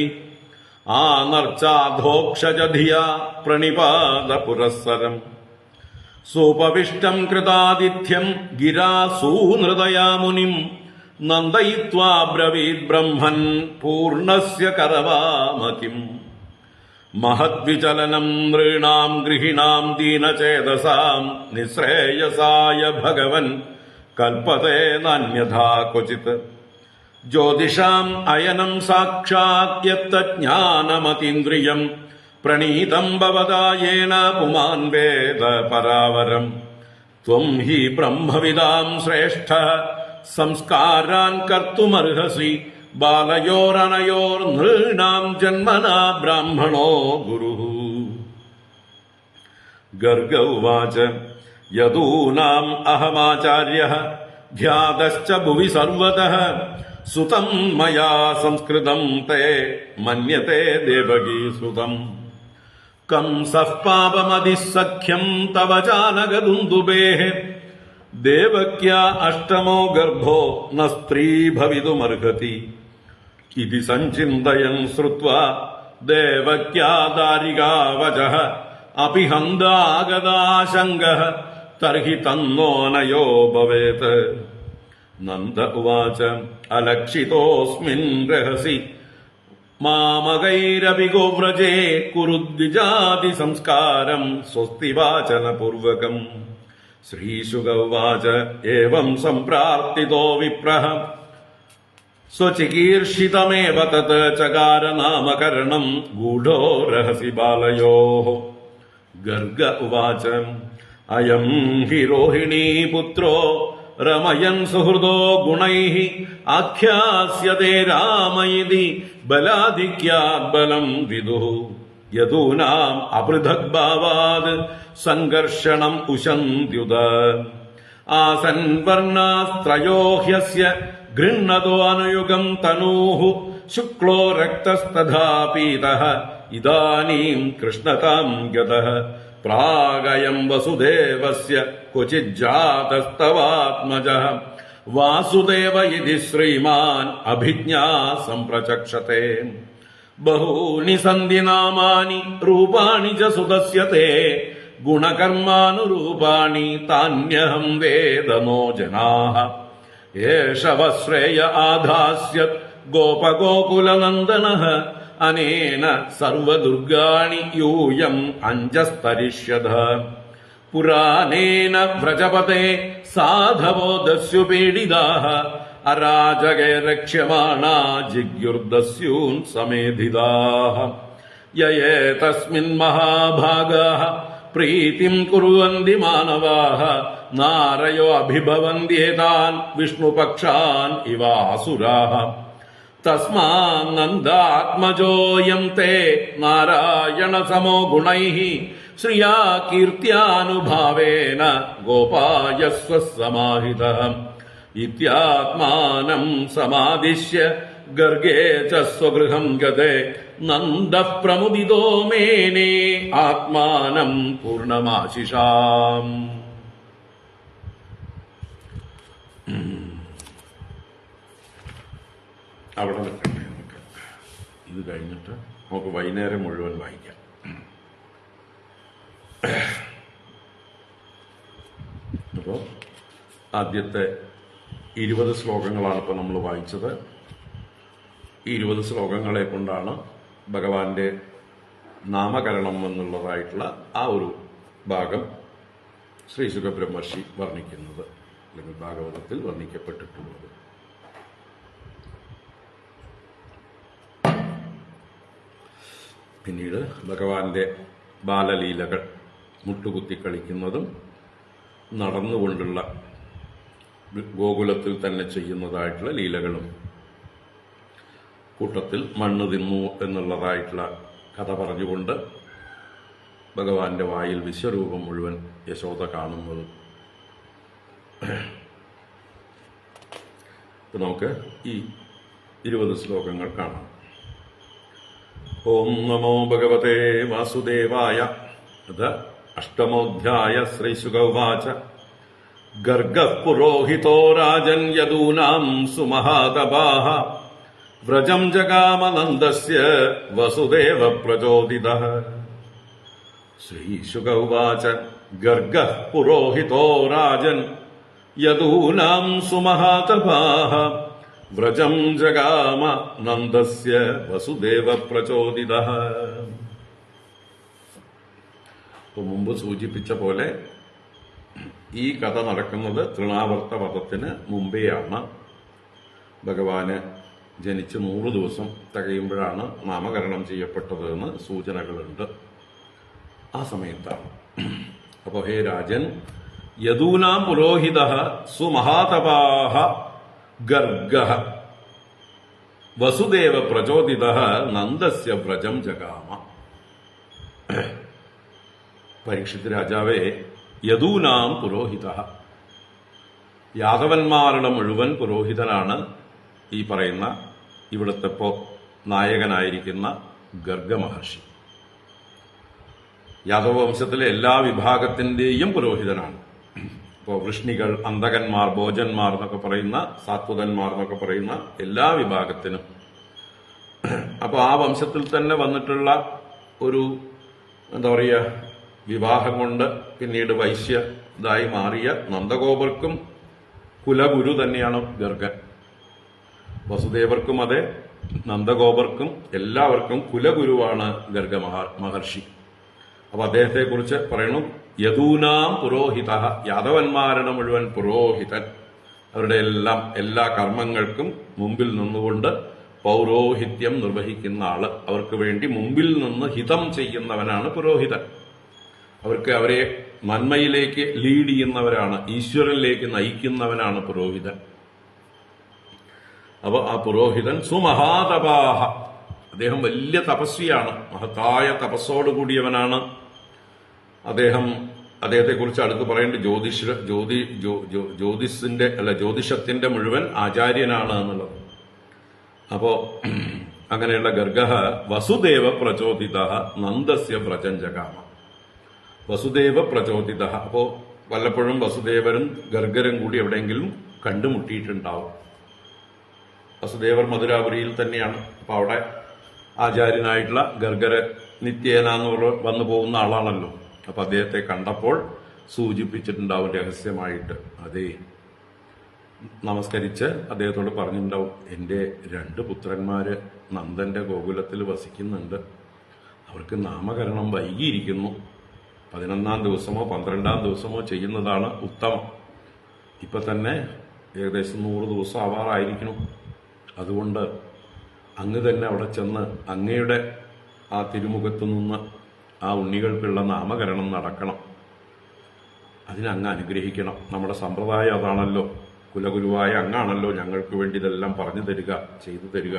ആനർച്ചാധോക്ഷജധിയാ പ്രണിപാത പുരസ്സരം. സോപവിഷ്ടം കൃതാതിഥ്യം ഗിരാ സൂനൃതയാ മുനിം. നന്ദയിത്വാ ബ്രവീദ് ബ്രഹ്മൻ പൂർണ്ണസ്യ കരവാമകിം. മഹദ്വിചലനം നൃണാം ഗൃഹിണാം ദീനചേതസാം. നിശ്രേയസായ ഭഗവൻ കൽപ്പതേ നാന്യഥാ ക്വചിത്. ജ്യോതിഷാം അയനം സാക്ഷാത് യത്തജ്ഞാനമതീന്ദ്രിയം. പ്രണീതം ഭവതാ യേന പുമാൻ വേദ പരാവരം. ത്വം ഹി ബ്രഹ്മവിദാം ശ്രേഷ്ഠഃ സംസ്കാരാൻ കർത്തുമർഹസി. ബാലയോരണയോർ നൃണാം ജന്മനാ ബ്രാഹ്മണോ ഗുരുഃ. ഗർഗ ഉവാച. യദൂനാം അഹമാചാര്യഃ ധ്യാതശ്ച ഭുവി സർവതഃ. സുതം മയാ സംസ്കൃതം തേ മന്യത്തെ ദേവകീ സുതം. കംസഃ പാപമതിസഖ്യം തവ ജാനകദുന്ദുഭേഃ. ദേവക്യാ 8-മോ ഗർഭോ ന സ്ത്രീ ഭവിതുമർഹതി. ഇതി സഞ്ചിന്തയൻ ശ്രുത്വാ ദേവക്യാ ദാരികാ വചഃ. അപി ഹന്താഗതാശങ്കഃ തർഹി തന്നോനയോ ഭവേത്. നന്ദ ഉവാച. അലക്ഷിതോസ്മിൻ രഹസി മാമകൈരപി ഗോവ്രജേ. കുരുദ്വിജാതി സംസ്കാരം സ്വസ്തി വാചനപൂർവകം. ശ്രീശുക ഉവാച. ഏവം സംപ്രാർത്ഥിതോ വിപ്രഃ സ്വചികീർഷിതമേവ തത് ചകാര നാമകരണം ഗൂഢോ രഹസി ബാലയോഃ. ഗർഗ ഉവാച. അയം ഹി രോഹിണീ പുത്രോ രമയൻ സുഹൃദോ ഗുണൈഃ. ആഖ്യാസ്യതേ രാമ ഇതി ബലാധിക്യാത് ബലം വിദുഃ. യദൂനാം അപൃഥക് ഭാവാത് സംഘർഷണം ഉശന്ത്യുത. ആസൻ വർണ്ണാസ്ത്രയോ ഹ്യസ്യ ഗൃഹ്ണതോ അനുയുഗം തനൂഃ. ശുക്ലോ രക്തസ്തഥാ പീതഃ ഇദാനീം കൃഷ്ണതാം ഗതഃ പ്രാഗയം വസുദേവസ്യ ക്വചിജ്ജാതസ്തവാത്മജഃ വാസുദേവ ഇതി ശ്രീമാൻ അഭിജ്ഞാ സംപ്രചക്ഷത്തെ ബഹൂനി സന്ധി നാമാനി രൂപാണി ച സുതസ്യ തേ ഗുണകർമാനുരൂപാണി താന്യഹം വേദ നോ ജനാഃ ഏഷ ശ്രേയ ആധാസ്യത് ഗോപഗോകുലനന്ദനഃ അനേന സർവദുർഗാണി യൂയം അഞ്ജസ്തരിഷ്യത പുരാണേന വ്രജപതേ സാധവോ ദസ്യുപീഡിതാഃ അരാജകേ രക്ഷ്യമാണാ ജിഗ്യുർദസ്യൂൻ സമേധിതാഃ യയേതസ്മിൻ മഹാഭാഗാഃ പ്രീതിം കുർവന്തി മാനവാഃ നാരയോ അഭിഭവന്ത്യേതാൻ വിഷ്ണുപക്ഷാൻ ഇവാസുരാഃ തസ്മാന്നന്ദാത്മജോയം തേ നാരായണ സമോ ഗുണൈഃ ശ്രിയാ കീർത്യാനുഭാവേന ഗോപായസ്വ സമാഹിതഃ ഇത്യാത്മാനം സമാദിശ്യ ഗർഗേ ച സ്വഗൃഹം ഗതേ നന്ദഃ പ്രമുദിതോ മേനേ ആത്മാനം പൂർണ്ണമാശിഷാം. അവിടെ നിൽക്കണ്ടേ നമുക്ക്. ഇത് കഴിഞ്ഞിട്ട് നമുക്ക് വൈകുന്നേരം മുഴുവൻ വായിക്കാം. അപ്പോൾ ആദ്യത്തെ 20 ശ്ലോകങ്ങളാണ് ഇപ്പോൾ നമ്മൾ വായിച്ചത്. ഈ 20 ശ്ലോകങ്ങളെ കൊണ്ടാണ് ഭഗവാന്റെ നാമകരണം എന്നുള്ളതായിട്ടുള്ള ആ ഒരു ഭാഗം ശ്രീ ശുകബ്രഹ്മർഷി വർണ്ണിക്കുന്നത്, അല്ലെങ്കിൽ ഭാഗവതത്തിൽ വർണ്ണിക്കപ്പെട്ടിട്ടുള്ളത്. പിന്നീട് ഭഗവാന്റെ ബാലലീലകൾ, മുട്ടുകുത്തി കളിക്കുന്നതും നടന്നുകൊണ്ടുള്ള ഗോകുലത്തിൽ തന്നെ ചെയ്യുന്നതായിട്ടുള്ള ലീലകളും, കൂട്ടത്തിൽ മണ്ണ് തിന്നു എന്നുള്ളതായിട്ടുള്ള കഥ പറഞ്ഞുകൊണ്ട് ഭഗവാന്റെ വായിൽ വിശ്വരൂപം മുഴുവൻ യശോദ കാണുന്നതും. നമുക്ക് ഈ 20 ശ്ലോകങ്ങൾ കാണാം. ഓം നമോ ഭഗവതേ വാസുദേവായ. അത് അഷ്ടമോധ്യായ. ശ്രീശുക ഉവാച. ഗർഗഃ പുരോഹിതോ രാജൻ യദൂനാം സുമഹാതപാഃ വ്രജം ജഗാമനന്ദസ്യ വസുദേവ പ്രചോദിതഃ. ശ്രീശുക ഉവാച. ഗർഗഃ പുരോഹിതോ രാജൻ യദൂനാം സുമഹാതപാഃ വ്രജം ജഗാമ നന്ദസ്യ വസുദേവ പ്രചോദിതഃ. മുമ്പ് സൂചിപ്പിച്ച പോലെ ഈ കഥ നടക്കുന്നത് തൃണാവർത്ത വധത്തിന് മുമ്പെയാണ്. ഭഗവാന് ജനിച്ച് 100 ദിവസം തികയുമ്പോഴാണ് നാമകരണം ചെയ്യപ്പെട്ടത് എന്ന് സൂചനകളുണ്ട്. ആ സമയത്താണ്. അപ്പോ ഹേ രാജൻ, യദൂനാം പുരോഹിതഃ സുമഹാതപാഃ ഗർഗഃ വസുദേവ പ്രചോദിതഃ നന്ദസ്യ വ്രജം ജഗാമ. പരീക്ഷിത് രാജാവേ, യദൂനാം പുരോഹിതഃ, യാദവന്മാരുടെ മുഴുവൻ പുരോഹിതനാണ് ഈ പറയുന്ന ഇവിടുത്തെ നായകനായിരിക്കുന്ന ഗർഗ മഹർഷി. യാദവ വംശത്തിലെ എല്ലാ വിഭാഗത്തിന്റെയും പുരോഹിതനാണ്. ഇപ്പോൾ വൃഷ്ണികൾ, അന്തകന്മാർ, ഭോജന്മാർ എന്നൊക്കെ പറയുന്ന, സാത്വതന്മാർ എന്നൊക്കെ പറയുന്ന എല്ലാ വിഭാഗത്തിനും. അപ്പോൾ ആ വംശത്തിൽ തന്നെ വന്നിട്ടുള്ള ഒരു എന്താ പറയുക, വിവാഹം കൊണ്ട് പിന്നീട് വൈശ്യ ഇതായി മാറിയ നന്ദഗോപർക്കും കുലഗുരു തന്നെയാണ് ഗർഗൻ. വസുദേവർക്കും അതെ, നന്ദഗോപർക്കും എല്ലാവർക്കും കുലഗുരുവാണ് ഗർഗ മഹർഷി. അപ്പൊ അദ്ദേഹത്തെ കുറിച്ച് പറയണം, യദൂനാം പുരോഹിതഃ, യാദവന്മാരുടെ മുഴുവൻ പുരോഹിതൻ. അവരുടെ എല്ലാ കർമ്മങ്ങൾക്കും മുമ്പിൽ നിന്നുകൊണ്ട് പൗരോഹിത്യം നിർവഹിക്കുന്ന ആള്, അവർക്ക് വേണ്ടി മുമ്പിൽ നിന്ന് ഹിതം ചെയ്യുന്നവനാണ് പുരോഹിതൻ. അവരെ നന്മയിലേക്ക് ലീഡ് ചെയ്യുന്നവരാണ്, ഈശ്വരനിലേക്ക് നയിക്കുന്നവനാണ് പുരോഹിതൻ. അപ്പൊ ആ പുരോഹിതൻ സുമഹാതപാഃ, അദ്ദേഹം വലിയ തപസ്വിയാണ്, മഹത്തായ തപസ്സോടുകൂടിയവനാണ്. അദ്ദേഹത്തെ കുറിച്ച് അടുത്ത് പറയേണ്ട ജ്യോതിഷത്തിന്റെ മുഴുവൻ ആചാര്യനാണ് എന്നുള്ളത്. അപ്പോ അങ്ങനെയുള്ള ഗർഗഃ വസുദേവ പ്രചോദിത നന്ദസ്യ വ്രജം ജഗാമ. വസുദേവ പ്രചോദിത. അപ്പോ വല്ലപ്പോഴും വസുദേവരും ഗർഗരും കൂടി എവിടെയെങ്കിലും കണ്ടുമുട്ടിയിട്ടുണ്ടാവും. വസുദേവർ മധുരാപുരിയിൽ തന്നെയാണ്. അപ്പൊ അവിടെ ആചാര്യനായിട്ടുള്ള ഗർഗര നിത്യേന എന്ന് വന്നു പോകുന്ന ആളാണല്ലോ. അപ്പൊ അദ്ദേഹത്തെ കണ്ടപ്പോൾ സൂചിപ്പിച്ചിട്ടുണ്ടാവും രഹസ്യമായിട്ട്. അതേ, നമസ്കരിച്ച് അദ്ദേഹത്തോട് പറഞ്ഞിട്ടുണ്ടാവും, എൻ്റെ 2 പുത്രന്മാര് നന്ദന്റെ ഗോകുലത്തിൽ വസിക്കുന്നുണ്ട്, അവർക്ക് നാമകരണം വൈകിയിരിക്കുന്നു. 11-ാം ദിവസമോ 12-ാം ദിവസമോ ചെയ്യുന്നതാണ് ഉത്തമം. ഇപ്പൊ തന്നെ ഏകദേശം 100 ദിവസം ആവാറായിരിക്കണം. അതുകൊണ്ട് അങ്ങ് തന്നെ അവിടെ ചെന്ന് അങ്ങയുടെ ആ തിരുമുഖത്തു നിന്ന് ആ ഉണ്ണികൾക്കുള്ള നാമകരണം നടക്കണം. അതിനങ്ങ് അനുഗ്രഹിക്കണം. നമ്മുടെ സമ്പ്രദായം അതാണല്ലോ. കുലഗുരുവായ അങ്ങാണല്ലോ ഞങ്ങൾക്ക് വേണ്ടി ഇതെല്ലാം പറഞ്ഞു തരിക, ചെയ്തു തരിക.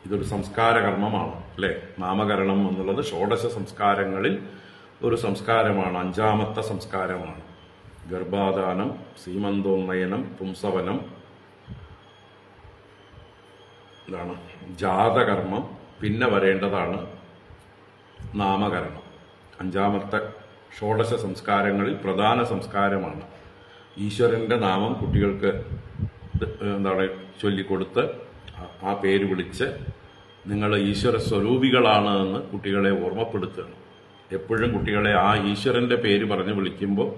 ഇതൊരു സംസ്കാര കർമ്മമാണ് അല്ലെ. നാമകരണം എന്നുള്ളത് ഷോഡശ സംസ്കാരങ്ങളിൽ ഒരു സംസ്കാരമാണ്. 5-ാമത്തെ സംസ്കാരമാണ്. ഗർഭാധാനം, സീമന്തോന്നയനം, പുംസവനം, എന്താണ് ജാതകർമ്മം, പിന്നെ വരേണ്ടതാണ് നാമകരണം. 5-ാമത്തെ ഷോഡശ സംസ്കാരങ്ങളിൽ പ്രധാന സംസ്കാരമാണ്. ഈശ്വരന്റെ നാമം കുട്ടികൾക്ക് എന്താണ് ചൊല്ലിക്കൊടുത്ത് ആ പേര് വിളിച്ച് നിങ്ങൾ ഈശ്വര സ്വരൂപികളാണ് എന്ന് കുട്ടികളെ ഓർമ്മപ്പെടുത്തുകയാണ്. എപ്പോഴും കുട്ടികളെ ആ ഈശ്വരന്റെ പേര് പറഞ്ഞ് വിളിക്കുമ്പോൾ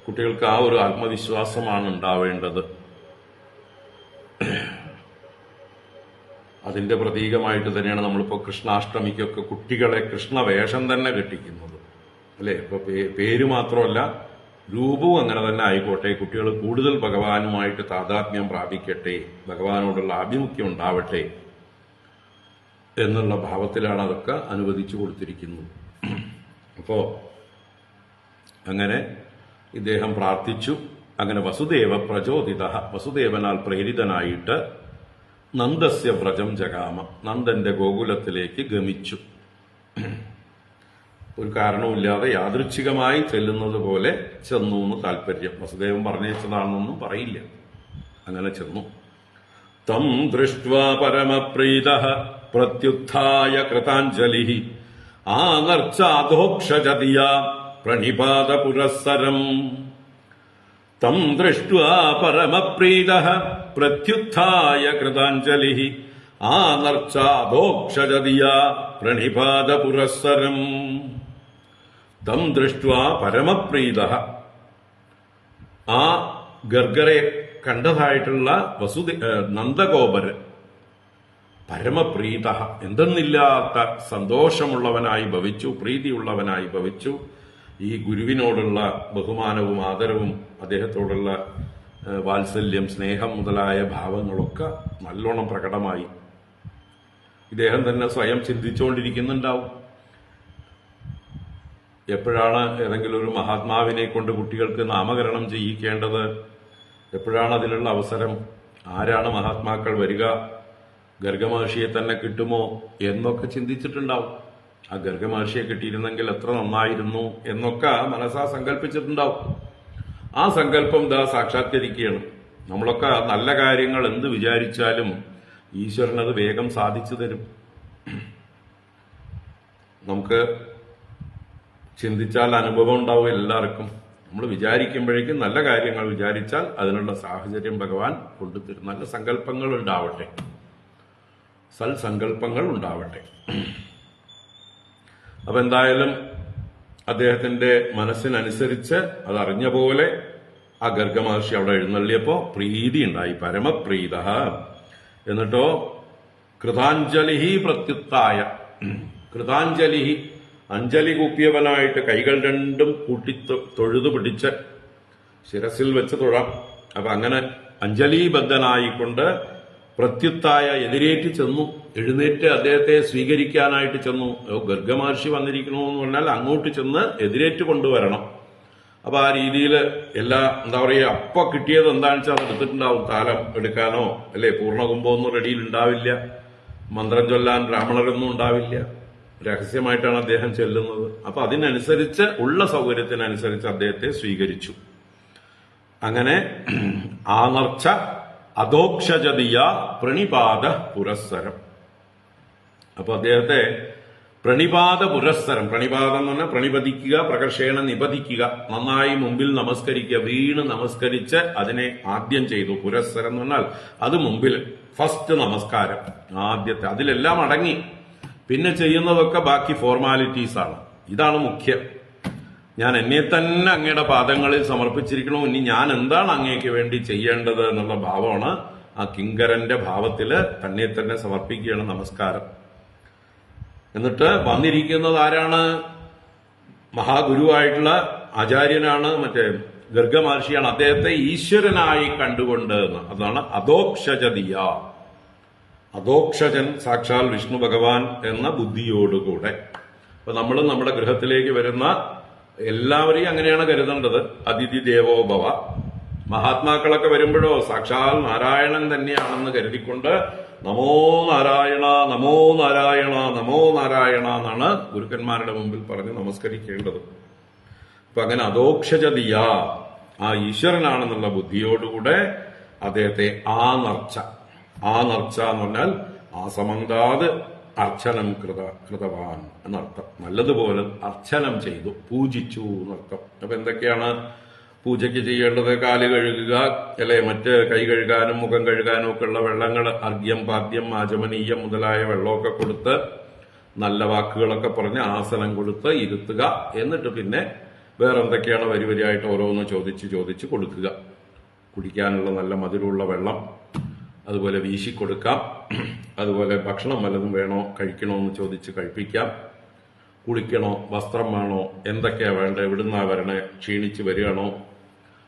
കുട്ടികൾക്ക് ആ ഒരു ആത്മവിശ്വാസമാണ് ഉണ്ടാവേണ്ടത്. അതിന്റെ പ്രതീകമായിട്ട് തന്നെയാണ് നമ്മളിപ്പോൾ കൃഷ്ണാഷ്ടമിക്കൊക്കെ കുട്ടികളെ കൃഷ്ണവേഷം തന്നെ കെട്ടിക്കുന്നത് അല്ലെ. ഇപ്പൊ പേര് മാത്രമല്ല, രൂപവും അങ്ങനെ തന്നെ ആയിക്കോട്ടെ. കുട്ടികൾ കൂടുതൽ ഭഗവാനുമായിട്ട് താതാത്മ്യം പ്രാപിക്കട്ടെ, ഭഗവാനോടുള്ള ആഭിമുഖ്യം ഉണ്ടാവട്ടെ എന്നുള്ള ഭാവത്തിലാണ് അതൊക്കെ അനുവദിച്ചു കൊടുത്തിരിക്കുന്നത്. അപ്പോ അങ്ങനെ ഇദ്ദേഹം പ്രാർത്ഥിച്ചു. അങ്ങനെ വസുദേവ പ്രചോദിത, വസുദേവനാൽ പ്രേരിതനായിട്ട് നന്ദസ്യ വ്രജം ജഗാമ, നന്ദന്റെ ഗോകുലത്തിലേക്ക് ഗമിച്ചു. ഒരു കാരണവുമില്ലാതെ യാദൃച്ഛികമായി ചെല്ലുന്നത് പോലെ ചെന്നു എന്ന് താല്പര്യം. വസുദേവൻ പറഞ്ഞതാണെന്നൊന്നും പറയില്ല. അങ്ങനെ ചെന്നു. തം ദൃഷ്ട്വാ പരമപ്രീതഃ പ്രത്യുത്ഥായ കൃതാഞ്ജലിഃ ആനർച്ചാധോക്ഷജതിയാ പ്രണിപാത പുരസ്സരം. തം ദൃഷ്ട്വാ പരമപ്രീതഃ പ്രത്യുത്ഥായ കൃതാഞ്ജലിഃ ആനർച്ചാധോക്ഷജതിയാ പ്രണിപാത പുരസ്സരം. തം ദൃഷ്ട്വാ പരമപ്രീതഃ, ആ ഗർഗരെ കണ്ടതായിട്ടുള്ള നന്ദഗോപര് പരമപ്രീത, എന്തെന്നില്ലാത്ത സന്തോഷമുള്ളവനായി ഭവിച്ചു, പ്രീതിയുള്ളവനായി ഭവിച്ചു. ഈ ഗുരുവിനോടുള്ള ബഹുമാനവും ആദരവും അദ്ദേഹത്തോടുള്ള വാത്സല്യം, സ്നേഹം മുതലായ ഭാവങ്ങളൊക്കെ നല്ലോണം പ്രകടമായി. ഇദ്ദേഹം തന്നെ സ്വയം ചിന്തിച്ചുകൊണ്ടിരിക്കുന്നുണ്ടാവും, എപ്പോഴാണ് ഏതെങ്കിലും ഒരു മഹാത്മാവിനെ കൊണ്ട് കുട്ടികൾക്ക് നാമകരണം ചെയ്യിക്കേണ്ടത്, എപ്പോഴാണ് അതിനുള്ള അവസരം, ആരാണ് മഹാത്മാക്കൾ വരിക, ഗർഗമഹർഷിയെ തന്നെ കിട്ടുമോ എന്നൊക്കെ ചിന്തിച്ചിട്ടുണ്ടാവും. ആ ഗർഗമഹർഷിയെ കിട്ടിയിരുന്നെങ്കിൽ എത്ര നന്നായിരുന്നു എന്നൊക്കെ മനസ്സാ സങ്കല്പിച്ചിട്ടുണ്ടാവും. ആ സങ്കല്പം ഇതാ സാക്ഷാത്കരിക്കുകയാണ്. നമ്മളൊക്കെ നല്ല കാര്യങ്ങൾ എന്ത് വിചാരിച്ചാലും ഈശ്വരനത് വേഗം സാധിച്ചു തരും. നമുക്ക് ചിന്തിച്ചാൽ അനുഭവം ഉണ്ടാവും എല്ലാവർക്കും. നമ്മൾ വിചാരിക്കുമ്പോഴേക്കും നല്ല കാര്യങ്ങൾ വിചാരിച്ചാൽ അതിനുള്ള സാഹചര്യം ഭഗവാൻ കൊണ്ടുതരും. നല്ല സങ്കല്പങ്ങൾ ഉണ്ടാവട്ടെ, സൽസങ്കല്പങ്ങൾ ഉണ്ടാവട്ടെ. അപ്പൊ എന്തായാലും അദ്ദേഹത്തിന്റെ മനസ്സിനനുസരിച്ച് അതറിഞ്ഞ പോലെ ആ ഗർഗമഹർഷി അവിടെ എഴുന്നള്ളിയപ്പോ പ്രീതി ഉണ്ടായി, പരമപ്രീത. എന്നിട്ടോ കൃതാഞ്ജലി പ്രത്യുത്തായ, കൃതാഞ്ജലി അഞ്ജലി കൂപ്പിയവനായിട്ട് കൈകൾ രണ്ടും കൂട്ടി തൊഴുതു പിടിച്ച് ശിരസിൽ വെച്ച് തൊഴാം. അപ്പൊ അങ്ങനെ അഞ്ജലിബദ്ധനായിക്കൊണ്ട് പ്രത്യുത്തായ എതിരേറ്റ് ചെന്നു, എഴുന്നേറ്റ് അദ്ദേഹത്തെ സ്വീകരിക്കാനായിട്ട് ചെന്നു. ഗർഗമഹർഷി വന്നിരിക്കണമെന്ന് പറഞ്ഞാൽ അങ്ങോട്ട് ചെന്ന് എതിരേറ്റ് കൊണ്ടുവരണം. അപ്പൊ ആ രീതിയിൽ എല്ലാ എന്താ പറയുക, അപ്പൊ കിട്ടിയത് എന്താണെന്ന് വെച്ചാൽ അത് എടുത്തിട്ടുണ്ടാവും. താലം എടുക്കാനോ അല്ലെ പൂർണ്ണകുംഭമൊന്നും റെഡിയിൽ ഉണ്ടാവില്ല, മന്ത്രം ചൊല്ലാൻ ബ്രാഹ്മണരൊന്നും ഉണ്ടാവില്ല, രഹസ്യമായിട്ടാണ് അദ്ദേഹം ചെല്ലുന്നത്. അപ്പൊ അതിനനുസരിച്ച് ഉള്ള സൗകര്യത്തിനനുസരിച്ച് അദ്ദേഹത്തെ സ്വീകരിച്ചു. അങ്ങനെ ആനർച്ച അധോക്ഷജതിയ പ്രണിപാത പുരസ്സരം, അപ്പൊ അദ്ദേഹത്തെ പ്രണിപാത പുരസ്സരം, പ്രണിപാതം എന്ന് പറഞ്ഞാൽ പ്രണിപതിക്കുക, പ്രകർഷേണ നിപതിക്കുക, നന്നായി മുമ്പിൽ നമസ്കരിക്കുക, വീണ് നമസ്കരിച്ച് അതിനെ ആദ്യം ചെയ്തു. പുരസ്സരം എന്ന് പറഞ്ഞാൽ അത് മുമ്പിൽ ഫസ്റ്റ് നമസ്കാരം ആദ്യത്തെ, അതിലെല്ലാം അടങ്ങി. പിന്നെ ചെയ്യുന്നതൊക്കെ ബാക്കി ഫോർമാലിറ്റീസ് ആണ്. ഇതാണ് മുഖ്യം. ഞാൻ എന്നെ തന്നെ അങ്ങയുടെ പാദങ്ങളിൽ സമർപ്പിച്ചിരിക്കണോ, ഇനി ഞാൻ എന്താണ് അങ്ങേക്ക് വേണ്ടി ചെയ്യേണ്ടത് എന്നുള്ള ഭാവമാണ്. ആ കിങ്കരന്റെ ഭാവത്തില് തന്നെ തന്നെ സമർപ്പിക്കുകയാണ് നമസ്കാരം. എന്നിട്ട് വന്നിരിക്കുന്നത് ആരാണ്? മഹാഗുരുവായിട്ടുള്ള ആചാര്യനാണ്, മറ്റേ ഗർഗ മഹർഷിയാണ്. അദ്ദേഹത്തെ ഈശ്വരനായി കണ്ടുകൊണ്ട് അതാണ് അധോക്ഷജതിയ. അധോക്ഷജൻ സാക്ഷാൽ വിഷ്ണു ഭഗവാൻ എന്ന ബുദ്ധിയോടുകൂടെ. അപ്പൊ നമ്മൾ നമ്മുടെ ഗൃഹത്തിലേക്ക് വരുന്ന എല്ലാവരെയും അങ്ങനെയാണ് കരുതേണ്ടത്. അതിഥി ദേവോഭവ. മഹാത്മാക്കളൊക്കെ വരുമ്പോഴോ സാക്ഷാൽ നാരായണൻ തന്നെയാണെന്ന് കരുതിക്കൊണ്ട് നമോ നാരായണ, നമോ നാരായണ, നമോ നാരായണ എന്നാണ് ഗുരുക്കന്മാരുടെ മുമ്പിൽ പറഞ്ഞ് നമസ്കരിക്കേണ്ടത്. അപ്പൊ അങ്ങനെ അധോക്ഷജതിയ, ആ ഈശ്വരനാണെന്നുള്ള ബുദ്ധിയോടുകൂടെ അദ്ദേഹത്തെ ആ നർച്ച എന്ന് പറഞ്ഞാൽ ആ സമന്താത് അർച്ചനം കൃതവാൻ എന്നർത്ഥം. നല്ലതുപോലെ അർച്ചനം ചെയ്തു, പൂജിച്ചു എന്നർത്ഥം. അപ്പൊ എന്തൊക്കെയാണ് പൂജയ്ക്ക് ചെയ്യേണ്ടത്? കാല് കഴുകുക, അല്ലെ മറ്റ് കൈ കഴുകാനും മുഖം കഴുകാനും ഒക്കെ ഉള്ള വെള്ളങ്ങൾ, അർഘ്യം, പാദ്യം, ആചമനീയം മുതലായ വെള്ളമൊക്കെ കൊടുത്ത് നല്ല വാക്കുകളൊക്കെ പറഞ്ഞ് ആസനം കൊടുത്ത് ഇരുത്തുക. എന്നിട്ട് പിന്നെ വേറെന്തൊക്കെയാണ് വരിവരിയായിട്ട് ഓരോന്ന് ചോദിച്ച് കൊടുക്കുക. കുടിക്കാനുള്ള നല്ല മധുരമുള്ള വെള്ളം അതുപോലെ വീശിക്കൊടുക്കാം. അതുപോലെ ഭക്ഷണം വല്ലതും വേണോ, കഴിക്കണോ എന്ന് ചോദിച്ച് കഴിപ്പിക്കാം. കുളിക്കണോ, വസ്ത്രം വേണോ, എന്തൊക്കെയാ വേണ്ടത്, എവിടുന്നാ വരണേ, ക്ഷീണിച്ച് വരികയാണോ,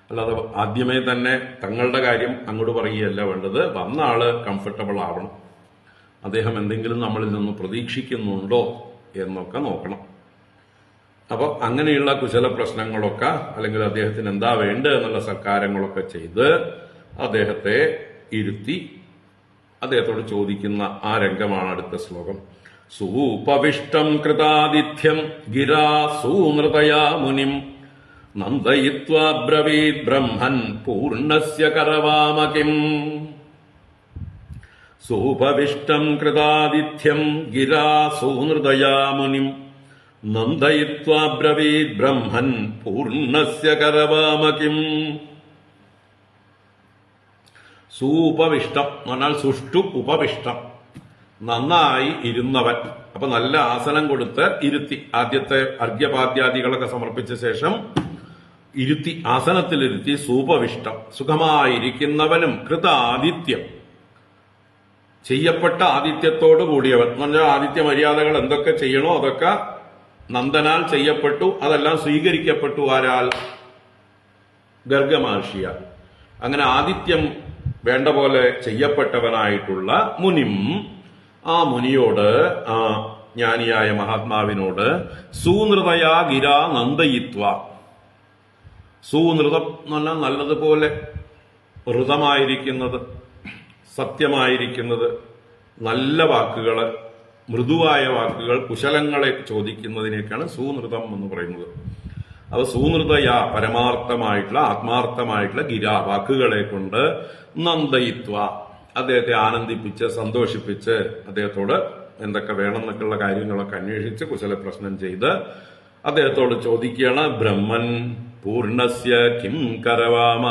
അല്ലാതെ ആദ്യമേ തന്നെ തങ്ങളുടെ കാര്യം അങ്ങോട്ട് പറയുകയല്ല വേണ്ടത്. വന്ന ആള് കംഫർട്ടബിൾ ആവണം. അദ്ദേഹം എന്തെങ്കിലും നമ്മളിൽ നിന്ന് പ്രതീക്ഷിക്കുന്നുണ്ടോ എന്നൊക്കെ നോക്കണം. അപ്പൊ അങ്ങനെയുള്ള കുശല പ്രശ്നങ്ങളൊക്കെ, അല്ലെങ്കിൽ അദ്ദേഹത്തിന് എന്താ വേണ്ടത് എന്നുള്ള സൽക്കാരങ്ങളൊക്കെ ചെയ്ത് അദ്ദേഹത്തെ ഇരുത്തി അദ്ദേഹത്തോട് ചോദിക്കുന്ന ആ രംഗമാണ് അടുത്ത ശ്ലോകം. സൂപവിഷ്ടം കൃതാദിഥ്യം ഗിരാ സൂനൃതയാ മുനിം നന്ദയിത്വാ ബ്രവീത് ബ്രഹ്മൻ പൂർണ്ണസ്യ കരവാമകിം. സൂപവിഷ്ടം കൃതാദിഥ്യം ഗിരാ സൂനൃതയാ മുനിം നന്ദയിത്വാ ബ്രവീത് ബ്രഹ്മൻ പൂർണ്ണസ്യ കരവാമകിം. സൂപവിഷ്ടം എന്ന് പറഞ്ഞാൽ സുഷ്ടു ഉപവിഷ്ടം, നന്നായി ഇരുന്നവൻ. അപ്പൊ നല്ല ആസനം കൊടുത്ത് ഇരുത്തി, ആദ്യത്തെ അർഘ്യപാദ്യാദികളൊക്കെ സമർപ്പിച്ച ശേഷം ഇരുത്തി, ആസനത്തിലിരുത്തി. സൂപവിഷ്ടം, സുഖമായിരിക്കുന്നവനും. കൃതാദിത്യം, ചെയ്യപ്പെട്ട ആദിത്യത്തോട് കൂടിയവൻ എന്ന് പറഞ്ഞാൽ ആദിത്യ മര്യാദകൾ എന്തൊക്കെ ചെയ്യണോ അതൊക്കെ നന്ദനാൽ ചെയ്യപ്പെട്ടു. അതെല്ലാം സ്വീകരിക്കപ്പെട്ടു. ആരാൽ? ഗർഗ മഹർഷിയാൽ. അങ്ങനെ ആദിത്യം വേണ്ട പോലെ ചെയ്യപ്പെട്ടവനായിട്ടുള്ള മുനിം, ആ മുനിയോട്, ആ ജ്ഞാനിയായ മഹാത്മാവിനോട് സൂനൃതയാ ഗിരാ നന്ദയിത്വ. സൂനൃതം എന്ന് പറഞ്ഞാൽ നല്ലതുപോലെ ഋതമായിരിക്കുന്നത്, സത്യമായിരിക്കുന്നത്, നല്ല വാക്കുകള്, മൃദുവായ വാക്കുകൾ, കുശലങ്ങളെ ചോദിക്കുന്നതിനേക്കാണ് സൂനൃതം എന്ന് പറയുന്നത്. അവ സൂനൃതയ, പരമാർത്ഥമായിട്ടുള്ള ആത്മാർത്ഥമായിട്ടുള്ള ഗിര, വാക്കുകളെ കൊണ്ട് നന്ദയിത്വ, അദ്ദേഹത്തെ ആനന്ദിപ്പിച്ച് സന്തോഷിപ്പിച്ച് അദ്ദേഹത്തോട് എന്തൊക്കെ വേണമെന്നൊക്കെയുള്ള കാര്യങ്ങളൊക്കെ അന്വേഷിച്ച് കുശല പ്രശ്നം ചെയ്ത് അദ്ദേഹത്തോട് ചോദിക്കുകയാണ്. ബ്രഹ്മൻ പൂർണ്ണസ്യ കിം കരവാമ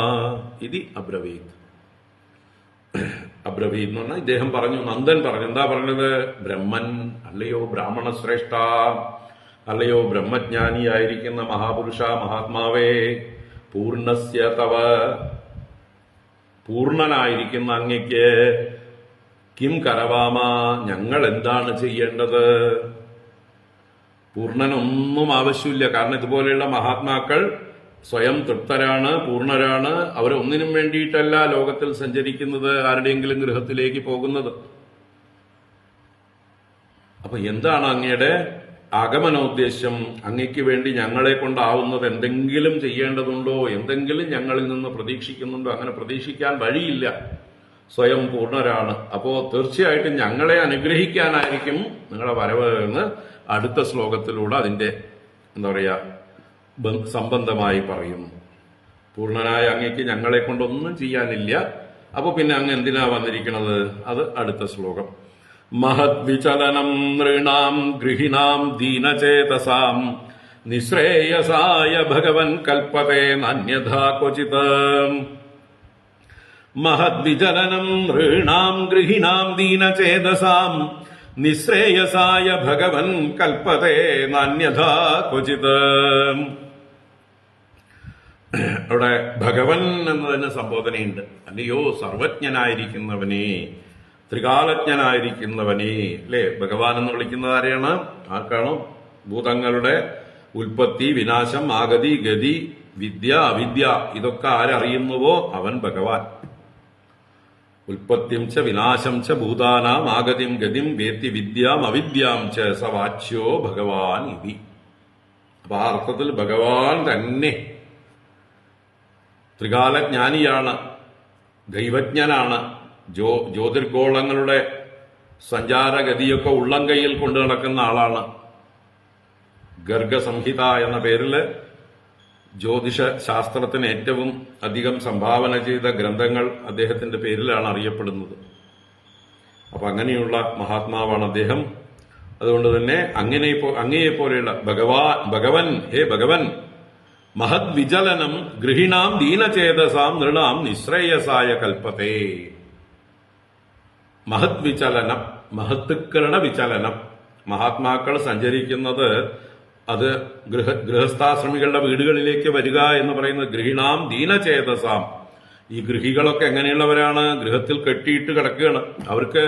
ഇതി അബ്രവീത്. അബ്രവീത് എന്ന് പറഞ്ഞാൽ ഇദ്ദേഹം പറഞ്ഞു, നന്ദൻ പറഞ്ഞു. എന്താ പറഞ്ഞത്? ബ്രഹ്മൻ, അല്ലയോ ബ്രാഹ്മണ ശ്രേഷ്ഠ, അല്ലയോ ബ്രഹ്മജ്ഞാനിയായിരിക്കുന്ന മഹാപുരുഷ, മഹാത്മാവേ, പൂർണ്ണസ്യ തവ, പൂർണ്ണനായിരിക്കുന്ന അങ്ങയ്ക്ക് കിം കരവാമ, ഞങ്ങൾ എന്താണ് ചെയ്യേണ്ടത്? പൂർണ്ണനൊന്നും ആവശ്യമില്ല. കാരണം ഇതുപോലെയുള്ള മഹാത്മാക്കൾ സ്വയം തൃപ്തരാണ്, പൂർണ്ണരാണ്. അവരൊന്നിനും വേണ്ടിയിട്ടല്ല ലോകത്തിൽ സഞ്ചരിക്കുന്നത്, ആരുടെയെങ്കിലും ഗൃഹത്തിലേക്ക് പോകുന്നത്. അപ്പൊ എന്താണ് അങ്ങയുടെ ആഗമനോദ്ദേശം? അങ്ങയ്ക്ക് വേണ്ടി ഞങ്ങളെ കൊണ്ടാവുന്നത് എന്തെങ്കിലും ചെയ്യേണ്ടതുണ്ടോ? എന്തെങ്കിലും ഞങ്ങളിൽ നിന്ന് പ്രതീക്ഷിക്കുന്നുണ്ടോ? അങ്ങനെ പ്രതീക്ഷിക്കാൻ വഴിയില്ല. സ്വയം പൂർണ്ണരാണ്. അപ്പോ തീർച്ചയായിട്ടും ഞങ്ങളെ അനുഗ്രഹിക്കാനായിരിക്കും നിങ്ങളുടെ വരവ് എന്ന് അടുത്ത ശ്ലോകത്തിലൂടെ അതിന്റെ എന്താ പറയാ സംബന്ധമായി പറയുന്നു. പൂർണ്ണനായ അങ്ങയ്ക്ക് ഞങ്ങളെ കൊണ്ടൊന്നും ചെയ്യാനില്ല. അപ്പൊ പിന്നെ അങ്ങ് എന്തിനാ വന്നിരിക്കുന്നത്? അത് അടുത്ത ശ്ലോകം. മഹദ്വിചലനം നൃണാം ഗൃഹിണാം ദീനചേതസാം നിശ്രേയസായ ഭഗവൻ കൽപ്പതേ നാന്യഥാ ക്വചിത്. മഹദ്വിചലനം നൃണാം ഗൃഹിണാം ദീനചേതസാം നിശ്രേയസായ ഭഗവൻ കൽപ്പതേ നാന്യഥാ ക്വചിത്. അവിടെ ഭഗവൻ എന്നതിന് സംബോധനയുണ്ട്. അല്ലയോ സർവജ്ഞനായിരിക്കുന്നവനെ, ത്രികാലജ്ഞനായിരിക്കുന്നവനെ, അല്ലേ? ഭഗവാൻ എന്ന് വിളിക്കുന്നത് ആരെയാണ്? ആർക്കാണോ? ഭൂതങ്ങളുടെ ഉൽപ്പത്തി, വിനാശം, ആഗതി, ഗതി, വിദ്യ, അവിദ്യ, ഇതൊക്കെ ആരറിയുന്നുവോ അവൻ ഭഗവാൻ. ഉൽപ്പത്തിം ച വിനാശം ച ഭൂതാനാം ആഗതിം ഗതിം വേത്തി വിദ്യാം അവിദ്യാം ച സവാച്യോ ഭഗവാൻ ഇതി. അപ്പൊ ആ അർത്ഥത്തിൽ ഭഗവാൻ തന്നെ ത്രികാലജ്ഞാനിയാണ്, ദൈവജ്ഞനാണ്. ജ്യോതിർഗോളങ്ങളുടെ സഞ്ചാരഗതിയൊക്കെ ഉള്ളം കൈയിൽ കൊണ്ടു നടക്കുന്ന ആളാണ്. ഗർഗസംഹിത എന്ന പേരില് ജ്യോതിഷ ശാസ്ത്രത്തിന് ഏറ്റവും അധികം സംഭാവന ചെയ്ത ഗ്രന്ഥങ്ങൾ അദ്ദേഹത്തിന്റെ പേരിലാണ് അറിയപ്പെടുന്നത്. അപ്പൊ അങ്ങനെയുള്ള മഹാത്മാവാണ് അദ്ദേഹം. അതുകൊണ്ട് തന്നെ അങ്ങയെപ്പോലെയുള്ള ഭഗവൻ, ഹേ ഭഗവൻ, മഹത് വിചലനം ഗൃഹിണാം ദീനചേതസാം നൃണാം നിശ്രേയസായ കൽപ്പതേ. മഹത് വിചലനം, മഹത്തുക്കളുടെ വിചലനം. മഹാത്മാക്കൾ സഞ്ചരിക്കുന്നത് അത് ഗൃഹസ്ഥാശ്രമികളുടെ വീടുകളിലേക്ക് വരിക എന്ന് പറയുന്നത് ഗൃഹിണാം ദീനചേതസാം. ഈ ഗൃഹികളൊക്കെ എങ്ങനെയുള്ളവരാണ്? ഗൃഹത്തിൽ കെട്ടിയിട്ട് കിടക്കുകയാണ്. അവർക്ക്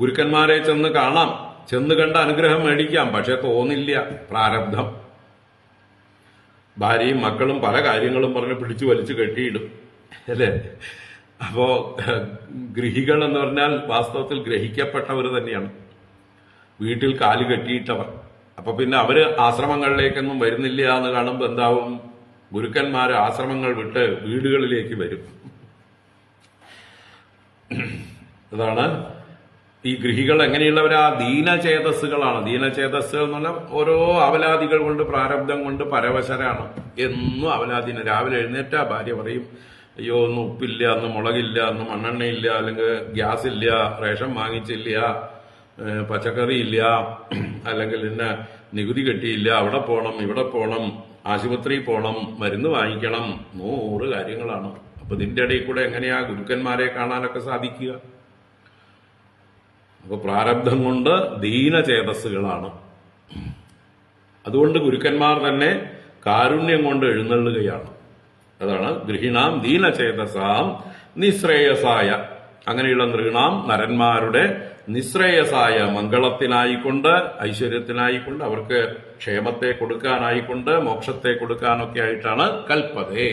ഗുരുക്കന്മാരെ ചെന്ന് കാണാം, ചെന്ന് കണ്ട അനുഗ്രഹം മേടിക്കാം, പക്ഷെ തോന്നില്ല, പ്രാരബ്ധം. ഭാര്യയും മക്കളും പല കാര്യങ്ങളും പറഞ്ഞ് പിടിച്ചു വലിച്ചു കെട്ടിയിടും, അല്ലേ? അപ്പോ ഗൃഹികൾ എന്ന് പറഞ്ഞാൽ വാസ്തവത്തിൽ ഗ്രഹിക്കപ്പെട്ടവർ തന്നെയാണ്, വീട്ടിൽ കാല് കെട്ടിയിട്ടവർ. അപ്പൊ പിന്നെ അവര് ആശ്രമങ്ങളിലേക്കൊന്നും വരുന്നില്ല എന്ന് കാണുമ്പോൾ എന്താവും? ഗുരുക്കന്മാര് ആശ്രമങ്ങൾ വിട്ട് വീടുകളിലേക്ക് വരും. അതാണ് ഈ ഗൃഹികൾ എങ്ങനെയുള്ളവരാ? ദീനചേതസ്സുകളാണ്. ദീനചേതസ്സുകൾ എന്ന് പറഞ്ഞാൽ ഓരോ അവലാദികൾ കൊണ്ട്, പ്രാരബ്ധം കൊണ്ട് പരവശരാണ്. എന്നും അവലാദിന്. രാവിലെ എഴുന്നേറ്റാ ഭാര്യ പറയും, അയ്യോ ഒന്ന് ഉപ്പില്ല, അന്ന് മുളകില്ല, അന്ന് മണ്ണെണ്ണയില്ല, അല്ലെങ്കിൽ ഗ്യാസ് ഇല്ല, റേഷൻ വാങ്ങിച്ചില്ല, പച്ചക്കറി ഇല്ല, അല്ലെങ്കിൽ ഇന്ന നികുതി കെട്ടിയില്ല, അവിടെ പോണം, ഇവിടെ പോണം, ആശുപത്രി പോണം, മരുന്ന് വാങ്ങിക്കണം, 100 കാര്യങ്ങളാണ്. അപ്പൊ ഇതിന്റെ ഇടയിൽ കൂടെ എങ്ങനെയാ ഗുരുക്കന്മാരെ കാണാനൊക്കെ സാധിക്കുക? അപ്പൊ പ്രാരബ്ധം കൊണ്ട് ദീനചേതസ്സുകളാണ്. അതുകൊണ്ട് ഗുരുക്കന്മാർ തന്നെ കാരുണ്യം കൊണ്ട് എഴുന്നള്ളുകയാണ്. അതാണ് ഗൃഹിണാം ദീനചേതസാം നിശ്രേയസായ. അങ്ങനെയുള്ള നൃണാം നരന്മാരുടെ നിശ്രേയസായ, മംഗളത്തിനായിക്കൊണ്ട്, ഐശ്വര്യത്തിനായിക്കൊണ്ട്, അവർക്ക് ക്ഷേമത്തെ കൊടുക്കാനായിക്കൊണ്ട്, മോക്ഷത്തെ കൊടുക്കാനൊക്കെ ആയിട്ടാണ് കൽപ്പതേ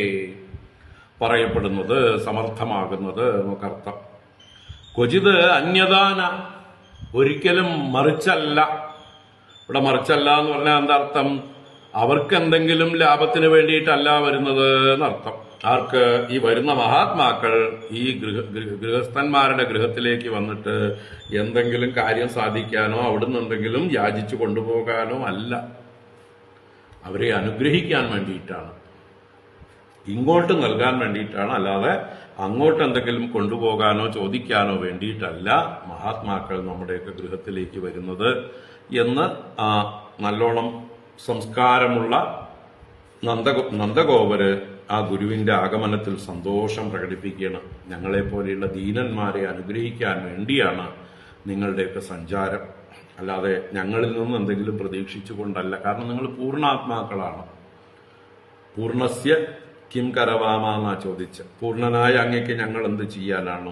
പറയപ്പെടുന്നത്, സമർത്ഥമാകുന്നത് എന്നൊക്കർത്ഥം. ക്വചിത് അന്യദാന, ഒരിക്കലും മറിച്ചല്ല. ഇവിടെ മറിച്ചല്ല എന്ന് പറഞ്ഞാൽ എന്താർത്ഥം? അവർക്ക് എന്തെങ്കിലും ലാഭത്തിന് വേണ്ടിയിട്ടല്ല വരുന്നത് എന്നർത്ഥം. ആർക്ക്? ഈ വരുന്ന മഹാത്മാക്കൾ ഈ ഗൃഹസ്ഥന്മാരുടെ ഗൃഹത്തിലേക്ക് വന്നിട്ട് എന്തെങ്കിലും കാര്യം സാധിക്കാനോ അവിടുന്ന് എന്തെങ്കിലും യാചിച്ചു കൊണ്ടുപോകാനോ അല്ല, അവരെ അനുഗ്രഹിക്കാൻ വേണ്ടിയിട്ടാണ്, ഇങ്ങോട്ട് നൽകാൻ വേണ്ടിയിട്ടാണ്. അല്ലാതെ അങ്ങോട്ട് എന്തെങ്കിലും കൊണ്ടുപോകാനോ ചോദിക്കാനോ വേണ്ടിയിട്ടല്ല മഹാത്മാക്കൾ നമ്മുടെയൊക്കെ ഗൃഹത്തിലേക്ക് വരുന്നത് എന്ന് നല്ലോണം സംസ്കാരമുള്ള നന്ദഗോപര് ആ ഗുരുവിന്റെ ആഗമനത്തിൽ സന്തോഷം പ്രകടിപ്പിക്കുകയാണ്. ഞങ്ങളെപ്പോലെയുള്ള ദീനന്മാരെ അനുഗ്രഹിക്കാൻ വേണ്ടിയാണ് നിങ്ങളുടെയൊക്കെ സഞ്ചാരം, അല്ലാതെ ഞങ്ങളിൽ നിന്നും എന്തെങ്കിലും പ്രതീക്ഷിച്ചുകൊണ്ടല്ല. കാരണം നിങ്ങൾ പൂർണ്ണാത്മാക്കളാണ്. പൂർണ്ണസ്യ കിം കരവാമ എന്നാ ചോദിച്ച, പൂർണ്ണനായ അങ്ങയ്ക്ക് ഞങ്ങൾ എന്ത് ചെയ്യാനാണ്?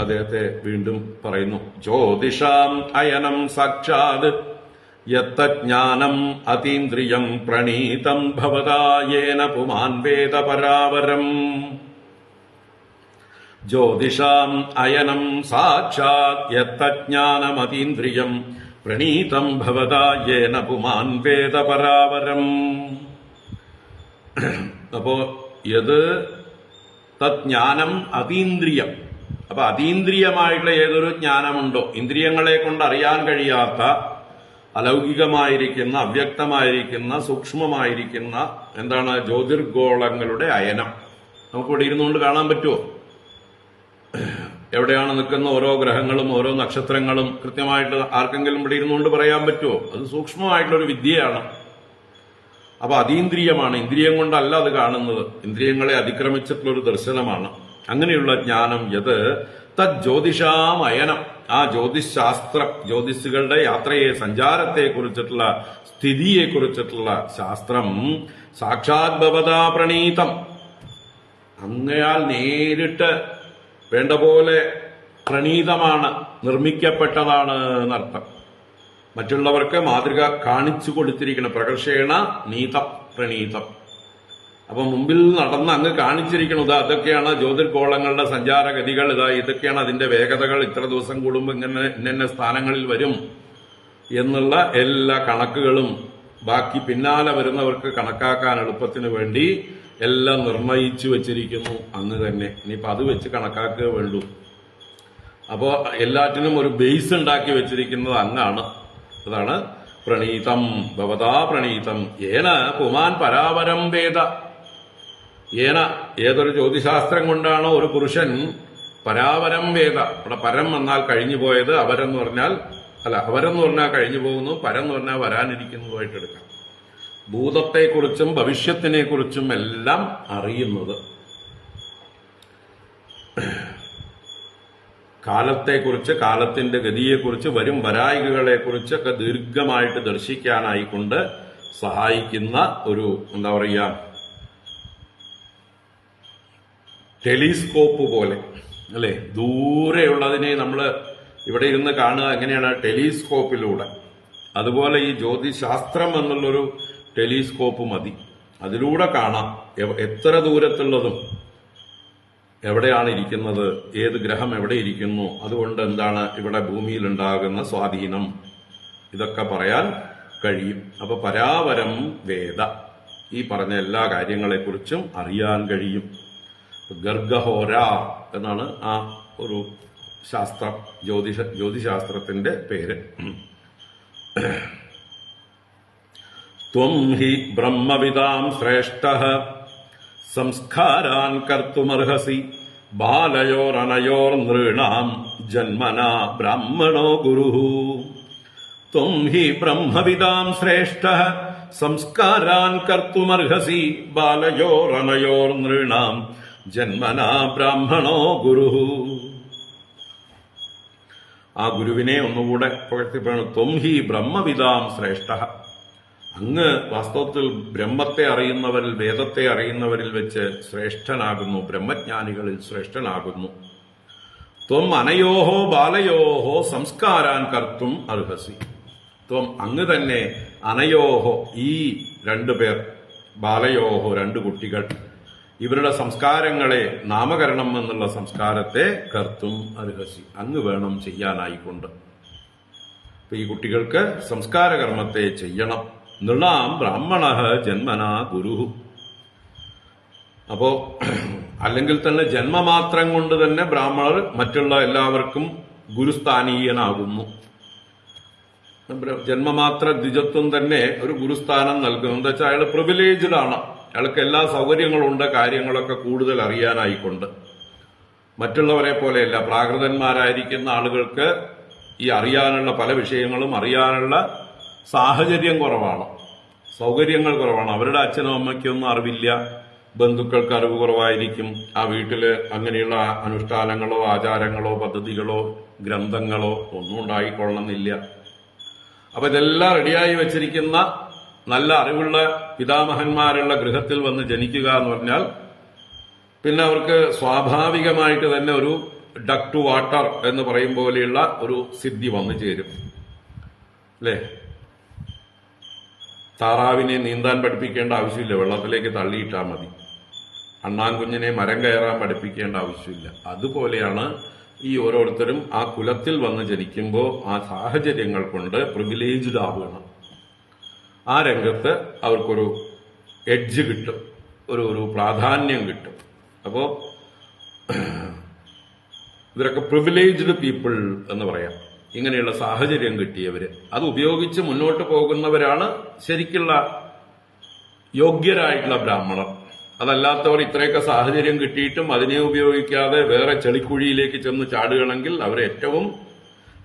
അദ്ദേഹത്തെ വീണ്ടും പറയുന്നു, ജ്യോതിഷാം അയനം സാക്ഷാത് യത്തജ്ഞാനം അതീന്ദ്രിയം പ്രണീതം ഭവതായേന പുമാൻ വേദ പരാവരം. ജ്യോതിഷാം അയനം സാക്ഷാത് യത്തജ്ഞാനം അതീന്ദ്രിയം പ്രണീതം ഭവതായേന പുമാൻ വേദ പരാവരം. അപ്പോ യത് തജ്ഞാനം അതീന്ദ്രിയം. അപ്പൊ അതീന്ദ്രിയമായിട്ടുള്ള ഏതൊരു ജ്ഞാനമുണ്ടോ, ഇന്ദ്രിയങ്ങളെ കൊണ്ട് അറിയാൻ കഴിയാത്ത അലൗകികമായിരിക്കുന്ന, അവ്യക്തമായിരിക്കുന്ന, സൂക്ഷ്മമായിരിക്കുന്ന എന്താണ് ജ്യോതിർഗോളങ്ങളുടെ അയനം നമുക്കിവിടെ ഇരുന്നുകൊണ്ട് കാണാൻ പറ്റുമോ? എവിടെയാണ് നിൽക്കുന്ന ഓരോ ഗ്രഹങ്ങളും ഓരോ നക്ഷത്രങ്ങളും കൃത്യമായിട്ട് ആർക്കെങ്കിലും ഇവിടെ ഇരുന്നുകൊണ്ട് പറയാൻ പറ്റുമോ? അത് സൂക്ഷ്മമായിട്ടുള്ളൊരു വിദ്യയാണ്. അപ്പൊ അതീന്ദ്രിയമാണ്, ഇന്ദ്രിയം കൊണ്ടല്ല അത് കാണുന്നത്, ഇന്ദ്രിയങ്ങളെ അതിക്രമിച്ചിട്ടുള്ളൊരു ദർശനമാണ്. അങ്ങനെയുള്ള ജ്ഞാനം യത് തദ് ജ്യോതിഷാമയനം, ആ ജ്യോതിശാസ്ത്രം, ജ്യോതിഷുകളുടെ യാത്രയെ, സഞ്ചാരത്തെ കുറിച്ചിട്ടുള്ള, സ്ഥിതിയെ കുറിച്ചിട്ടുള്ള ശാസ്ത്രം സാക്ഷാത് ഭവതാ പ്രണീതം, അങ്ങയാൽ നേരിട്ട് വേണ്ട പോലെ പ്രണീതമാണ്, നിർമ്മിക്കപ്പെട്ടതാണ് എന്നർത്ഥം. മറ്റുള്ളവർക്ക് മാതൃക കാണിച്ചു കൊടുത്തിരിക്കണം. പ്രകർഷേണ നീതം പ്രണീതം. അപ്പൊ മുമ്പിൽ നടന്ന് അങ്ങ് കാണിച്ചിരിക്കണം, ഇതാ അതൊക്കെയാണ് ജ്യോതിർഗോളങ്ങളുടെ സഞ്ചാരഗതികൾ, ഇതൊക്കെയാണ് അതിന്റെ വേഗതകൾ, ഇത്ര ദിവസം കൂടുമ്പോൾ ഇന്ന സ്ഥാനങ്ങളിൽ വരും എന്നുള്ള എല്ലാ കണക്കുകളും ബാക്കി പിന്നാലെ വരുന്നവർക്ക് കണക്കാക്കാൻ എളുപ്പത്തിന് വേണ്ടി എല്ലാം നിർണയിച്ചു വെച്ചിരിക്കുന്നു അങ്ങ് തന്നെ. ഇനിയിപ്പോ അത് വെച്ച് കണക്കാക്കുക വേണ്ടു. അപ്പോ എല്ലാറ്റിനും ഒരു ബേസ് ഉണ്ടാക്കി വെച്ചിരിക്കുന്നത് അങ്ങാണ്. അതാണ് പ്രണീതം, ഭവതാ പ്രണീതം. ഏന പുമാൻ പരാവരം വേദ, ഏന ഏതൊരു ജ്യോതിശാസ്ത്രം കൊണ്ടാണോ ഒരു പുരുഷൻ പരാവരം വേദ, ഇവിടെ പരം എന്നാൽ കഴിഞ്ഞു പോയത്, അവരെന്ന് പറഞ്ഞാൽ കഴിഞ്ഞു പോകുന്നു, പരം എന്ന് പറഞ്ഞാൽ വരാനിരിക്കുന്നതുമായിട്ട് എടുക്കാം. ഭൂതത്തെക്കുറിച്ചും ഭവിഷ്യത്തിനെക്കുറിച്ചും എല്ലാം അറിയുന്നത്, കാലത്തെക്കുറിച്ച്, കാലത്തിന്റെ ഗതിയെക്കുറിച്ച്, വരും വരായികകളെക്കുറിച്ചൊക്കെ ദീർഘമായിട്ട് ദർശിക്കാനായിക്കൊണ്ട് സഹായിക്കുന്ന ഒരു എന്താ പറയുക ടെലിസ്കോപ്പ് പോലെ അല്ലെ. ദൂരെയുള്ളതിനെ നമ്മൾ ഇവിടെ ഇരുന്ന് കാണുക എങ്ങനെയാണ്? ടെലിസ്കോപ്പിലൂടെ. അതുപോലെ ഈ ജ്യോതിശാസ്ത്രം എന്നുള്ളൊരു ടെലിസ്കോപ്പ് മതി, അതിലൂടെ കാണാം എത്ര ദൂരത്തുള്ളതും എവിടെയാണ് ഇരിക്കുന്നത്, ഏത് ഗ്രഹം എവിടെ ഇരിക്കുന്നു, അതുകൊണ്ട് എന്താണ് ഇവിടെ ഭൂമിയിൽ ഉണ്ടാകുന്ന സ്വാധീനം, ഇതൊക്കെ പറയാൻ കഴിയും. അപ്പൊ പരാവരം വേദ, ഈ പറഞ്ഞ എല്ലാ കാര്യങ്ങളെക്കുറിച്ചും അറിയാൻ കഴിയും. ഗർഗഹോര എന്നാണ് ആ ഒരു ശാസ്ത്രം, ജ്യോതിശാസ്ത്രത്തിന്റെ പേര്. ത്വം ഹി ബ്രഹ്മവിദാം ശ്രേഷ്ഠഃ സംസ്കാരാൻ കർത്തുമർഹസി ബാലയോരനയോർ നൃണാം ജന്മനാ ബ്രാഹ്മണോ ഗുരുഃ. ത്വം ഹി ബ്രഹ്മവിദാം ശ്രേഷ്ഠഃ സംസ്കാരാൻ കർത്തുമർഹസി ബാലയോരനയോർ നൃണാം ജന്മനാ ബ്രാഹ്മണോ ഗുരുഃ. ആ ഗുരുവിനെ ഒന്നുകൂടെ പുകഴ്ത്തിപ്പറയണം. ത്വം ഹി ബ്രഹ്മവിദാം ശ്രേഷ്ഠഃ, അങ്ങ് വാസ്തവത്തിൽ ബ്രഹ്മത്തെ അറിയുന്നവരിൽ, വേദത്തെ അറിയുന്നവരിൽ വെച്ച് ശ്രേഷ്ഠനാകുന്നു, ബ്രഹ്മജ്ഞാനികളിൽ ശ്രേഷ്ഠനാകുന്നു. ത്വം അനയോഹോ ബാലയോഹോ സംസ്കാരാൻ കർത്തും അർഹസി. ത്വം അങ്ങ് തന്നെ അനയോഹോ, ഈ രണ്ടുപേർ, ബാലയോഹോ രണ്ടു കുട്ടികൾ, ഇവരുടെ സംസ്കാരങ്ങളെ, നാമകരണം എന്നുള്ള സംസ്കാരത്തെ കർത്തും അർഹസി, അങ്ങ് വേണം ചെയ്യാനായിക്കൊണ്ട്. അപ്പൊ ഈ കുട്ടികൾക്ക് സംസ്കാരകർമ്മത്തെ ചെയ്യണം. നൃണാം ബ്രാഹ്മണ ജന്മനാ ഗുരു. അപ്പോ അല്ലെങ്കിൽ തന്നെ ജന്മമാത്രം കൊണ്ട് തന്നെ ബ്രാഹ്മണർ മറ്റുള്ള എല്ലാവർക്കും ഗുരുസ്ഥാനീയനാകുന്നു. ജന്മമാത്ര ദ്വിജത്വം തന്നെ ഒരു ഗുരുസ്ഥാനം നൽകുന്നു. എന്താ വെച്ചാൽ അയാൾ പ്രിവിലേജ്ഡ് ആണ്, അയാൾക്ക് എല്ലാ സൗകര്യങ്ങളുണ്ട്, കാര്യങ്ങളൊക്കെ കൂടുതൽ അറിയാനായിക്കൊണ്ട്. മറ്റുള്ളവരെ പോലെയല്ല, പ്രാകൃതന്മാരായിരിക്കുന്ന ആളുകൾക്ക് ഈ അറിയാനുള്ള പല വിഷയങ്ങളും അറിയാനുള്ള സാഹചര്യം കുറവാണ്, സൗകര്യങ്ങൾ കുറവാണ്. അവരുടെ അച്ഛനും അമ്മയ്ക്കൊന്നും അറിവില്ല, ബന്ധുക്കൾക്ക് അറിവ് കുറവായിരിക്കും. ആ വീട്ടില് അങ്ങനെയുള്ള അനുഷ്ഠാനങ്ങളോ ആചാരങ്ങളോ പദ്ധതികളോ ഗ്രന്ഥങ്ങളോ ഒന്നും ഉണ്ടായിക്കൊള്ളണമെന്നില്ല. അപ്പൊ ഇതെല്ലാം റെഡിയായി വെച്ചിരിക്കുന്ന നല്ല അറിവുള്ള പിതാമഹന്മാരുള്ള ഗൃഹത്തിൽ വന്ന് ജനിക്കുക എന്ന് പറഞ്ഞാൽ പിന്നെ അവർക്ക് സ്വാഭാവികമായിട്ട് തന്നെ ഒരു ഡക്ക് ടു വാട്ടർ എന്ന് പറയും പോലെയുള്ള ഒരു സിദ്ധി വന്നു ചേരും അല്ലേ. താറാവിനെ നീന്താൻ പഠിപ്പിക്കേണ്ട ആവശ്യമില്ല, വെള്ളത്തിലേക്ക് തള്ളിയിട്ടാൽ മതി. അണ്ണാൻകുഞ്ഞിനെ മരം കയറാൻ പഠിപ്പിക്കേണ്ട ആവശ്യമില്ല. അതുപോലെയാണ് ഈ ഓരോരുത്തരും ആ കുലത്തിൽ വന്ന് ജനിക്കുമ്പോൾ ആ സാഹചര്യങ്ങൾ കൊണ്ട് പ്രിവിലേജ്ഡ് ആവുകയാണ്. ആ രംഗത്ത് അവർക്കൊരു എഡ്ജ് കിട്ടും, ഒരു പ്രാധാന്യം കിട്ടും. അപ്പോ ഇവരൊക്കെ പ്രിവിലേജ്ഡ് പീപ്പിൾ എന്ന് പറയാം. ഇങ്ങനെയുള്ള സാഹചര്യം കിട്ടിയവര് അത് ഉപയോഗിച്ച് മുന്നോട്ട് പോകുന്നവരാണ് ശരിക്കുള്ള യോഗ്യരായിട്ടുള്ള ബ്രാഹ്മണർ. അതല്ലാത്തവർ ഇത്രയൊക്കെ സാഹചര്യം കിട്ടിയിട്ടും അതിനെ ഉപയോഗിക്കാതെ വേറെ ചെളിക്കുഴിയിലേക്ക് ചെന്ന് ചാടുകയാണെങ്കിൽ അവർ ഏറ്റവും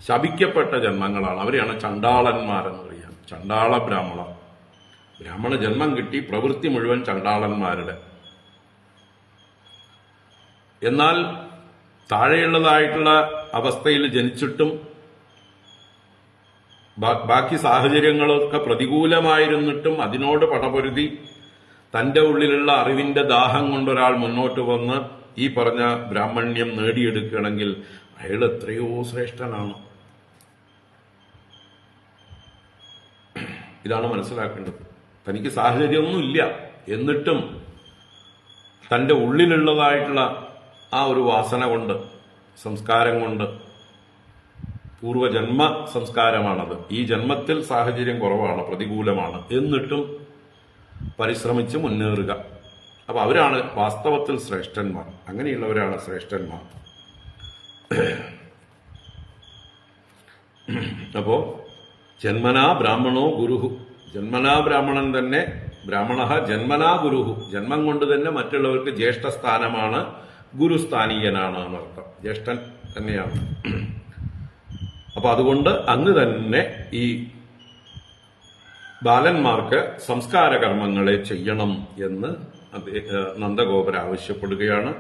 ശപിക്കപ്പെട്ട ജന്മങ്ങളാണ്. അവരെയാണ് ചണ്ടാളന്മാരെന്ന് പറയുക. ചണ്ടാള ബ്രാഹ്മണ ജന്മം കിട്ടി, പ്രവൃത്തി മുഴുവൻ ചണ്ടാളന്മാരുടെ. എന്നാൽ താഴെയുള്ളതായിട്ടുള്ള അവസ്ഥയിൽ ജനിച്ചിട്ടും ബാക്കി സാഹചര്യങ്ങളൊക്കെ പ്രതികൂലമായിരുന്നിട്ടും അതിനോട് പടപൊരുതി തന്റെ ഉള്ളിലുള്ള അറിവിന്റെ ദാഹം കൊണ്ടൊരാൾ മുന്നോട്ട് വന്ന് ഈ പറഞ്ഞ ബ്രാഹ്മണ്യം നേടിയെടുക്കുകയാണെങ്കിൽ അയാൾ എത്രയോ ശ്രേഷ്ഠനാണ്. ഇതാണ് മനസ്സിലാക്കേണ്ടത്. തനിക്ക് സാഹചര്യമൊന്നുമില്ല, എന്നിട്ടും തന്റെ ഉള്ളിലുള്ളതായിട്ടുള്ള ആ ഒരു വാസന കൊണ്ട്, സംസ്കാരം കൊണ്ട്, പൂർവജന്മ സംസ്കാരമാണത്. ഈ ജന്മത്തിൽ സാഹചര്യം കുറവാണ്, പ്രതികൂലമാണ്, എന്നിട്ടും പരിശ്രമിച്ച് മുന്നേറുക. അപ്പൊ അവരാണ് വാസ്തവത്തിൽ ശ്രേഷ്ഠന്മാർ. അങ്ങനെയുള്ളവരാണ് ശ്രേഷ്ഠന്മാർ. അപ്പോ ജന്മനാ ബ്രാഹ്മണോ ഗുരുഹു, ജന്മനാ ബ്രാഹ്മണൻ തന്നെ, ബ്രാഹ്മണ ജന്മനാ ഗുരുഹു, ജന്മം കൊണ്ട് തന്നെ മറ്റുള്ളവർക്ക് ജ്യേഷ്ഠസ്ഥാനമാണ്, ഗുരുസ്ഥാനീയനാണ് എന്നർത്ഥം. ജ്യേഷ്ഠൻ തന്നെയാണ്. അപ്പൊ അതുകൊണ്ട് അങ്ങ് തന്നെ ഈ ബാലന്മാർക്ക് സംസ്കാര കർമ്മങ്ങളെ ചെയ്യണം എന്ന് നന്ദഗോപർ ആവശ്യപ്പെടുകയാണ്.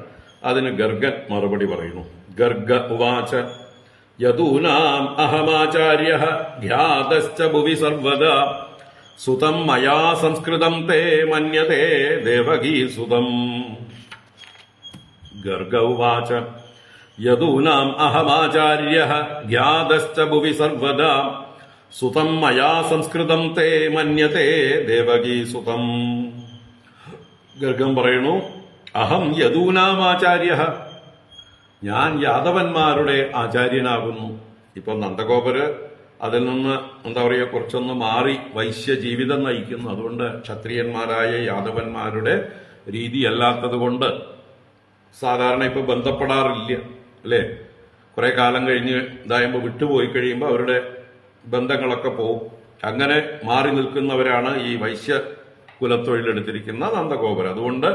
അതിന് ഗർഗൻ മറുപടി പറയുന്നു. ഗർഗ ഉവാച യദൂനാം അഹമാചാര്യഃ ഖ്യാതശ്ച ഭുവി സർവദാ സുതം മയാ സംസ്കൃതം തേ മന്യതേ ദേവകീ സുതം. ഗർഗ ഉവാച യദൂനാം അഹമാചാര്യഃ ഖ്യാതശ്ച ഭുവി സർവദാ സുതം മയാ സംസ്കൃതം തേ മന്യതേ ദേവകീ സുതം. ഗർഗം പറയുന്നു, അഹം യദൂനാമാചാര്യഃ, ഞാൻ യാദവന്മാരുടെ ആചാര്യനാകുന്നു. ഇപ്പൊ നന്ദഗോപര് അതിൽ നിന്ന് എന്താ പറയുക, കുറച്ചൊന്ന് മാറി വൈശ്യ ജീവിതം നയിക്കുന്നു. അതുകൊണ്ട് ക്ഷത്രിയന്മാരായ യാദവന്മാരുടെ രീതിയല്ലാത്തത് കൊണ്ട് സാധാരണ ഇപ്പൊ ബന്ധപ്പെടാറില്ല, അല്ലേ? കുറെ കാലം കഴിഞ്ഞ് ഇതാകുമ്പോൾ വിട്ടുപോയി കഴിയുമ്പോൾ അവരുടെ ബന്ധങ്ങളൊക്കെ പോവും. അങ്ങനെ മാറി നിൽക്കുന്നവരാണ് ഈ വൈശ്യ കുലത്തൊഴിലെടുത്തിരിക്കുന്ന നന്ദഗോപർ. അതുകൊണ്ട്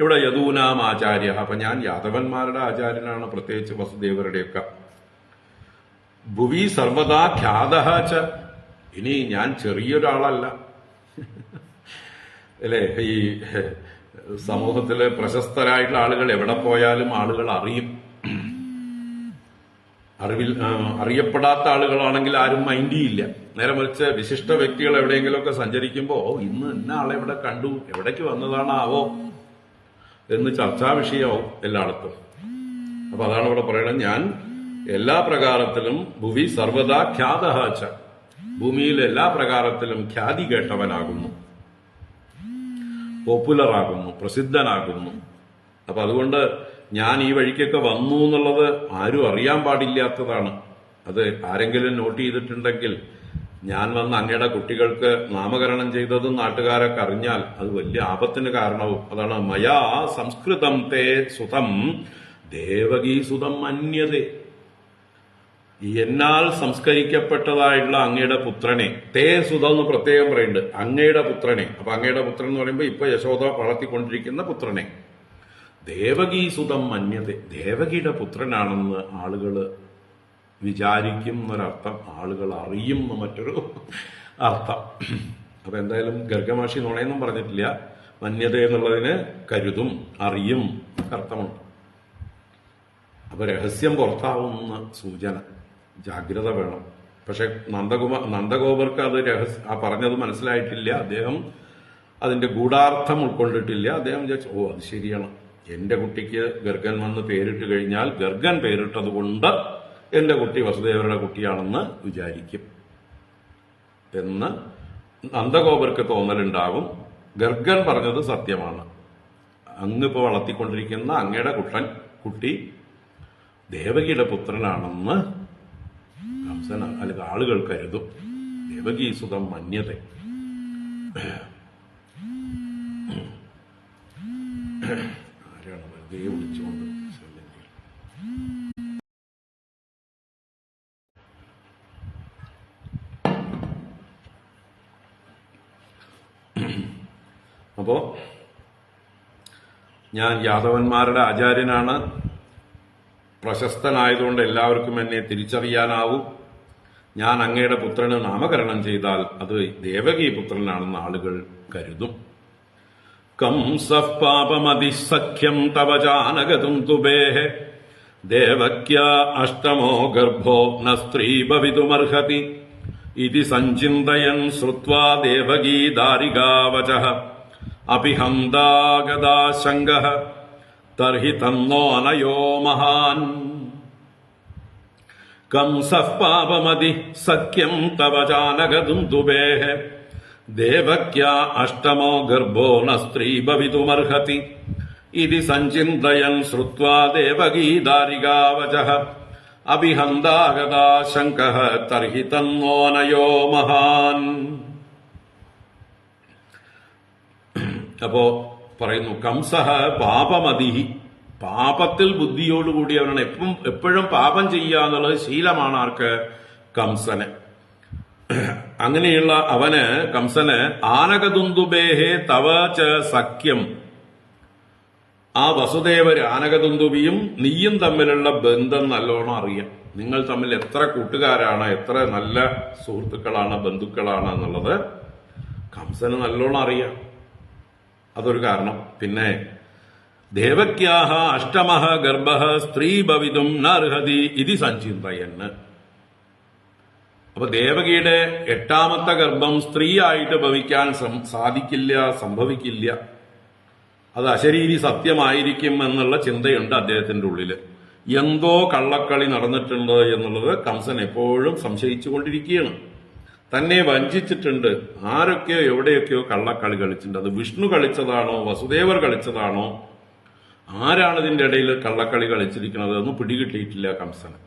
ഇവിടെ യദൂനാം ആചാര്യ, അപ്പൊ ഞാൻ യാദവന്മാരുടെ ആചാര്യനാണ്, പ്രത്യേകിച്ച് വസുദേവരുടെയൊക്കെ. ഭുവി സർവദാ ഖ്യാതഃ ച, ഇനി ഞാൻ ചെറിയൊരാളല്ല, അല്ലേ? ഈ സമൂഹത്തിലെ പ്രശസ്തരായിട്ടുള്ള ആളുകൾ എവിടെ പോയാലും ആളുകൾ അറിയും. അറിയപ്പെടാത്ത ആളുകളാണെങ്കിൽ ആരും മൈൻഡ് ചെയ്യില്ല. നേരെ മറിച്ച് വിശിഷ്ട വ്യക്തികൾ എവിടെയെങ്കിലുമൊക്കെ സഞ്ചരിക്കുമ്പോൾ ഇന്ന് ഇന്ന ആളെ എവിടെ കണ്ടു, എവിടേക്ക് വന്നതാണാവോ എന്ന് ചർച്ചാ വിഷയമാവും എല്ലായിടത്തും. അപ്പൊ അതാണ് ഇവിടെ പറയുന്നത്, ഞാൻ എല്ലാ പ്രകാരത്തിലും ഭുവി സർവദാ ഖ്യാതഃ ച, ഭൂമിയിൽ എല്ലാ പ്രകാരത്തിലും ഖ്യാതി കേട്ടവനാകുന്നു, പോപ്പുലറാകുന്നു, പ്രസിദ്ധനാകുന്നു. അപ്പൊ അതുകൊണ്ട് ഞാൻ ഈ വഴിക്കൊക്കെ വന്നു എന്നുള്ളത് ആരും അറിയാൻ പാടില്ലാത്തതാണ്. അത് ആരെങ്കിലും നോട്ട് ചെയ്തിട്ടുണ്ടെങ്കിൽ ഞാൻ വന്ന് അങ്ങയുടെ കുട്ടികൾക്ക് നാമകരണം ചെയ്തതും നാട്ടുകാരൊക്കെ അറിഞ്ഞാൽ അത് വലിയ ആപത്തിന് കാരണവും. അതാണ് മയാ സംസ്കൃതം തേ സുതം ദേവകീ സുതം മന്യതേ, എന്നാൽ സംസ്കരിക്കപ്പെട്ടതായിട്ടുള്ള അങ്ങയുടെ പുത്രനെ, തേ സുതം എന്ന് പ്രത്യേകം പറയുന്നുണ്ട്, അങ്ങയുടെ പുത്രനെ. അപ്പൊ അങ്ങയുടെ പുത്രൻ എന്ന് പറയുമ്പോൾ ഇപ്പൊ യശോദ വളർത്തിക്കൊണ്ടിരിക്കുന്ന പുത്രനെ ദേവകീസുതം മന്യത, ദേവകിയുടെ പുത്രനാണെന്ന് ആളുകൾ വിചാരിക്കും എന്നൊരർത്ഥം, ആളുകൾ അറിയും എന്ന് മറ്റൊരു അർത്ഥം. അപ്പൊ എന്തായാലും ഗർഗമാഷി നുണയൊന്നും പറഞ്ഞിട്ടില്ല. മന്യത എന്നുള്ളതിന് കരുതും, അറിയും അർത്ഥമുണ്ട്. അപ്പൊ രഹസ്യം പുറത്താവുന്ന സൂചന, ജാഗ്രത വേണം. പക്ഷെ നന്ദഗോപർക്ക് അത് ആ പറഞ്ഞത് മനസ്സിലായിട്ടില്ല. അദ്ദേഹം അതിന്റെ ഗൂഢാർത്ഥം ഉൾക്കൊണ്ടിട്ടില്ല. അദ്ദേഹം വിചാരിച്ചു, ഓ അത് ശരിയാണ്, എന്റെ കുട്ടിക്ക് ഗർഗൻ വന്ന് പേരിട്ട് കഴിഞ്ഞാൽ ഗർഗൻ പേരിട്ടത് കൊണ്ട് എന്റെ കുട്ടി വസുദേവരുടെ കുട്ടിയാണെന്ന് വിചാരിക്കും എന്ന് നന്ദഗോപർക്ക് തോന്നലുണ്ടാകും. ഗർഗൻ പറഞ്ഞത് സത്യമാണ്. അങ്ങിപ്പോ വളർത്തിക്കൊണ്ടിരിക്കുന്ന അങ്ങയുടെ കുട്ടി ദേവകിയുടെ പുത്രനാണെന്ന് കംസൻ അല്ലെങ്കിൽ ആളുകൾ കരുതും. ദേവകീസുതം മന്യത. ആരാണ് വെറുതെ വിളിച്ചുകൊണ്ട് അപ്പോ ഞാൻ യാദവന്മാരുടെ ആചാര്യനാണ്, പ്രശസ്തനായതുകൊണ്ട് എല്ലാവർക്കും എന്നെ തിരിച്ചറിയാനാവും. ഞാൻ അങ്ങയുടെ പുത്രന് നാമകരണം ചെയ്താൽ അത് ദേവകീ പുത്രനാണെന്ന് ആളുകൾ കരുതും. കംസഃ പാപമതിസഖ്യം തവ ജാനകതും തുബേഃ ദേവക്യാ അഷ്ടമോ ഗർഭോ ന സ്ത്രീ ഭവിതുമർഹതി ഇതി സഞ്ചിന്തയൻ ശ്രുത്വാ ദേവകീ ദാരികാവചഃ അഭിഹന്താഗതാശങ്കഃ തർഹി തന്നോ അനയോ മഹാൻ. കംസഃ പാപമതി സഖ്യം തവ ജാനകതും തുബേഃ ദേവക്യാ അഷ്ടമോ ഗർഭോ ന സ്ത്രീ ഭവിതുമർഹതി ഇതി സഞ്ചിന്തയൻ ശ്രുത്വാ ദേവകീ ദാരികാവചഃ അഭിഹന്താഗതാശങ്കഃ തർഹി തന്നോ അനയോ മഹാൻ. അപ്പോ പറയുന്നു, കംസഃ പാപമതി, പാപത്തിൽ ബുദ്ധിയോടുകൂടിയവനാണ്. എപ്പോഴും പാപം ചെയ്യുക എന്നുള്ളത് ശീലമാണ് ആർക്ക്? കംസന്. അങ്ങനെയുള്ള കംസന് ആനകദുന്ദുബേഹേ തവ ച സഖ്യം, ആ വസുദേവര് ആനകദുന്ദുബിയും നീയും തമ്മിലുള്ള ബന്ധം നല്ലോണം അറിയാം. നിങ്ങൾ തമ്മിൽ എത്ര കൂട്ടുകാരാണ്, എത്ര നല്ല സുഹൃത്തുക്കളാണ്, ബന്ധുക്കളാണ് എന്നുള്ളത് കംസന് നല്ലോണം അറിയാം. അതൊരു കാരണം. പിന്നെ ദേവക്യാഹ അഷ്ടമഃ ഗർഭഃ സ്ത്രീ ഭവിതും നർഹതി ഇതി സഞ്ചിന്തയന്. അപ്പൊ ദേവകിയുടെ 8ാമത്തെ ഗർഭം സ്ത്രീ ആയിട്ട് ഭവിക്കാൻ സാധിക്കില്ല, സംഭവിക്കില്ല. അത് അശരീരി സത്യമായിരിക്കും എന്നുള്ള ചിന്തയുണ്ട് അദ്ദേഹത്തിന്റെ ഉള്ളില്. എന്തോ കള്ളക്കളി നടന്നിട്ടുണ്ട് എന്നുള്ളത് കംസൻ എപ്പോഴും സംശയിച്ചുകൊണ്ടിരിക്കുകയാണ്. തന്നെ വഞ്ചിച്ചിട്ടുണ്ട്. ആരൊക്കെയോ എവിടെയൊക്കെയോ കള്ളക്കളി കളിച്ചിട്ടുണ്ട്. അത് വിഷ്ണു കളിച്ചതാണോ, വസുദേവർ കളിച്ചതാണോ, ആരാണ് ഇതിന്റെ ഇടയിൽ കള്ളക്കളി കളിച്ചിരിക്കുന്നത് എന്ന് പിടികിട്ടിയിട്ടില്ല കംസന്.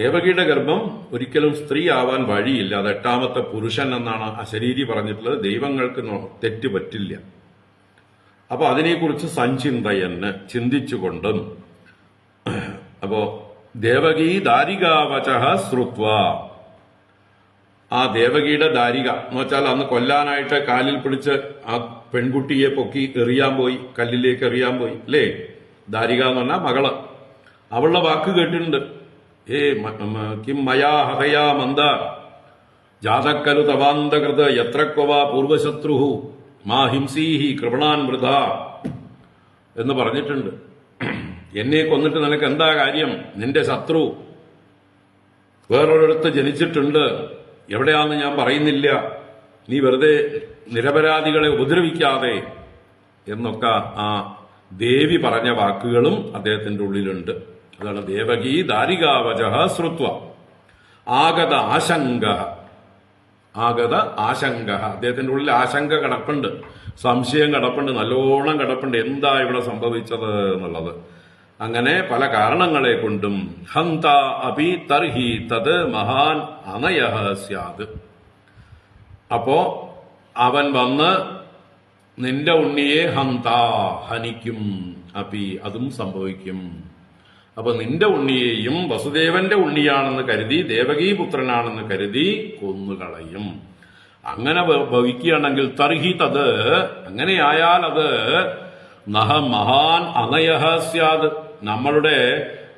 ദേവകിയുടെ ഗർഭം ഒരിക്കലും സ്ത്രീ ആവാൻ വഴിയില്ല. അത് 8ാമത്തെ പുരുഷൻ എന്നാണ് അശരീരി പറഞ്ഞിട്ടുള്ളത്. ദൈവങ്ങൾക്ക് തെറ്റ് പറ്റില്ല. അപ്പൊ അതിനെക്കുറിച്ച് സഞ്ചിന്തയന്, ചിന്തിച്ചുകൊണ്ടും, അപ്പോ ദേവകീ ദാരികാവചഃ ശ്രുത്വാ, ആ ദേവകിയുടെ ദാരിക എന്ന് വെച്ചാൽ അന്ന് കൊല്ലാനായിട്ട് കാലിൽ പിടിച്ച് ആ പെൺകുട്ടിയെ പൊക്കി എറിയാൻ പോയി, കല്ലിലേക്ക് എറിയാൻ പോയി അല്ലേ? ദാരിക എന്ന് പറഞ്ഞാൽ മകള്. അവളുടെ വാക്ക് കേട്ടിട്ടുണ്ട്. കിം മയാ ഹതയാ മന്ദ ജാതക്കലു തവാന്തകൃത് യത്രക്വവാ പൂർവശത്രുഹു മാ ഹിംസീഹി കൃപണാൻ വൃഥ എന്ന് പറഞ്ഞിട്ടുണ്ട്. എന്നെ കൊന്നിട്ട് നിനക്ക് എന്താ കാര്യം? നിന്റെ ശത്രു വേറൊരിടത്ത് ജനിച്ചിട്ടുണ്ട്, എവിടെയാണെന്ന് ഞാൻ പറയുന്നില്ല, നീ വെറുതെ നിരപരാധികളെ ഉപദ്രവിക്കാതെ എന്നൊക്കെ ആ ദേവി പറഞ്ഞ വാക്കുകളും അദ്ദേഹത്തിന്റെ ഉള്ളിലുണ്ട്. അതാണ് ദേവകീ ദാരികാവചഃ ശ്രുത്വ ആഗത ആശങ്ക. അദ്ദേഹത്തിന്റെ ഉള്ളിൽ ആശങ്ക കിടപ്പുണ്ട്, സംശയം കിടപ്പുണ്ട്, നല്ലോണം കിടപ്പുണ്ട്. എന്താ ഇവിടെ സംഭവിച്ചത് എന്നുള്ളത്. അങ്ങനെ പല കാരണങ്ങളെ കൊണ്ടും ഹന്ത അപി തർഹി തത് മഹാൻ അനയഃ സ്യാത്. അപ്പോ അവൻ വന്ന് നിന്റെ ഉണ്ണിയെ ഹനിക്കും. അപി, അതും സംഭവിക്കും. അപ്പൊ നിന്റെ ഉണ്ണിയെയും വസുദേവന്റെ ഉണ്ണിയാണെന്ന് കരുതി, ദേവകീപുത്രനാണെന്ന് കരുതി കൊന്നുകളയും. അങ്ങനെ ഭവിക്കുകയാണെങ്കിൽ തർഹി തത്, അങ്ങനെയായാൽ അത് നഹ മഹാൻ അനയഃ സ്യാത്, നമ്മളുടെ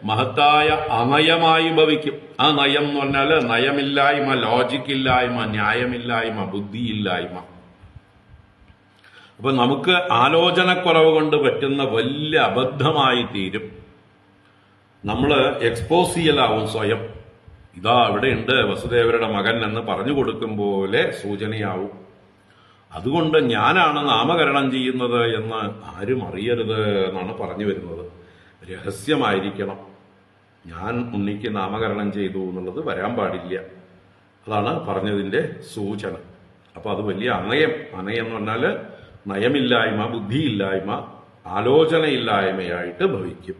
മഹത്തായ അനയമായി ഭവിക്കും. ആ നയം എന്ന് പറഞ്ഞാല് നയമില്ലായ്മ, ലോജിക്കില്ലായ്മ, ന്യായമില്ലായ്മ, ബുദ്ധിയില്ലായ്മ. അപ്പൊ നമുക്ക് ആലോചനക്കുറവ് കൊണ്ട് പറ്റുന്ന വലിയ അബദ്ധമായി തീരും. നമ്മള് എക്സ്പോസ് ചെയ്യലാവും സ്വയം. ഇതാ ഇവിടെയുണ്ട് വസുദേവരുടെ മകൻ എന്ന് പറഞ്ഞു കൊടുക്കും പോലെ സൂചനയാവും. അതുകൊണ്ട് ഞാനാണ് നാമകരണം ചെയ്യുന്നത് എന്ന് ആരും അറിയരുത് എന്നാണ് പറഞ്ഞു വരുന്നത്. രഹസ്യമായിരിക്കണം. ഞാൻ ഉണ്ണിക്ക് നാമകരണം ചെയ്തു എന്നുള്ളത് വരാൻ പാടില്ല. അതാണ് പറഞ്ഞതിന്റെ സൂചന. അപ്പൊ അത് വലിയ അനയം എന്ന് പറഞ്ഞാല് നയമില്ലായ്മ, ബുദ്ധിയില്ലായ്മ, ആലോചനയില്ലായ്മയായിട്ട് ഭവിക്കും.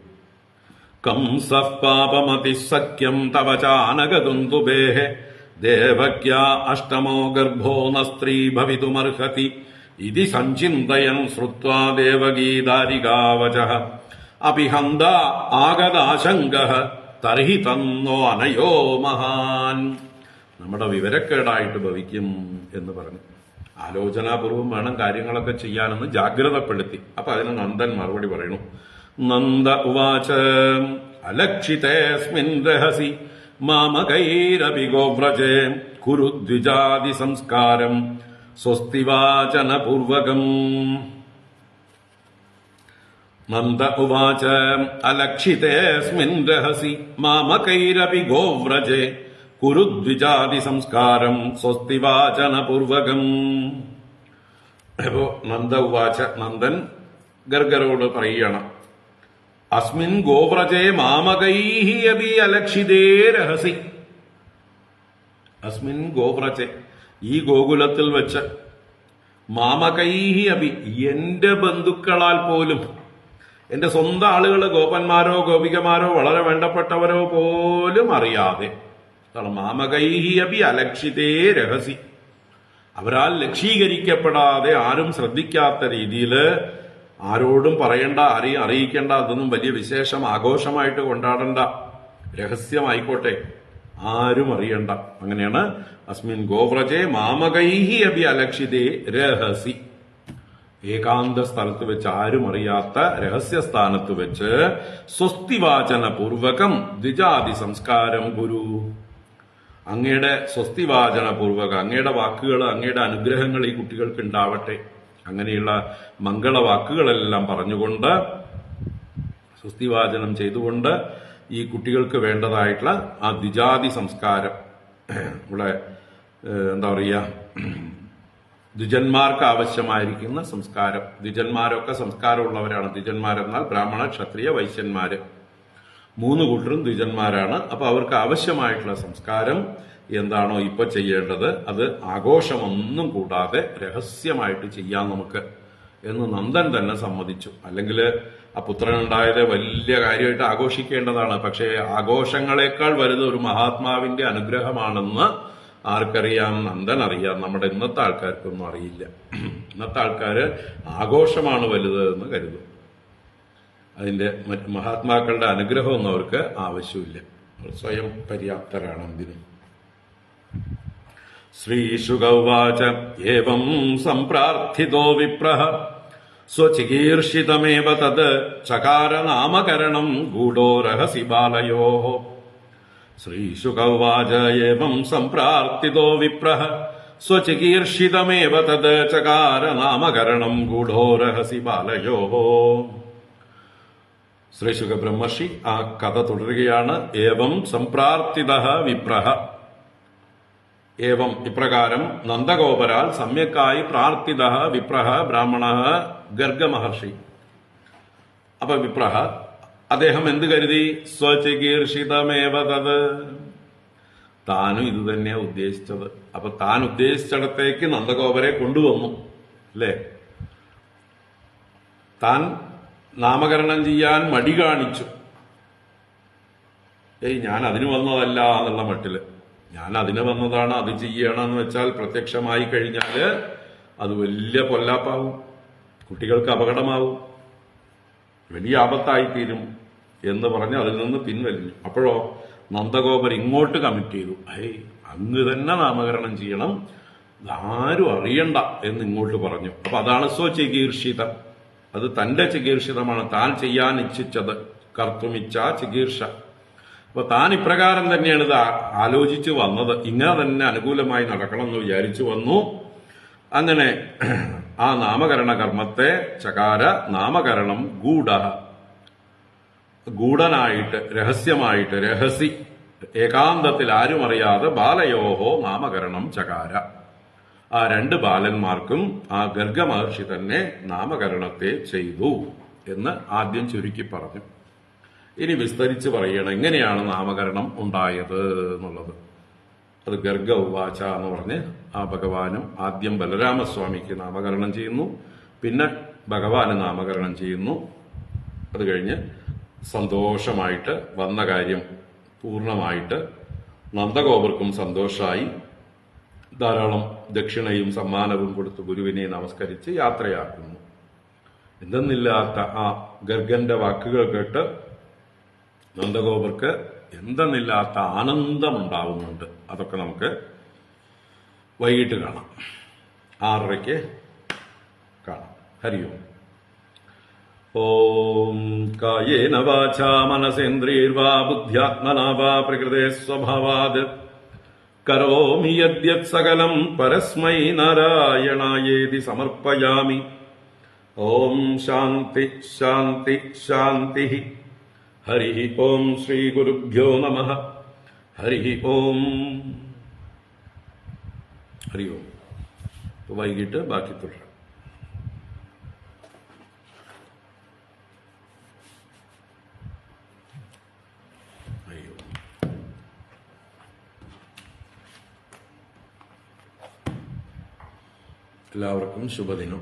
കംസഃ പാപമതിസഖ്യം തവ ചാനകദുന്ദുബേഃ ദേവക്യാ അഷ്ടമോ ഗർഭോ ന സ്ത്രീ ഭവിതുമർഹതി ഇതി സഞ്ചിന്തയൻ ശ്രുത്വാ ദേവകീ ദാരികാവചഃ അഭിഹന്ത ആഗതാശങ്കഃ തർഹി തന്നോ അനയോ മഹാൻ. നമ്മുടെ വിവരക്കേടായിട്ട് ഭവിക്കും എന്ന് പറഞ്ഞു. ആലോചനാപൂർവം വേണം കാര്യങ്ങളൊക്കെ ചെയ്യാനെന്ന് ജാഗ്രതപ്പെടുത്തി. അപ്പൊ അതിന് നന്ദൻ മറുപടി പറയുന്നു. നന്ദ ഉവാച അലക്ഷിതേസ്മിൻ രഹസി മാമകൈരപി ഗോവ്രജേ കുരു ദ്വിജാതി സംസ്കാരം സ്വസ്തിവാചനപൂർവകം. നന്ദ ഉവാച അലക്ഷിതേസ്മിൻ രഹസി മാമകൈരപി ഗോവ്രജേ കുരു ദ്വിജാതി സംസ്കാരം സ്വസ്തിവാചനപൂർവകം. അപ്പോ നന്ദ ഉവാച, നന്ദൻ ഗർഗരോട് പറയുകയാണ്, അസ്മിൻ ഗോവ്രജേ മാമകൈഹി അപി അലക്ഷിതേ രഹസി. അസ്മിൻ ഗോവ്രജേ, ഈ ഗോകുലത്തിൽ വെച്ച്, മാമകൈഹി അപി, എന്റെ ബന്ധുക്കളാൽ പോലും, എന്റെ സ്വന്തം ആളുകള്, ഗോപന്മാരോ ഗോപികമാരോ വളരെ വേണ്ടപ്പെട്ടവരോ പോലും അറിയാതെ, മാമകൈഹി അപി അലക്ഷിതേ രഹസി, അവരാൽ ലക്ഷീകരിക്കപ്പെടാതെ ആരും ശ്രദ്ധിക്കാത്ത രീതിയിൽ, ആരോടും പറയണ്ട, അറിയിക്കേണ്ട, അതൊന്നും വലിയ വിശേഷം ആഘോഷമായിട്ട് കൊണ്ടാടണ്ട, രഹസ്യമായിക്കോട്ടെ, ആരും അറിയണ്ട. അങ്ങനെയാണ് അസ്മിൻ ഗോവ്രജേ മാമകൈഹി അപി അലക്ഷിതേ രഹസി, ഏകാന്ത സ്ഥലത്ത് വെച്ച്, ആരും അറിയാത്ത രഹസ്യസ്ഥാനത്ത് വെച്ച്, സ്വസ്തിവാചന പൂർവകം ദ്വിജാതി സംസ്കാരം ഗുരു, അങ്ങയുടെ സ്വസ്തിവാചന പൂർവകം, അങ്ങയുടെ വാക്കുകൾ, അങ്ങയുടെ അനുഗ്രഹങ്ങൾ ഈ കുട്ടികൾക്ക് ഉണ്ടാവട്ടെ, അങ്ങനെയുള്ള മംഗളവാക്കുകളെല്ലാം പറഞ്ഞുകൊണ്ട്, സ്വസ്തിവാചനം ചെയ്തുകൊണ്ട് ഈ കുട്ടികൾക്ക് വേണ്ടതായിട്ടുള്ള ആ ദ്വിജാതി സംസ്കാരം, ഇവിടെ എന്താ പറയുക, ദ്വിജന്മാർക്ക് ആവശ്യമായിരിക്കുന്ന സംസ്കാരം. ദ്വിജന്മാരൊക്കെ സംസ്കാരമുള്ളവരാണ്. ദ്വിജന്മാരെന്നാൽ ബ്രാഹ്മണ, ക്ഷത്രിയ, വൈശ്യന്മാര്, 3 കൂട്ടരും ദ്വിജന്മാരാണ്. അപ്പൊ അവർക്ക് ആവശ്യമായിട്ടുള്ള സംസ്കാരം എന്താണോ ഇപ്പൊ ചെയ്യേണ്ടത് അത് ആഘോഷമൊന്നും കൂടാതെ രഹസ്യമായിട്ട് ചെയ്യാൻ നമുക്ക് എന്ന് നന്ദൻ തന്നെ സമ്മതിച്ചു. അല്ലെങ്കിൽ ആ പുത്രനുണ്ടായത് വലിയ കാര്യമായിട്ട് ആഘോഷിക്കേണ്ടതാണ്. പക്ഷേ ആഘോഷങ്ങളെക്കാൾ വലുത് ഒരു മഹാത്മാവിന്റെ അനുഗ്രഹമാണെന്ന് ആർക്കറിയാം? നന്ദൻ അറിയാം. നമ്മുടെ ഇന്നത്തെ ആൾക്കാർക്കൊന്നും അറിയില്ല. ഇന്നത്തെ ആൾക്കാര് ആഘോഷമാണ് വലുത് എന്ന് കരുതും. അതിന്റെ മഹാത്മാക്കളുടെ അനുഗ്രഹമൊന്നും അവർക്ക് ആവശ്യമില്ല. സ്വയം പര്യാപ്തരാണ് എന്തിനും. ശ്രീശുക ഉവാച ഏവം സംപ്രാർത്ഥിതോ വിപ്രഃ സ്വചികീർഷിതമേവ തത് ചകാര നാമകരണം ഗൂഢോ രഹസി ബാലയോഃ. ശ്രീശുക ഉവാച ഏവം സംപ്രാർത്ഥിതോ വിപ്രഃ സ്വചികീർഷിതമേവ തത് ചകാര നാമകരണം ഗൂഢോ രഹസി ബാലയോഃ. ശ്രീശുക ബ്രഹ്മർഷി ആ കഥ തുടരുകയാണ്. ഏവം സംപ്രാർത്ഥിതഃ വിപ്രഃ, ഏവം ഇപ്രകാരം നന്ദഗോപരാൽ സമ്യക്കായി പ്രാർത്ഥിതഃ വിപ്രഃ ബ്രാഹ്മണഃ ഗർഗമഹർഷി. അപ്പൊ വിപ്രഃ അദ്ദേഹം എന്ത് കരുതി? സ്വചികീർഷിതമേവ തത്, താനും ഇത് തന്നെയാ ഉദ്ദേശിച്ചത്. അപ്പൊ താൻ ഉദ്ദേശിച്ചിടത്തേക്ക് നന്ദഗോപരെ കൊണ്ടുവന്നു അല്ലേ? താൻ നാമകരണം ചെയ്യാൻ മടി കാണിച്ചു. ഞാൻ അതിന് വന്നതല്ല എന്നുള്ള മട്ടില്, ഞാൻ അതിന് വന്നതാണ്, അത് ചെയ്യണമെന്ന് വെച്ചാൽ പ്രത്യക്ഷമായി കഴിഞ്ഞാല് അത് വലിയ പൊല്ലാപ്പാവും, കുട്ടികൾക്ക് അപകടമാവും, വലിയ ആപത്തായിത്തീരും എന്ന് പറഞ്ഞ് അതിൽ നിന്ന് പിൻവലിഞ്ഞു. അപ്പോഴോ നന്ദഗോപർ ഇങ്ങോട്ട് കമ്മിറ്റ് ചെയ്തു. അങ്ങ് തന്നെ നാമകരണം ചെയ്യണം, ആരും അറിയണ്ട എന്ന് ഇങ്ങോട്ട് പറഞ്ഞു. അപ്പൊ അതാണ് സ്വചികീർഷിതം. അത് തന്റെ ചികീർഷിതമാണ്, താൻ ചെയ്യാൻ ഇച്ഛിച്ചത്, കർത്തുമിച്ഛ ചികീർഷ. അപ്പൊ താൻ ഇപ്രകാരം തന്നെയാണ് ഇത് ആലോചിച്ചു വന്നത്, ഇങ്ങനെ തന്നെ അനുകൂലമായി നടക്കണം എന്ന് വിചാരിച്ചു വന്നു. അങ്ങനെ ആ നാമകരണ കർമ്മത്തെ ചകാര നാമകരണം ഗൂഢനായിട്ട്, രഹസ്യമായിട്ട്, രഹസി, ഏകാന്തത്തിൽ ആരും അറിയാതെ ബാലയോഹോ നാമകരണം ചകാര. ആ 2 ബാലന്മാർക്കും ആ ഗർഗമഹർഷി തന്നെ നാമകരണത്തെ ചെയ്തു എന്ന് ആദ്യം ചുരുക്കി പറഞ്ഞു. ഇനി വിസ്തരിച്ച് പറയണം എങ്ങനെയാണ് നാമകരണം ഉണ്ടായത് എന്നുള്ളത്. അത് ഗർഗ ഉവാച എന്ന് പറഞ്ഞ് ആ ഭഗവാനും ആദ്യം ബലരാമസ്വാമിക്ക് നാമകരണം ചെയ്യുന്നു, പിന്നെ ഭഗവാന് നാമകരണം ചെയ്യുന്നു. അത് കഴിഞ്ഞ് സന്തോഷമായിട്ട് വന്ന കാര്യം പൂർണ്ണമായിട്ട് നന്ദഗോപർക്കും സന്തോഷമായി. ധാരാളം ദക്ഷിണയും സമ്മാനവും കൊടുത്ത് ഗുരുവിനെ നമസ്കരിച്ച് യാത്രയാക്കുന്നു. എന്തെന്നില്ലാത്ത ആ ഗർഗന്റെ വാക്കുകൾ കേട്ട് നന്ദഗോപർക്ക് എന്തെന്നില്ലാത്ത ആനന്ദമുണ്ടാവുന്നുണ്ട്. അതൊക്കെ നമുക്ക് വൈകിട്ട് കാണാം. 6:30 കാണാം. ഹരി ഓം. ഓം കായേന വാചാ മനസേന്ദ്രിയൈർവാ ബുദ്ധ്യാത്മനാ വാ പ്രകൃതേ സ്വഭാവാത് കരോമി യദ്യത് സകലം പരസ്മൈ നാരായണായേതി സമർപ്പയാമി. ഓം ശാന്തി ശാന്തി ശാന്തി. ഹരി ഓം. ശ്രീ ഗുരുഭ്യോ നമഃ. ഹരി ഓം. ഹരി ഓം. വൈകിട്ട് ബാക്കി തുടരാം. എല്ലാവർക്കും ശുഭദിനം.